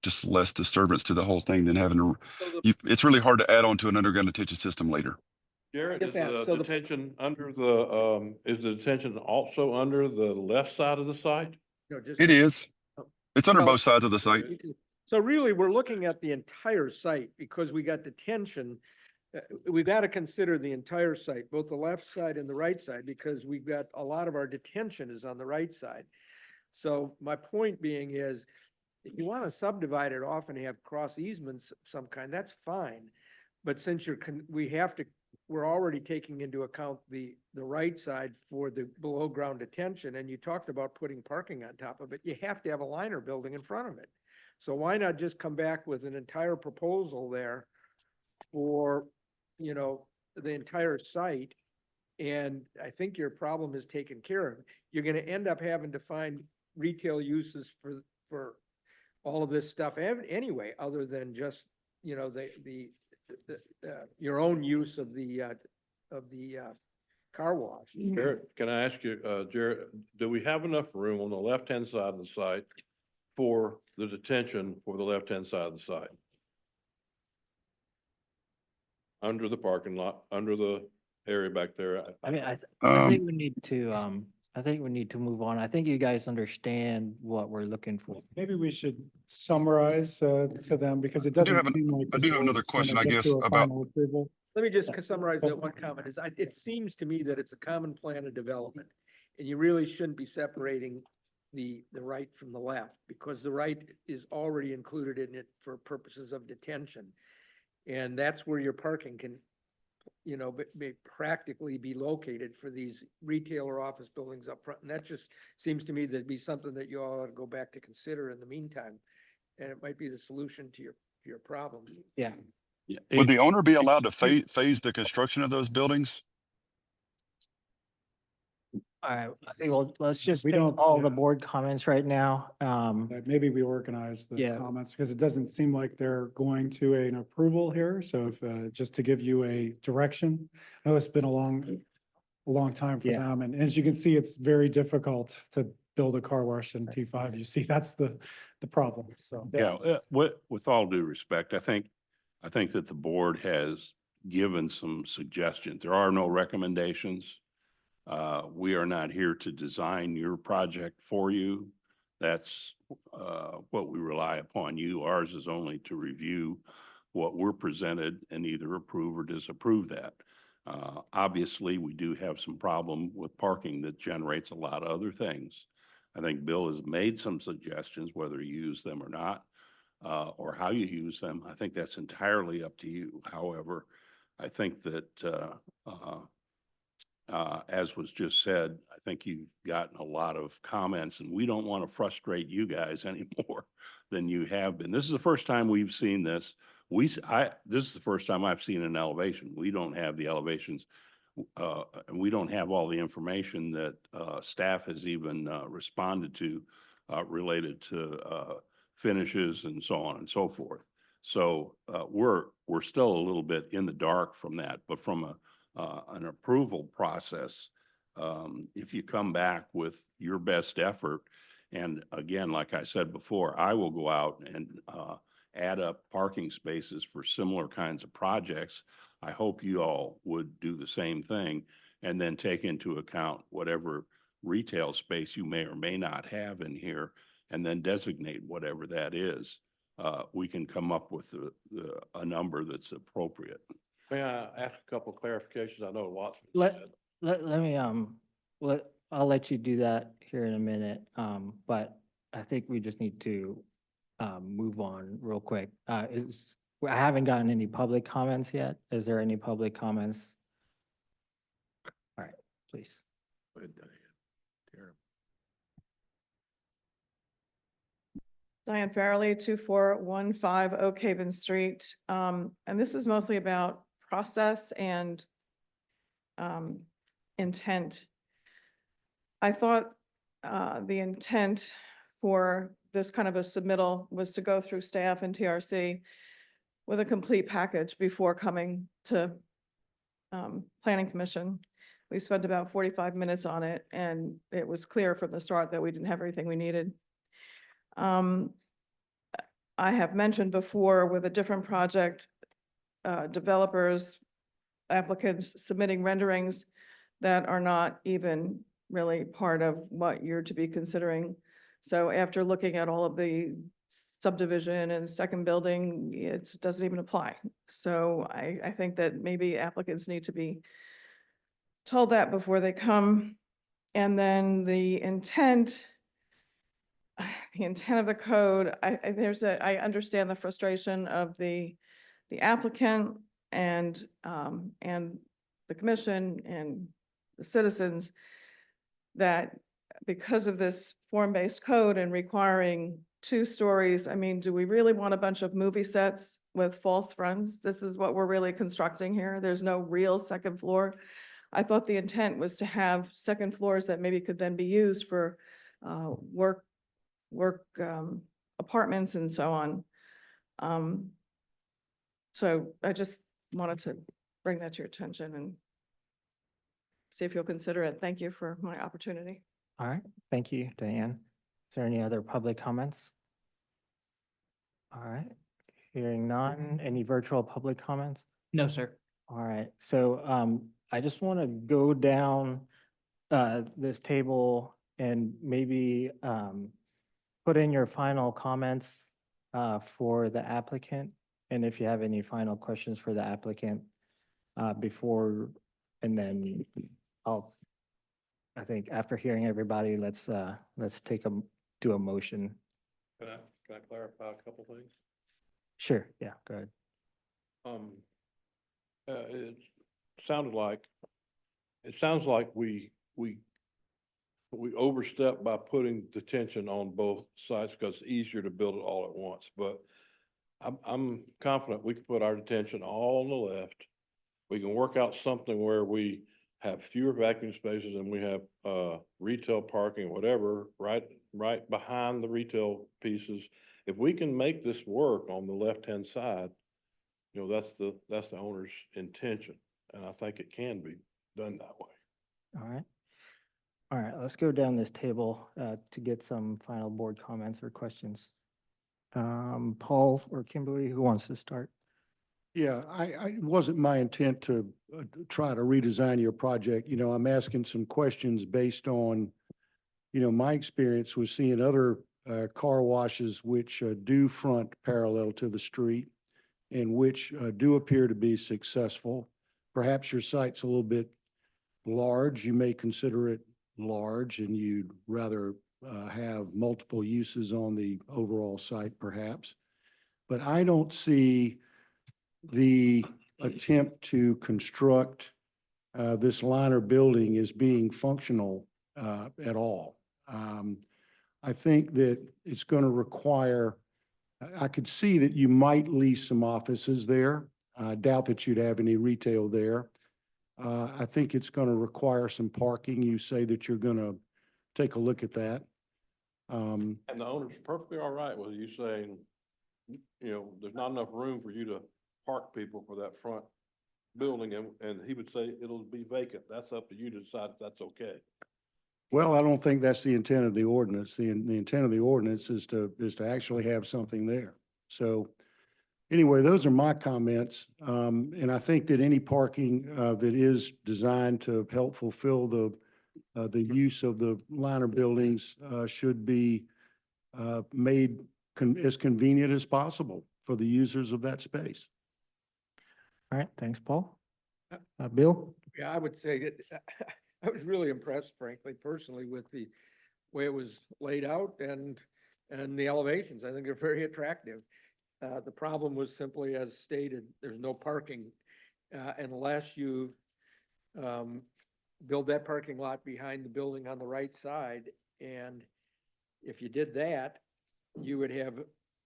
just less disturbance to the whole thing than having to, So the- it's really hard to add on to an underground detention system later. Jared, Get is that. the So the- detention under is the detention also under the left side of the site? No, just. It is. It's under Well, both sides of the site. So really, we're looking at the entire site because we got detention. We've got to consider the entire site, both the left side and the right side, because we've got a lot of our detention is on the right side. So my point being is, if you want to subdivide it off and have cross easements of some kind, that's fine. But since we're already taking into account the right side for the below ground detention, and you talked about putting parking on top of it, you have to have a liner building in front of it. So why not just come back with an entire proposal there for, the entire site? And I think your problem is taken care of. You're gonna end up having to find retail uses for all of this stuff anyway, other than just, your own use of the car wash. Jared, can I ask you, Jared, do we have enough room on the left-hand side of the site for the detention for the left-hand side of the site? Under the parking lot, under the area back there? I mean, I Um, think we need to, I think we need to move on. I think you guys understand what we're looking for. Maybe we should summarize to them because it I do have doesn't seem like. I this do have another board's gonna question, I get guess, to a about, final approval. Let me just summarize that one comment is it seems to me that it's a common plan of development. And you really shouldn't be separating the right from the left because the right is already included in it for purposes of detention. And that's where your parking can, may practically be located for these retail or office buildings up front. And that just seems to me to be something that you all ought to go back to consider in the meantime. And it might be the solution to your problem. Yeah. Yeah, would the owner be it- allowed to phase the construction of those buildings? All right, I think let's just We take don't- all the yeah. board comments right now. Maybe we organize the Yeah. comments because it doesn't seem like they're going to an approval here. So if, just to give you a direction, I know it's been a long time for Yeah. them. And as you can see, it's very difficult to build a car wash in T5. You see, that's the problem. So. Yeah, with all due respect, I think that the board has given some suggestions. There are no recommendations. We are not here to design your project for you. That's, what we rely upon you. Ours is only to review what we're presented and either approve or disapprove that. Obviously, we do have some problem with parking that generates a lot of other things. I think Bill has made some suggestions, whether you use them or not, or how you use them. I think that's entirely up to you. However, I think that, as was just said, I think you've gotten a lot of comments and we don't want to frustrate you guys any more than you have been. This is the first time we've seen this. This is the first time I've seen an elevation. We don't have the elevations. And we don't have all the information that, staff has even, responded to, related to, finishes and so on and so forth. So, we're still a little bit in the dark from that, but from an approval process, if you come back with your best effort, and again, like I said before, I will go out and add up parking spaces for similar kinds of projects. I hope you all would do the same thing and then take into account whatever retail space you may or may not have in here and then designate whatever that is. We can come up with a number that's appropriate. May I ask a couple clarifications? I know lots. Let me, I'll let you do that here in a minute. But I think we just need to, move on real quick. I haven't gotten any public comments yet. Is there any public comments? All right, please. Go ahead, Diane. Tara. Diane Farrelly, 2415 Oak Haven Street. And this is mostly about process and intent. I thought the intent for this kind of a submittal was to go through staff and TRC with a complete package before coming to Planning Commission. We spent about 45 minutes on it, and it was clear from the start that we didn't have everything we needed. I have mentioned before with a different project, developers, applicants submitting renderings that are not even really part of what you're to be considering. So after looking at all of the subdivision and second building, it doesn't even apply. So I think that maybe applicants need to be told that before they come. And then the intent of the code, I understand the frustration of the applicant and the commission and the citizens that because of this form-based code and requiring 2 stories, I mean, do we really want a bunch of movie sets with false fronts? This is what we're really constructing here. There's no real second floor. I thought the intent was to have second floors that maybe could then be used for work apartments and so on. So I just wanted to bring that to your attention and see if you'll consider it. Thank you for my opportunity. All right, thank you, Diane. Is there any other public comments? All right, hearing none. Any virtual public comments? No, sir. All right, so I just want to go down this table and maybe, put in your final comments, for the applicant. And if you have any final questions for the applicant, before, and then I think after hearing everybody, let's do a motion. Can I clarify a couple things? Sure, yeah, go ahead. It sounded like, it sounds like we overstepped by putting detention on both sides because it's easier to build it all at once, but I'm confident we can put our detention all on the left. We can work out something where we have fewer vacuum spaces and we have, retail parking, whatever, right behind the retail pieces. If we can make this work on the left-hand side, you know, that's the owner's intention, and I think it can be done that way. All right. All right, let's go down this table, to get some final board comments or questions. Paul or Kimberly, who wants to start? Yeah, it wasn't my intent to try to redesign your project. You know, I'm asking some questions based on, you know, my experience was seeing other car washes which do front parallel to the street and which do appear to be successful. Perhaps your site's a little bit large. You may consider it large and you'd rather have multiple uses on the overall site perhaps. But I don't see the attempt to construct this liner building as being functional at all. I think that it's going to require, I could see that you might lease some offices there. I doubt that you'd have any retail there. I think it's going to require some parking. You say that you're going to take a look at that. And the owner's perfectly all right with you saying, you know, there's not enough room for you to park people for that front building, and he would say it'll be vacant. That's up to you to decide if that's okay. Well, I don't think that's the intent of the ordinance. The intent of the ordinance is to actually have something there. So anyway, those are my comments. And I think that any parking that is designed to help fulfill the use of the liner buildings should be made as convenient as possible for the users of that space. All right, thanks, Paul. Bill? Yeah, I would say that I was really impressed, frankly, personally, with the way it was laid out and the elevations. I think they're very attractive. The problem was simply as stated, there's no parking unless you build that parking lot behind the building on the right side. And if you did that, you would have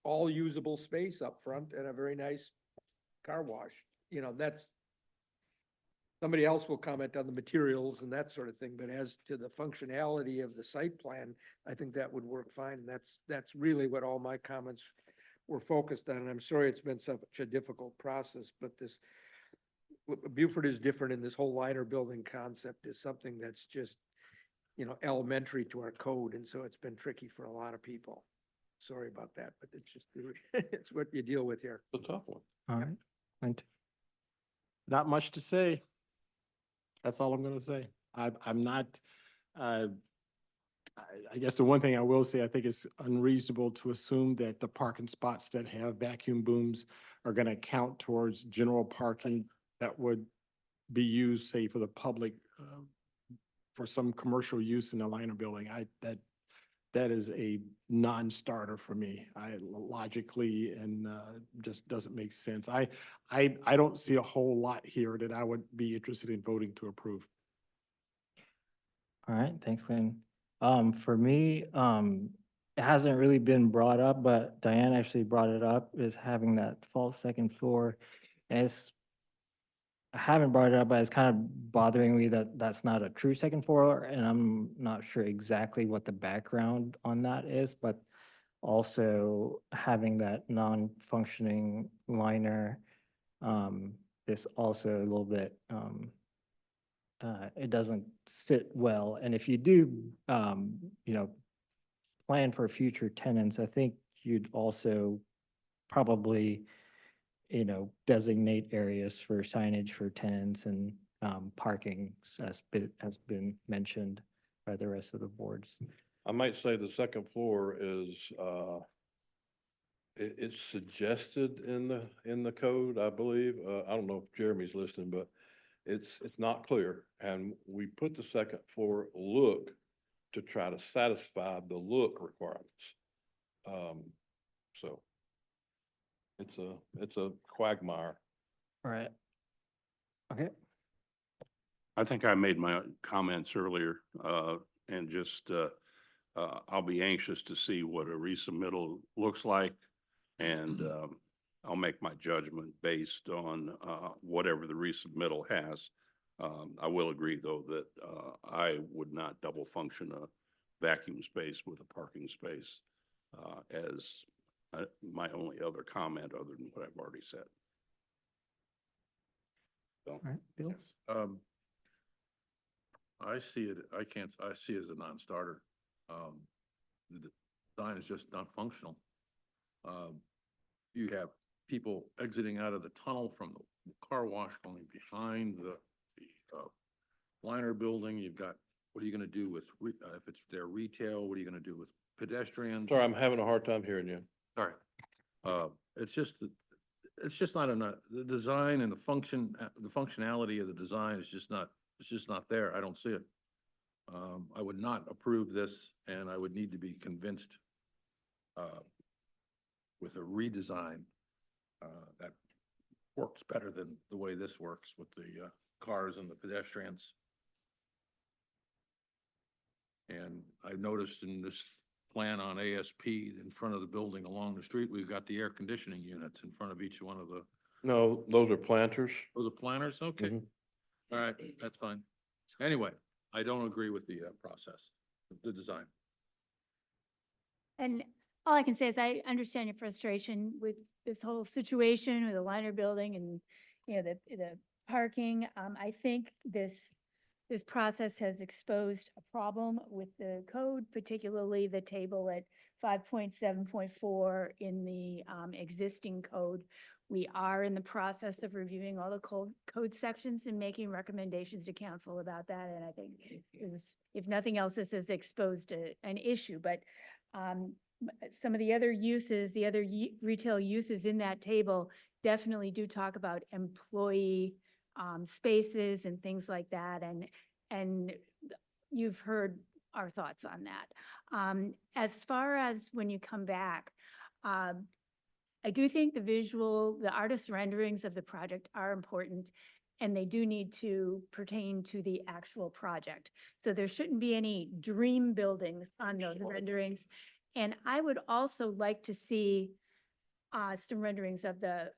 all usable space up front and a very nice car wash. You know, that's, somebody else will comment on the materials and that sort of thing, but as to the functionality of the site plan, I think that would work fine. And that's really what all my comments were focused on. And I'm sorry it's been such a difficult process, but Beaufort is different in this whole liner building concept is something that's just, you know, elementary to our code. And so it's been tricky for a lot of people. Sorry about that, but it's just, it's what you deal with here. It's a tough one. All right. Clint? Not much to say. That's all I'm going to say. I'm not, I guess the one thing I will say, I think it's unreasonable to assume that the parking spots that have vacuum booms are going to count towards general parking that would be used, say, for the public, for some commercial use in the liner building. That is a non-starter for me. Logically and just doesn't make sense. I don't see a whole lot here that I would be interested in voting to approve. All right, thanks, Lynn. For me, it hasn't really been brought up, but Diane actually brought it up, is having that false second floor. And I haven't brought it up, but it's kind of bothering me that that's not a true second floor, and I'm not sure exactly what the background on that is, but also having that non-functioning liner is also a little bit, it doesn't sit well. And if you do, you know, plan for future tenants, I think you'd also probably, you know, designate areas for signage for tenants and parking has been mentioned by the rest of the boards. I might say the second floor is, it's suggested in the code, I believe. I don't know if Jeremy's listening, but it's not clear. And we put the second floor look to try to satisfy the look requirements. So it's a quagmire. All right. Okay. I think I made my comments earlier, and just, I'll be anxious to see what a resubmittal looks like. And, I'll make my judgment based on, whatever the resubmittal has. I will agree though that, I would not double function a vacuum space with a parking space, as, my only other comment other than what I've already said. So, All right, Bill? I see it, I see it as a non-starter. The design is just not functional. You have people exiting out of the tunnel from the car wash going behind the liner building. You've got, what are you gonna do with, if it's their retail, what are you gonna do with pedestrians? Sorry, I'm having a hard time hearing you. Sorry. It's just not enough, the design and the functionality of the design is just not, it's just not there. I don't see it. I would not approve this, and I would need to be convinced with a redesign that works better than the way this works with the cars and the pedestrians. And I've noticed in this plan on ASP, in front of the building along the street, we've got the air conditioning units in front of each one of the, No, those are planters. the planners, okay. Mhm. All right, that's fine. Anyway, I don't agree with the process, the design. And all I can say is I understand your frustration with this whole situation with the liner building and, the parking. I think this process has exposed a problem with the code, particularly the table at 5.7.4 in the existing code. We are in the process of reviewing all the code sections and making recommendations to council about that. And I think if nothing else, this has exposed an issue. But some of the other uses, the other retail uses in that table definitely do talk about employee spaces and things like that. And you've heard our thoughts on that. As far as when you come back, I do think the artist renderings of the project are important, and they do need to pertain to the actual project. So there shouldn't be any dream buildings on those renderings. And I would also like to see some renderings of the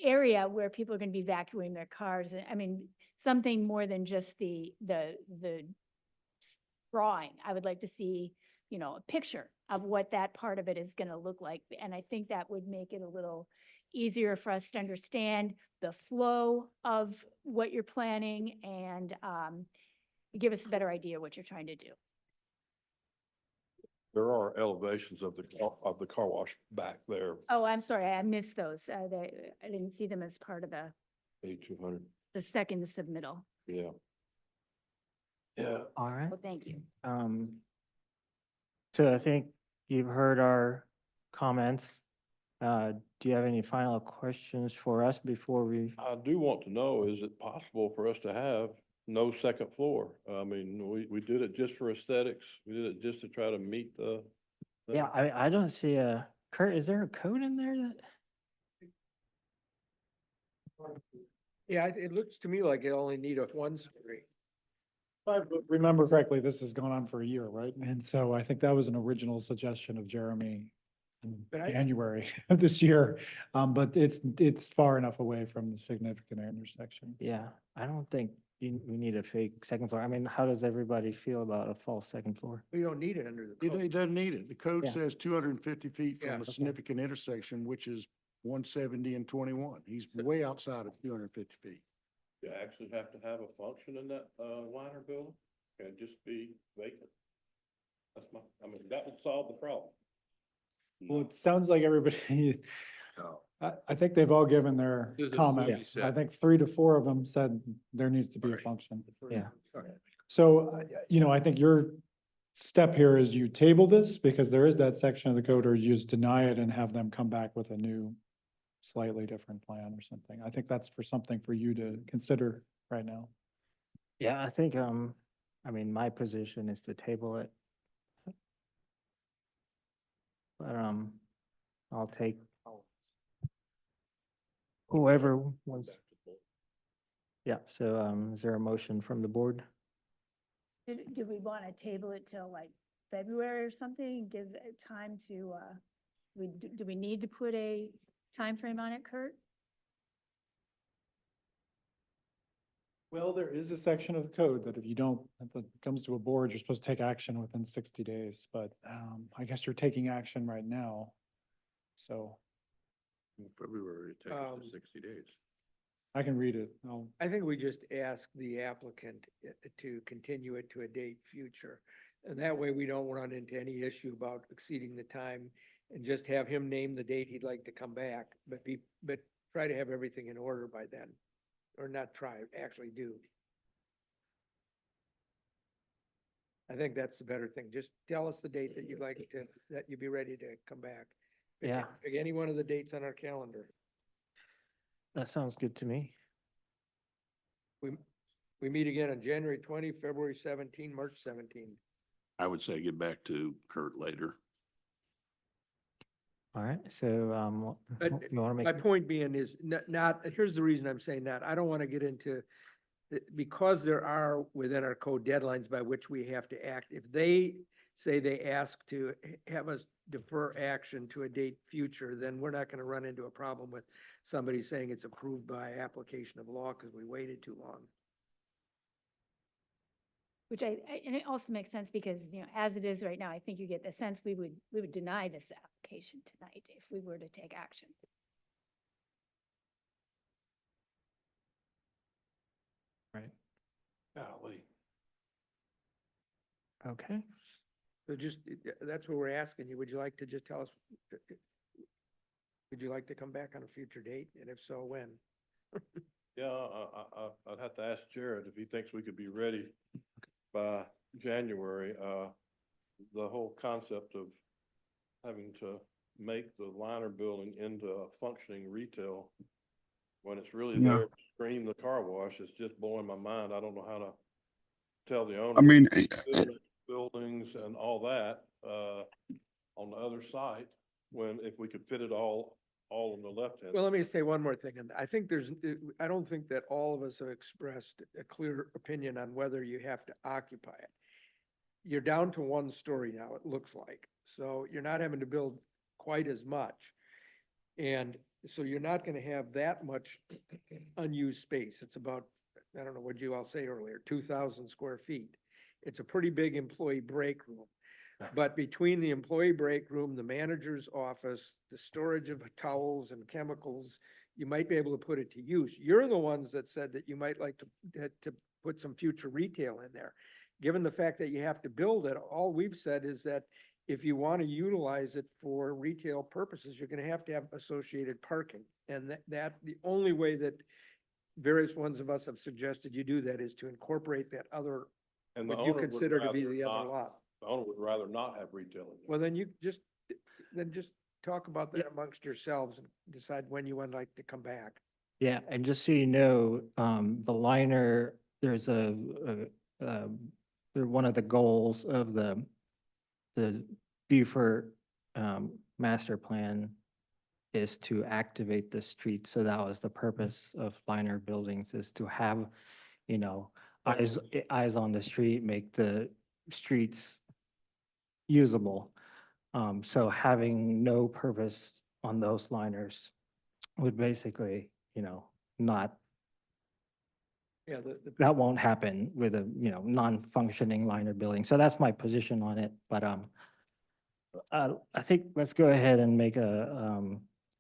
area where people are going to be vacuuming their cars. I mean, something more than just the drawing. I would like to see, a picture of what that part of it is going to look like. And I think that would make it a little easier for us to understand the flow of what you're planning and give us a better idea what you're trying to do. There are elevations of the car wash back there, Oh, I'm sorry, I missed those. I didn't see them as part of the 8,200. second submittal. Yeah. Yeah. All right. Well, thank you. So I think you've heard our comments. Do you have any final questions for us before we? I do want to know, is it possible for us to have no second floor? I mean, we did it just for aesthetics. We did it just to try to meet the. Yeah, I don't see Kurt, is there a code in there that? Yeah, it looks to me like it only need a one story. If I remember correctly, this has gone on for a year, right? And so I think that was an original suggestion of Jeremy in But I- January of this year. But it's far enough away from the significant intersection. Yeah, I don't think we need a fake second floor. I mean, how does everybody feel about a false second floor? We don't need it under the It code. doesn't need it. The code Yeah. says 250 feet Yeah. from a Okay. significant intersection, which is 170 and 21. He's way outside of 250 feet. You actually have to have a function in that, liner building? Can it just be vacant? That would solve the problem. Well, it sounds like everybody, I think they've all given their This is a comments. movie I set. think 3 to 4 of them said there needs to be a Right. function. Yeah. So, I think your step here is you table this because there is that section of the code, or you just deny it and have them come back with a new, slightly different plan or something. I think that's something for you to consider right now. Yeah, I think, I mean, my position is to table it. But, I'll take whoever wants. Yeah, so, is there a motion from the board? Do we want to table it till like February or something, give it time to, do we need to put a time frame on it, Kurt? Well, there is a section of the code that if you don't, if it comes to a board, you're supposed to take action within 60 days, but, I guess you're taking action right now. So In February, it takes us to 60 days. I can read it. I think we just ask the applicant to continue it to a date future. And that way we don't run into any issue about exceeding the time, and just have him name the date he'd like to come back, but try to have everything in order by then. Or not try, actually do. I think that's the better thing. Just tell us the date that you'd like to, that you'd be ready to come back. Pick Yeah. pick any one of the dates on our calendar. That sounds good to me. We meet again on January 20, February 17, March 17. I would say get back to Kurt later. All right, so, But you want to My make, point being is not, here's the reason I'm saying that. I don't want to get into, because there are within our code deadlines by which we have to act. If they say they ask to have us defer action to a date future, then we're not going to run into a problem with somebody saying it's approved by application of law because we waited too long. Which and it also makes sense because, as it is right now, I think you get the sense we would deny this application tonight if we were to take action. right, Golly. okay. So just, that's what we're asking you. Would you like to just tell us, would you like to come back on a future date? And if so, when? Yeah, I'd have to ask Jared if he thinks we could be ready by January. The whole concept of having to make the Liner building into a functioning retail when it's really Yeah. there to screen the car wash is just blowing my mind. I don't know how to tell the owner. I mean, Buildings and all that, on the other site, when, if we could fit it all on the left hand. Well, let me say one more thing, and I think I don't think that all of us have expressed a clear opinion on whether you have to occupy it. You're down to one story now, it looks like, so you're not having to build quite as much. And so you're not gonna have that much unused space. It's about, I don't know what you all say earlier, 2,000 square feet. It's a pretty big employee break room. But between the employee break room, the manager's office, the storage of towels and chemicals, you might be able to put it to use. You're the ones that said that you might like to put some future retail in there. Given the fact that you have to build it, all we've said is that if you want to utilize it for retail purposes, you're gonna have to have associated parking. And that the only way that various ones of us have suggested you do that is to incorporate that other, And the what you owner would consider to be rather the other not- lot. The owner would rather not have retail in there. Well, then just talk about that amongst yourselves and decide when you would like to come back. Yeah, and just so you know, the liner, there's one of the goals of the Beaufort, master plan is to activate the street. So that was the purpose of liner buildings, is to have, eyes on the street, make the streets usable. So having no purpose on those liners would basically, not, Yeah, that won't happen with a, non-functioning liner building. So that's my position on it, but, I think let's go ahead and make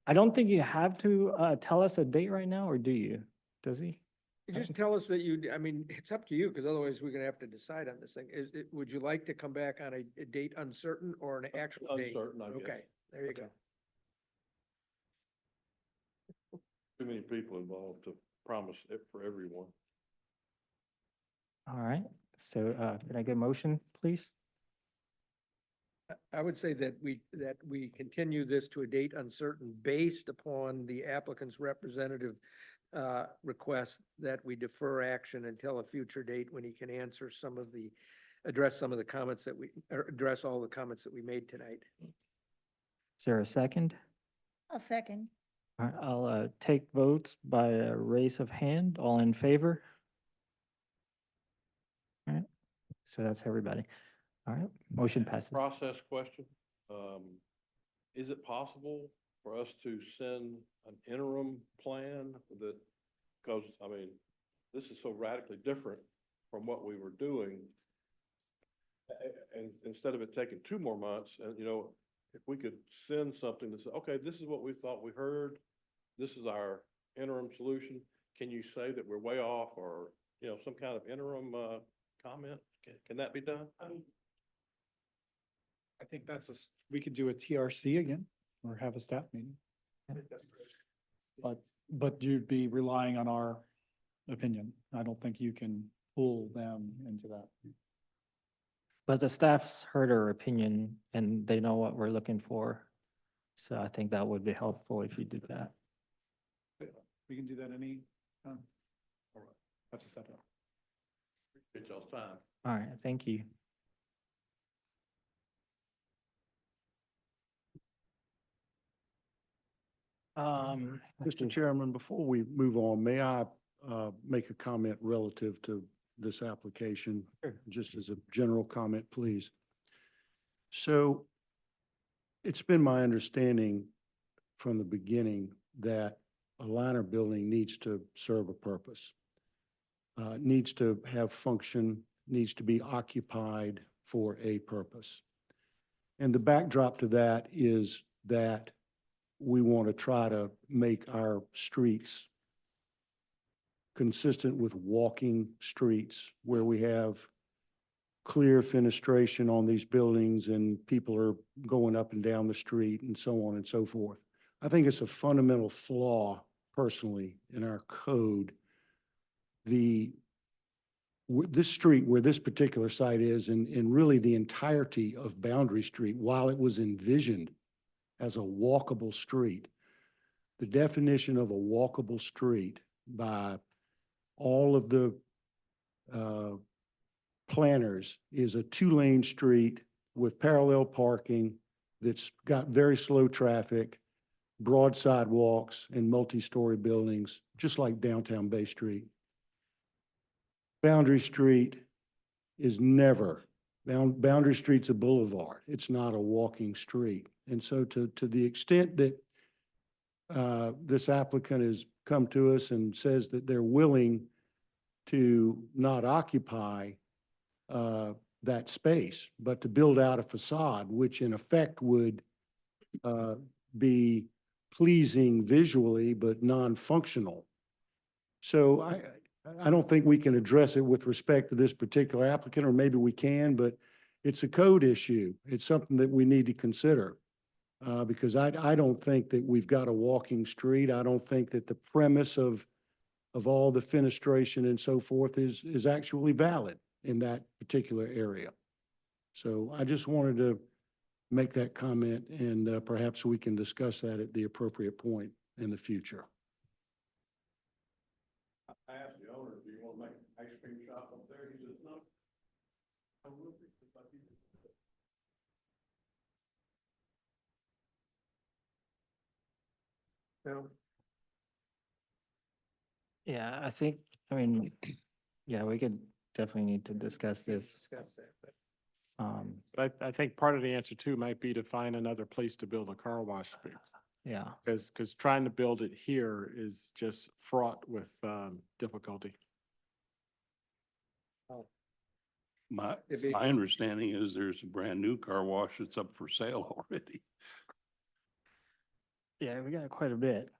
I don't think you have to, tell us a date right now, or do you? Does he? you just tell us that I mean, it's up to you, because otherwise we're gonna have to decide on this thing. Would you like to come back on a date uncertain or an actual date? Uncertain, I guess. Okay, there you go. too many people involved to promise it for everyone. All right, so, can I get a motion, please? I would say that we continue this to a date uncertain based upon the applicant's representative request that we defer action until a future date when he can answer address some of the comments or address all the comments that we made tonight. Is there a second? I'll second. All right, I'll, take votes by a raise of hand. All in favor? All right, so that's everybody. All right, motion passes. Process question. Is it possible for us to send an interim plan that, because, I mean, this is so radically different from what we were doing. And instead of it taking 2 more months, and, you know, if we could send something that says, okay, this is what we thought we heard, this is our interim solution. Can you say that we're way off, or, you know, some kind of interim, comment? Can that be done? I think we could do a TRC again, or have a staff meeting. But you'd be relying on our opinion. I don't think you can pull them into that. But the staff's heard our opinion and they know what we're looking for. So I think that would be helpful if you did that. We can do that any time. All right, that's a step up. Appreciate y'all's time. All right, thank you. Mr. Chairman, before we move on, may I make a comment relative to this application? Sure. Just as a general comment, please. So it's been my understanding from the beginning that a liner building needs to serve a purpose, needs to have function, needs to be occupied for a purpose. And the backdrop to that is that we want to try to make our streets consistent with walking streets where we have clear fenestration on these buildings and people are going up and down the street and so on and so forth. I think it's a fundamental flaw personally in our code. This street where this particular site is, and really the entirety of Boundary Street, while it was envisioned as a walkable street, the definition of a walkable street by all of the planners is a 2-lane street with parallel parking that's got very slow traffic, broad sidewalks, and multi-story buildings, just like downtown Bay Street. Boundary Street is never, Boundary Street's a boulevard. It's not a walking street. And so to the extent that this applicant has come to us and says that they're willing to not occupy that space, but to build out a facade, which in effect would be pleasing visually, but non-functional. So I don't think we can address it with respect to this particular applicant, or maybe we can, but it's a code issue. It's something that we need to consider. Because I don't think that we've got a walking street. I don't think that the premise of all the fenestration and so forth is actually valid in that particular area. So I just wanted to make that comment, and perhaps we can discuss that at the appropriate point in the future. I asked the owner, do you want to make an ice cream shop up there? He says, no. I will be, if I do. No, Yeah, I mean, yeah, we could definitely need to discuss this. discuss that, but But I think part of the answer too might be to find another place to build a car wash. Yeah, Because trying to build it here is just fraught with difficulty. My If it- understanding is there's a brand new car wash that's up for sale already. yeah, we got quite a bit.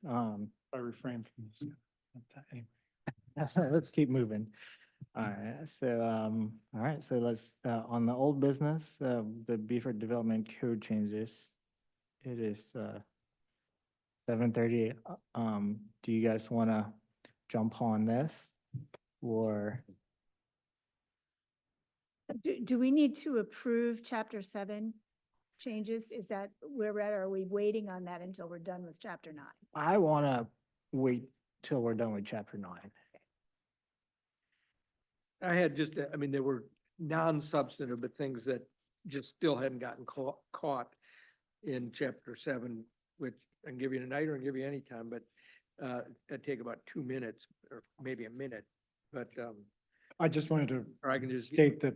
I refrain from this. Anyway. Let's keep moving. All right, so let's, on the old business, the Beaufort Development Code changes. It is, 7:30. Do you guys want to jump on this? Or, Do we need to approve chapter 7 changes? Is that where we're at? Or are we waiting on that until we're done with chapter 9? I want to wait till we're done with chapter 9. I had just, I mean, there were non-substantive, but things that just still hadn't gotten caught in chapter 7, which I can give you tonight or I can give you any time, but it'd take about 2 minutes or maybe a minute, but, I just wanted to or I can just. state that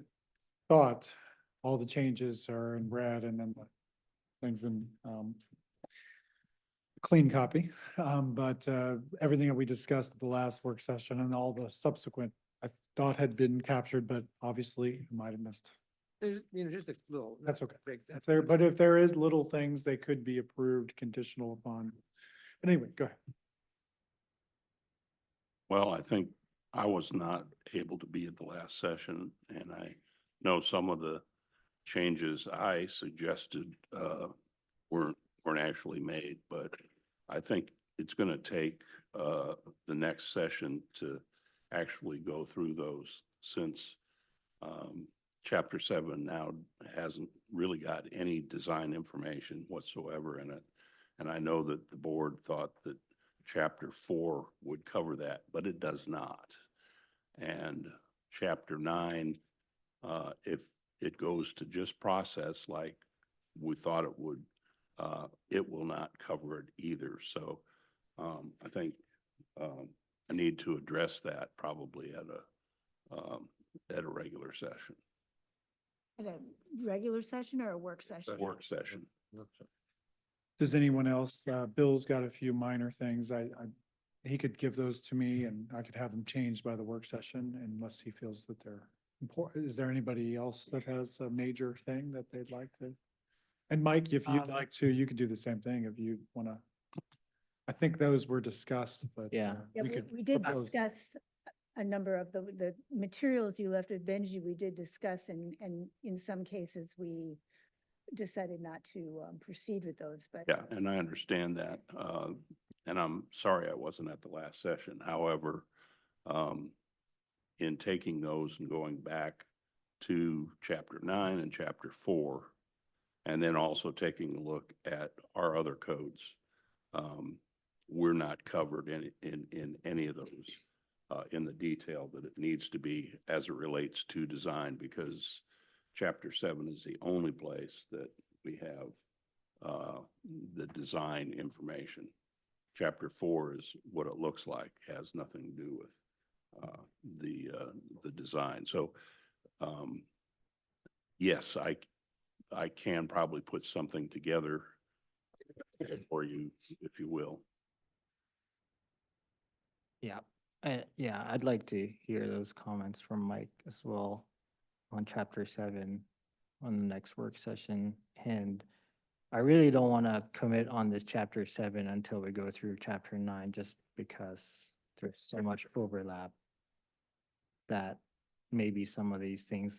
thought, all the changes are in red and then the things in, clean copy. But everything that we discussed at the last work session and all the subsequent, I thought had been captured, but obviously I might have missed. There's, just a little. That's okay. Big, If there, but if there is little things, they could be approved conditional upon. But anyway, go ahead. Well, I think I was not able to be at the last session, and I know some of the changes I suggested weren't actually made, but I think it's going to take the next session to actually go through those, since chapter 7 now hasn't really got any design information whatsoever in it. And I know that the board thought that chapter 4 would cover that, but it does not. And chapter 9, if it goes to just process like we thought it would, it will not cover it either. So I think I need to address that probably at a regular session. At a regular session or a work session? Work session. Does anyone else, Bill's got a few minor things. He could give those to me and I could have them changed by the work session unless he feels that they're important. Is there anybody else that has a major thing that they'd like to? And Mike, if you'd like to, you could do the same thing if you want to. I think those were discussed, but. Yeah. Yeah, we could we did propose- discuss a number of the materials you left with Benji, we did discuss, and in some cases, we decided not to proceed with those, but. Yeah, and I understand that. And I'm sorry I wasn't at the last session. However, in taking those and going back to chapter 9 and chapter 4, and then also taking a look at our other codes, we're not covered in any of those in the detail that it needs to be as it relates to design, because chapter 7 is the only place that we have the design information. Chapter 4 is what it looks like, has nothing to do with the design. So yes, I can probably put something together for you, if you will. Yeah. Yeah, I'd like to hear those comments from Mike as well on chapter 7 on the next work session. And I really don't want to commit on this chapter 7 until we go through chapter 9, just because there's so much overlap that maybe some of these things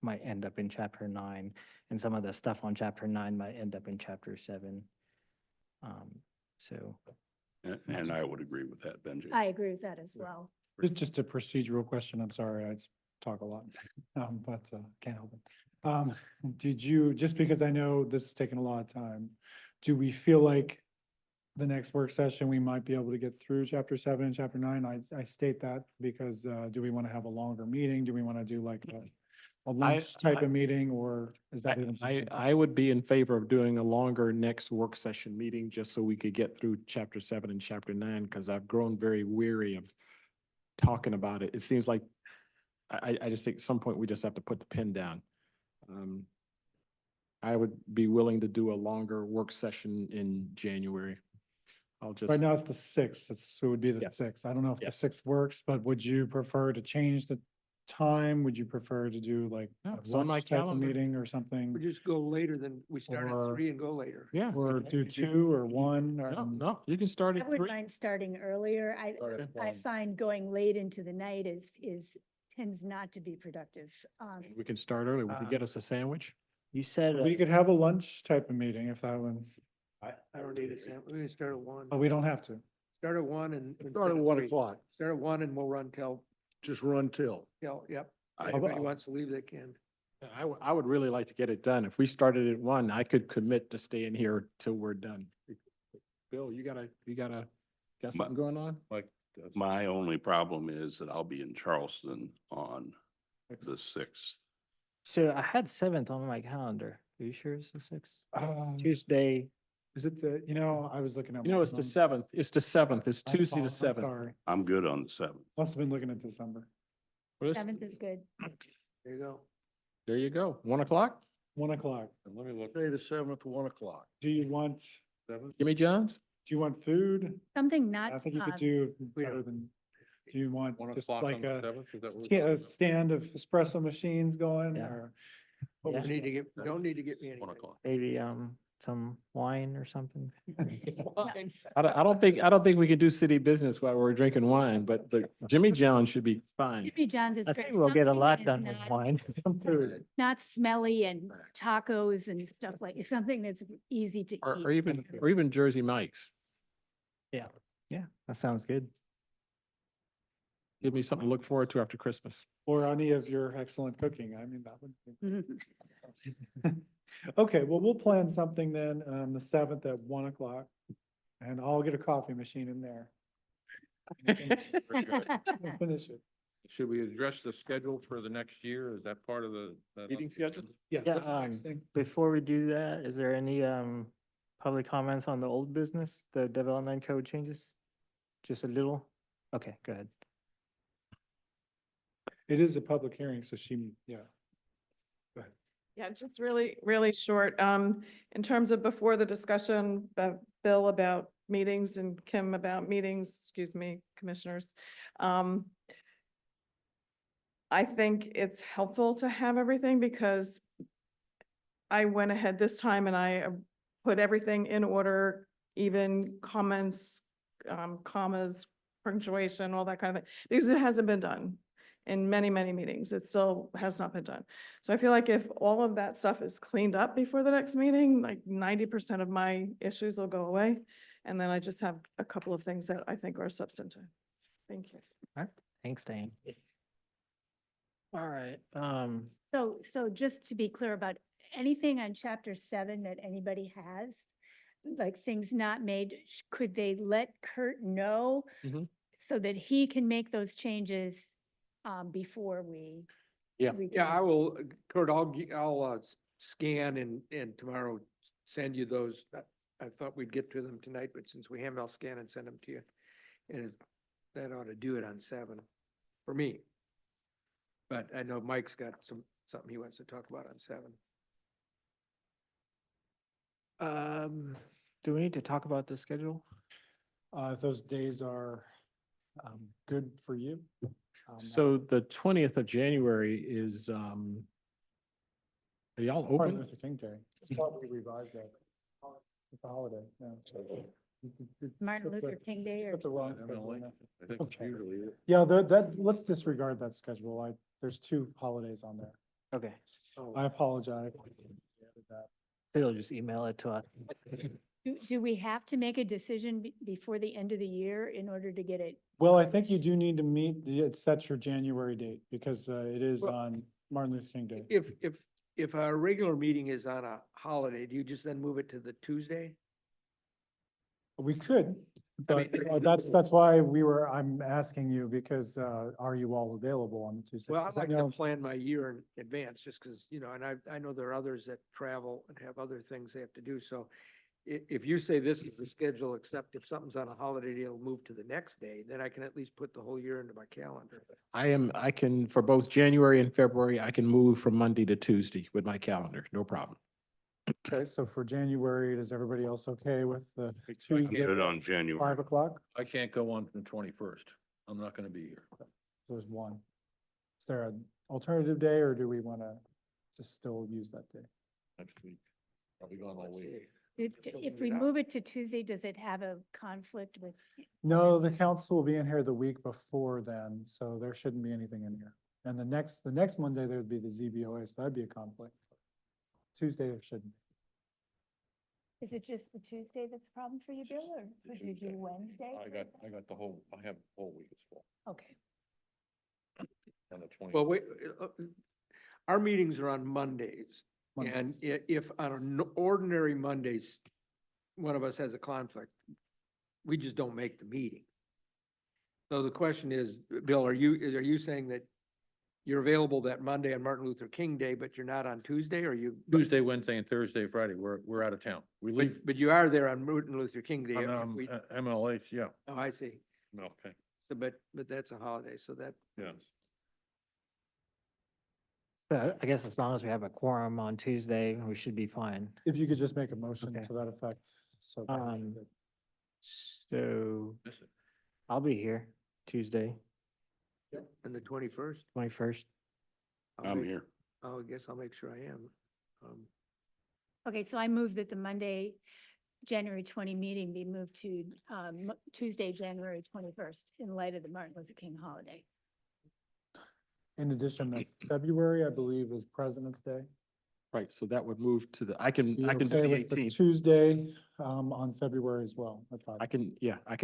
might end up in chapter 9, and some of the stuff on chapter 9 might end up in chapter 7. So. And I would agree with that, Benji. I agree with that as well. Just a procedural question. I'm sorry, I talk a lot, but can't help it. Did you, just because I know this has taken a lot of time, do we feel like the next work session, we might be able to get through chapter 7 and chapter 9? I state that because do we want to have a longer meeting? Do we want to do like a lunch type of meeting, or is that even something? I would be in favor of doing a longer next work session meeting, just so we could get through chapter 7 and chapter 9, because I've grown very weary of talking about it. It seems like, I just think at some point we just have to put the pen down. I would be willing to do a longer work session in January. I'll just. Right now it's the 6th, it would be the Yes. 6th. I don't know if Yes. the 6th works, but would you prefer to change the time? Would you prefer to do like No, a it's on my lunch type of calendar. meeting or something? We just go later than, we start at Or- 3 and go later. Yeah. Or do 2 or 1? No, you can start I at wouldn't 3. mind starting earlier. Start at I 1. find going late into the night tends not to be productive. We can start early. We can get us a sandwich. You said, We could have a lunch type of meeting if that one. I don't need a sample. We can start at 1. But we don't have to. Start at 1 and. Start at 1 o'clock, Start at 1 and we'll run till, just run till. yep. I- Anybody wants to leave, they can. I would really like to get it done. If we started at 1, I could commit to staying here till we're done. Bill, got something going on? Like, My only problem is that I'll be in Charleston on the 6th. So I had 7th on my calendar. Are you sure it's the 6th? Um, Tuesday. Is it the, I was looking at. You know, my it's the phone. 7th. It's the 7th. It's I Tuesday the apologize, I'm 7th. Sorry, I'm good on the 7th. must have been looking at December. 7th is good. There you go. There you go. 1 o'clock? 1 o'clock. And let me look. Say the 7th, 1 o'clock. Do you want, Jimmy John's? do you want food? Something not, I think you could do better than, do you want 1 just o'clock on like the a 7th, is that what we're sta- a talking about? stand of espresso machines going Yeah. or? Don't Yeah. need to get, don't need to get me 1 anything. o'clock. Maybe, some wine or something. I don't think we can do city business while we're drinking wine, but Jimmy John's should be fine. Jimmy John's is I great. think we'll get a Something lot that is done with not- wine. Not smelly and tacos and stuff like, it's something that's easy to eat. Or even Jersey Mike's. Yeah, that sounds good. Give me something to look forward to after Christmas. Or any of your excellent cooking. I mean, that would Mhm. be. Okay, well, we'll plan something then, the 7th at 1 o'clock. And I'll get a coffee machine in there. We'll finish it. Should we address the schedule for the next year? Is that part of the? that- Meeting schedule? Yes, Yeah, that's the next thing. Before we do that, is there any, public comments on the old business, the development code changes? Just a little? Okay, go ahead. It is a public hearing, so yeah. Yeah, just really, really short. In terms of before the discussion, Bill about meetings and Kim about meetings, excuse me, commissioners. I think it's helpful to have everything because I went ahead this time and I put everything in order, even comments, commas, punctuation, all that kind of thing, because it hasn't been done in many, many meetings. It still has not been done. So I feel like if all of that stuff is cleaned up before the next meeting, like 90% of my issues will go away. And then I just have a couple of things that I think are substantive. Thank you. Thanks, Dane. All right, So just to be clear about anything on chapter 7 that anybody has, like things not made, could they let Kurt know? Mhm. So that he can make those changes, before we. Yeah. we Yeah, can- I will, Kurt, I'll scan and tomorrow send you those. I thought we'd get to them tonight, but since we haven't, I'll scan and send them to you. And that ought to do it on 7 for me. But I know Mike's got something he wants to talk about on 7. do we need to talk about the schedule? If those days are, good for you. So the 20th of January is, are y'all Martin open? Luther King Day. I thought we revised that. It's a holiday, yeah. Martin Luther King Day or? Put the wrong Evidently. schedule in there. I think Okay. usually. Yeah, let's disregard that schedule. There's 2 holidays on there. Okay, I apologize. they'll just email it to us. Do we have to make a decision before the end of the year in order to get it? Well, I think you do need to meet, set your January date because it is Well- on Martin Luther King Day. If our regular meeting is on a holiday, do you just then move it to the Tuesday? We could, but mean- that's why I'm asking you because are you all available on the Tuesday? Well, I'd 'Cause I like to know- plan my year in advance, just because, and I know there are others that travel and have other things they have to do, so if you say this is the schedule, except if something's on a holiday, it'll move to the next day, then I can at least put the whole year into my calendar. I can, for both January and February, I can move from Monday to Tuesday with my calendar, no problem. Okay, so for January, is everybody else okay with the I'm Tuesday, good on January. 5 o'clock? I can't go on from the 21st. I'm not gonna be here. There's one. Is there an alternative day or do we want to just still use that day? Next week. I'll be gone all week. If we move it to Tuesday, does it have a conflict with? No, the council will be in here the week before then, so there shouldn't be anything in here. And the next Monday, there'd be the ZBOA, so that'd be a conflict. Tuesday, there shouldn't. Is it just the Tuesday that's a problem for you, Bill, or The could you do Tuesday. Wednesday? I got the whole, I have the whole week is full, Okay, and the 20. Well, wait, our meetings are on Mondays. And Mondays. if on an ordinary Mondays, one of us has a conflict, we just don't make the meeting. So the question is, Bill, are you saying that you're available that Monday on Martin Luther King Day, but you're not on Tuesday, or you? Tuesday, Wednesday, and Thursday, Friday, we're out of town. We leave But you are there on Martin Luther King Day. on, if we- MLH, yeah, Oh, I see. okay, So, but that's a holiday, so that, yeah. But I guess as long as we have a quorum on Tuesday, we should be fine. If you could just make a motion Okay. to that effect, so. So Miss it. I'll be here Tuesday, and the 21st. 21st. I'm here. I guess I'll make sure I am. okay, so I move that the Monday, January 20 meeting be moved to Tuesday, January 21st, in light of the Martin Luther King holiday. In addition, that February, I believe, is President's Day. Right, so that would move to the, I Be can do okay the with 18th. Tuesday, on February as well. That's fine. I can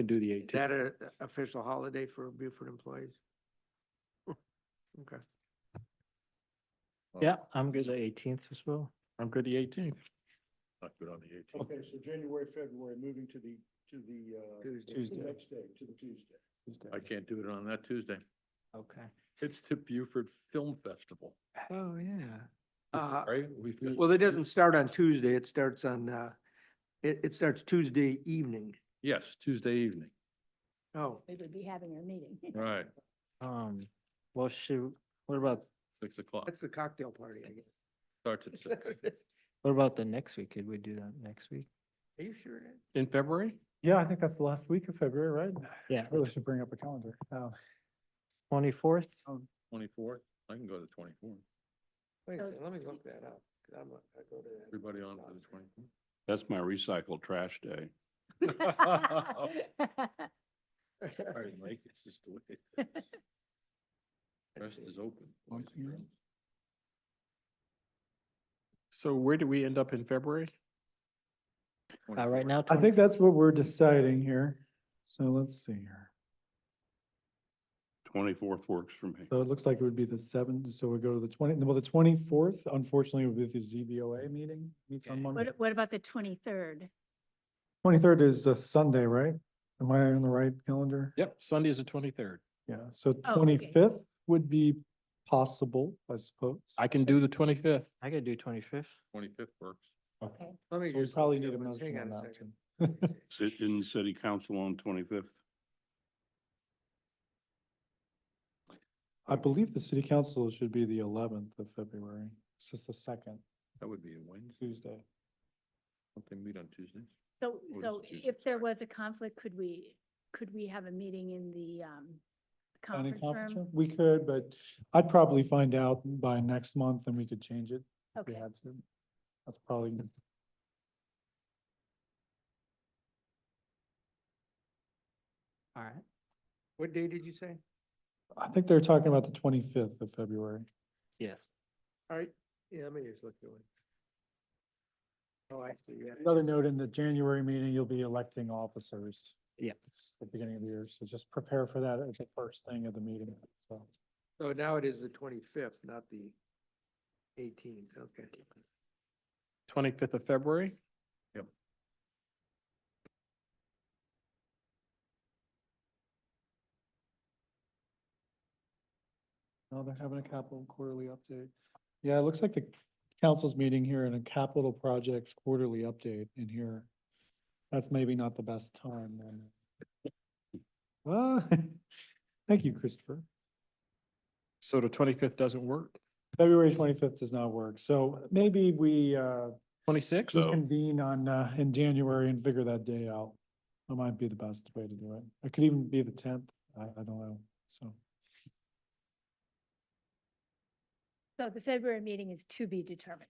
do the Is 18th. that a official holiday for Beaufort employees? Okay. Yeah, I'm good the 18th as well. I'm good the 18th. Not good on the 18th. Okay, so January, February, moving to the, Tuesday. next day, to the Tuesday. Tuesday. I can't do it on that Tuesday. Okay. It's the Beaufort Film Festival, Oh, yeah. right? We've got, Well, it doesn't start on Tuesday. It starts on, it starts Tuesday evening. yes, Tuesday evening, Oh, We would be having our meeting. right, Well, shoot, what about, 6 o'clock, that's the cocktail party, I guess. starts at 6. what about the next week? Could we do that next week? Are you sure? Ed? In February? Yeah, I think that's the last week of February, right? Yeah. I really should bring up a calendar. 24th? 24th, I can go to 24th. Wait a So- second, let me look that up. 'Cause I go to that. Everybody on to the 24th? That's my recycled trash day. Sorry, Mike, it's just the way it is. Rest is open. boys and girls. So where do we end up in February? Right now. I think that's what we're deciding here. So let's see here. 24th works for me. So it looks like it would be the 7th, so we go to the well, the 24th, unfortunately, would be the ZBOA meeting, meets on Monday. What about the 23rd? 23rd is a Sunday, right? Am I on the right calendar? Yep, Sunday is the 23rd. Yeah, so Oh, okay. 25th would be possible, I suppose. I can do the 25th. I could do 25th. 25th works. Okay. Let me So we just probably look need a at it once. motion Hang on a that. second. too. Sit in city council on 25th. I believe the city council should be the 11th of February. This is the second That would be a Wednesday, Tuesday. don't they meet on Tuesdays? So, Or so is it Tuesday? if there was a conflict, could we have a meeting in the Planning conference room? We could, but I'd probably find out by next month and we could change it if we Okay. had to. That's probably, All right. What day did you say? I think they're talking about the 25th of February. Yes. All right, yeah, let me just look at it. Oh, I see, yeah. Another note, in the January meeting, you'll be electing officers. Yeah. It's the beginning of the year, so just prepare for that as the first thing of the meeting, so. So now it is the 25th, not the 18th, okay. 25th of February? No, they're having a capital quarterly update. Yeah, it looks like the council's meeting here and a capital projects quarterly update in here. That's maybe not the best time then. Well, thank you, Christopher. So the 25th doesn't work? February 25th does not work, so maybe we 26th? So- convene on, in January and figure that day out. That might be the best way to do it. It could even be the 10th, I don't know, so. So the February meeting is to be determined.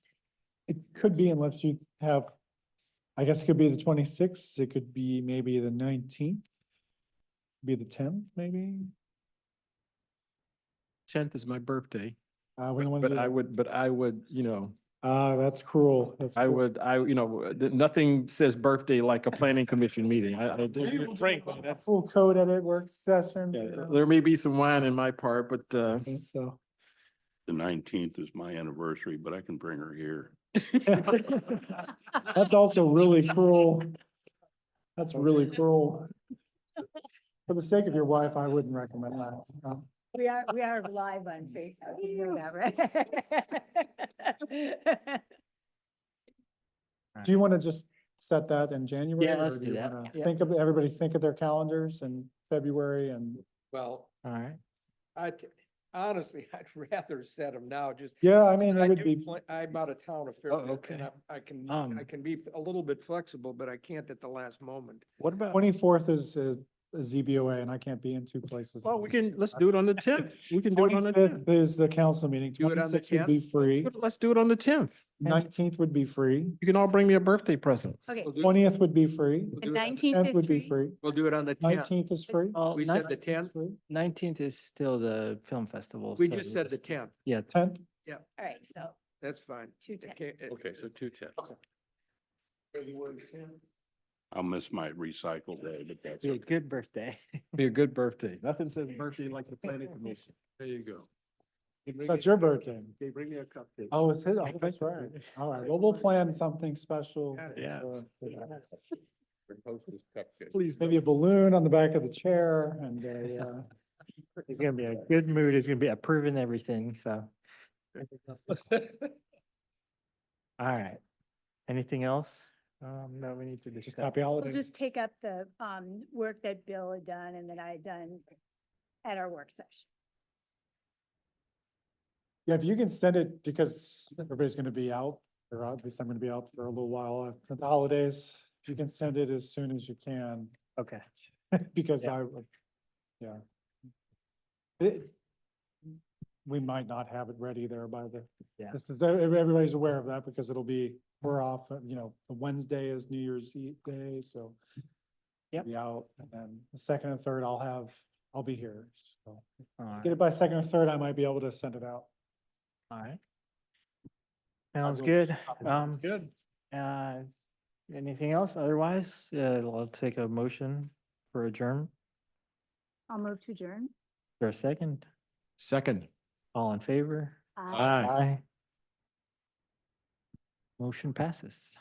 It could be unless you have, I guess it could be the 26th, it could be maybe the 19th. Be the 10th, maybe? 10th is my birthday. We don't want to But I would, you know, That's cruel. That's I cruel. would, nothing says birthday like a planning commission meeting. Frankly, that's, Full code edit work session. yeah, there may be some wine in my part, but, So. The 19th is my anniversary, but I can bring her here. That's also really cruel. That's really cruel. For the sake of your wife, I wouldn't recommend that. We are live on Facebook, you know that, right? Do you want to just set that in January? Yeah, or let's do do you that. wanna Yeah. Think of, everybody think of their calendars in February and, Well, All right. honestly, I'd rather set them now, just. yeah, I mean, I it would do be, I'm out of town a fair Oh, bit, okay. and I can, Um, I can be a little bit flexible, but I can't at the last moment. What about? 24th is a ZBOA and I can't be in two places. well, let's do it on the 10th. We can do it on the 10th. 25th is the council meeting. Do it on the 26th would be free. Let's do it on the 10th. 19th would be free. You can all bring me a birthday present. Okay, We'll do- 20th would be free. we'll the do it on the 19th 10th is would be free. free. We'll do it on the 10th. 19th is free. Oh, We said the 10th. 19th is still the film festival. We so just we'll said the 10th. Yeah, 10th, All right, so That's fine. 2:10. Okay, so 2:10. I'll miss my recycle day, but that's be a okay. good birthday. Be a good birthday. Nothing says birthday like the planning commission. There you go. that's your birthday. Okay, bring me a cupcake. Oh, it's his, oh, that's right. All right, well, we'll plan something special. Yeah. for that. Hostess cupcake. Please. Maybe a balloon on the back of the chair and a, He's gonna be in a good mood. He's gonna be approving everything, so. All right. Anything else? No, we need to just discuss. happy we'll holidays. just take up the work that Bill had done and that I had done at our work session. Yeah, if you can send it, because everybody's gonna be out, or at least I'm gonna be out for a little while after the holidays. If you can send it as soon as you can, Okay. because Yeah. yeah. It- We might not have it ready there by the, Yeah. just as everybody's aware of that, because it'll be, we're off, the Wednesday is New Year's Eve day, so. Yep. Be out, and then the second and third, I'll be here, so. All right. Get it by second or third, I might be able to send it out. All right. Sounds will- good. Good. Anything else? Otherwise, I'll take a motion for adjourn. I'll move to adjourn. For a second, Second. all in favor? Aye. Motion passes.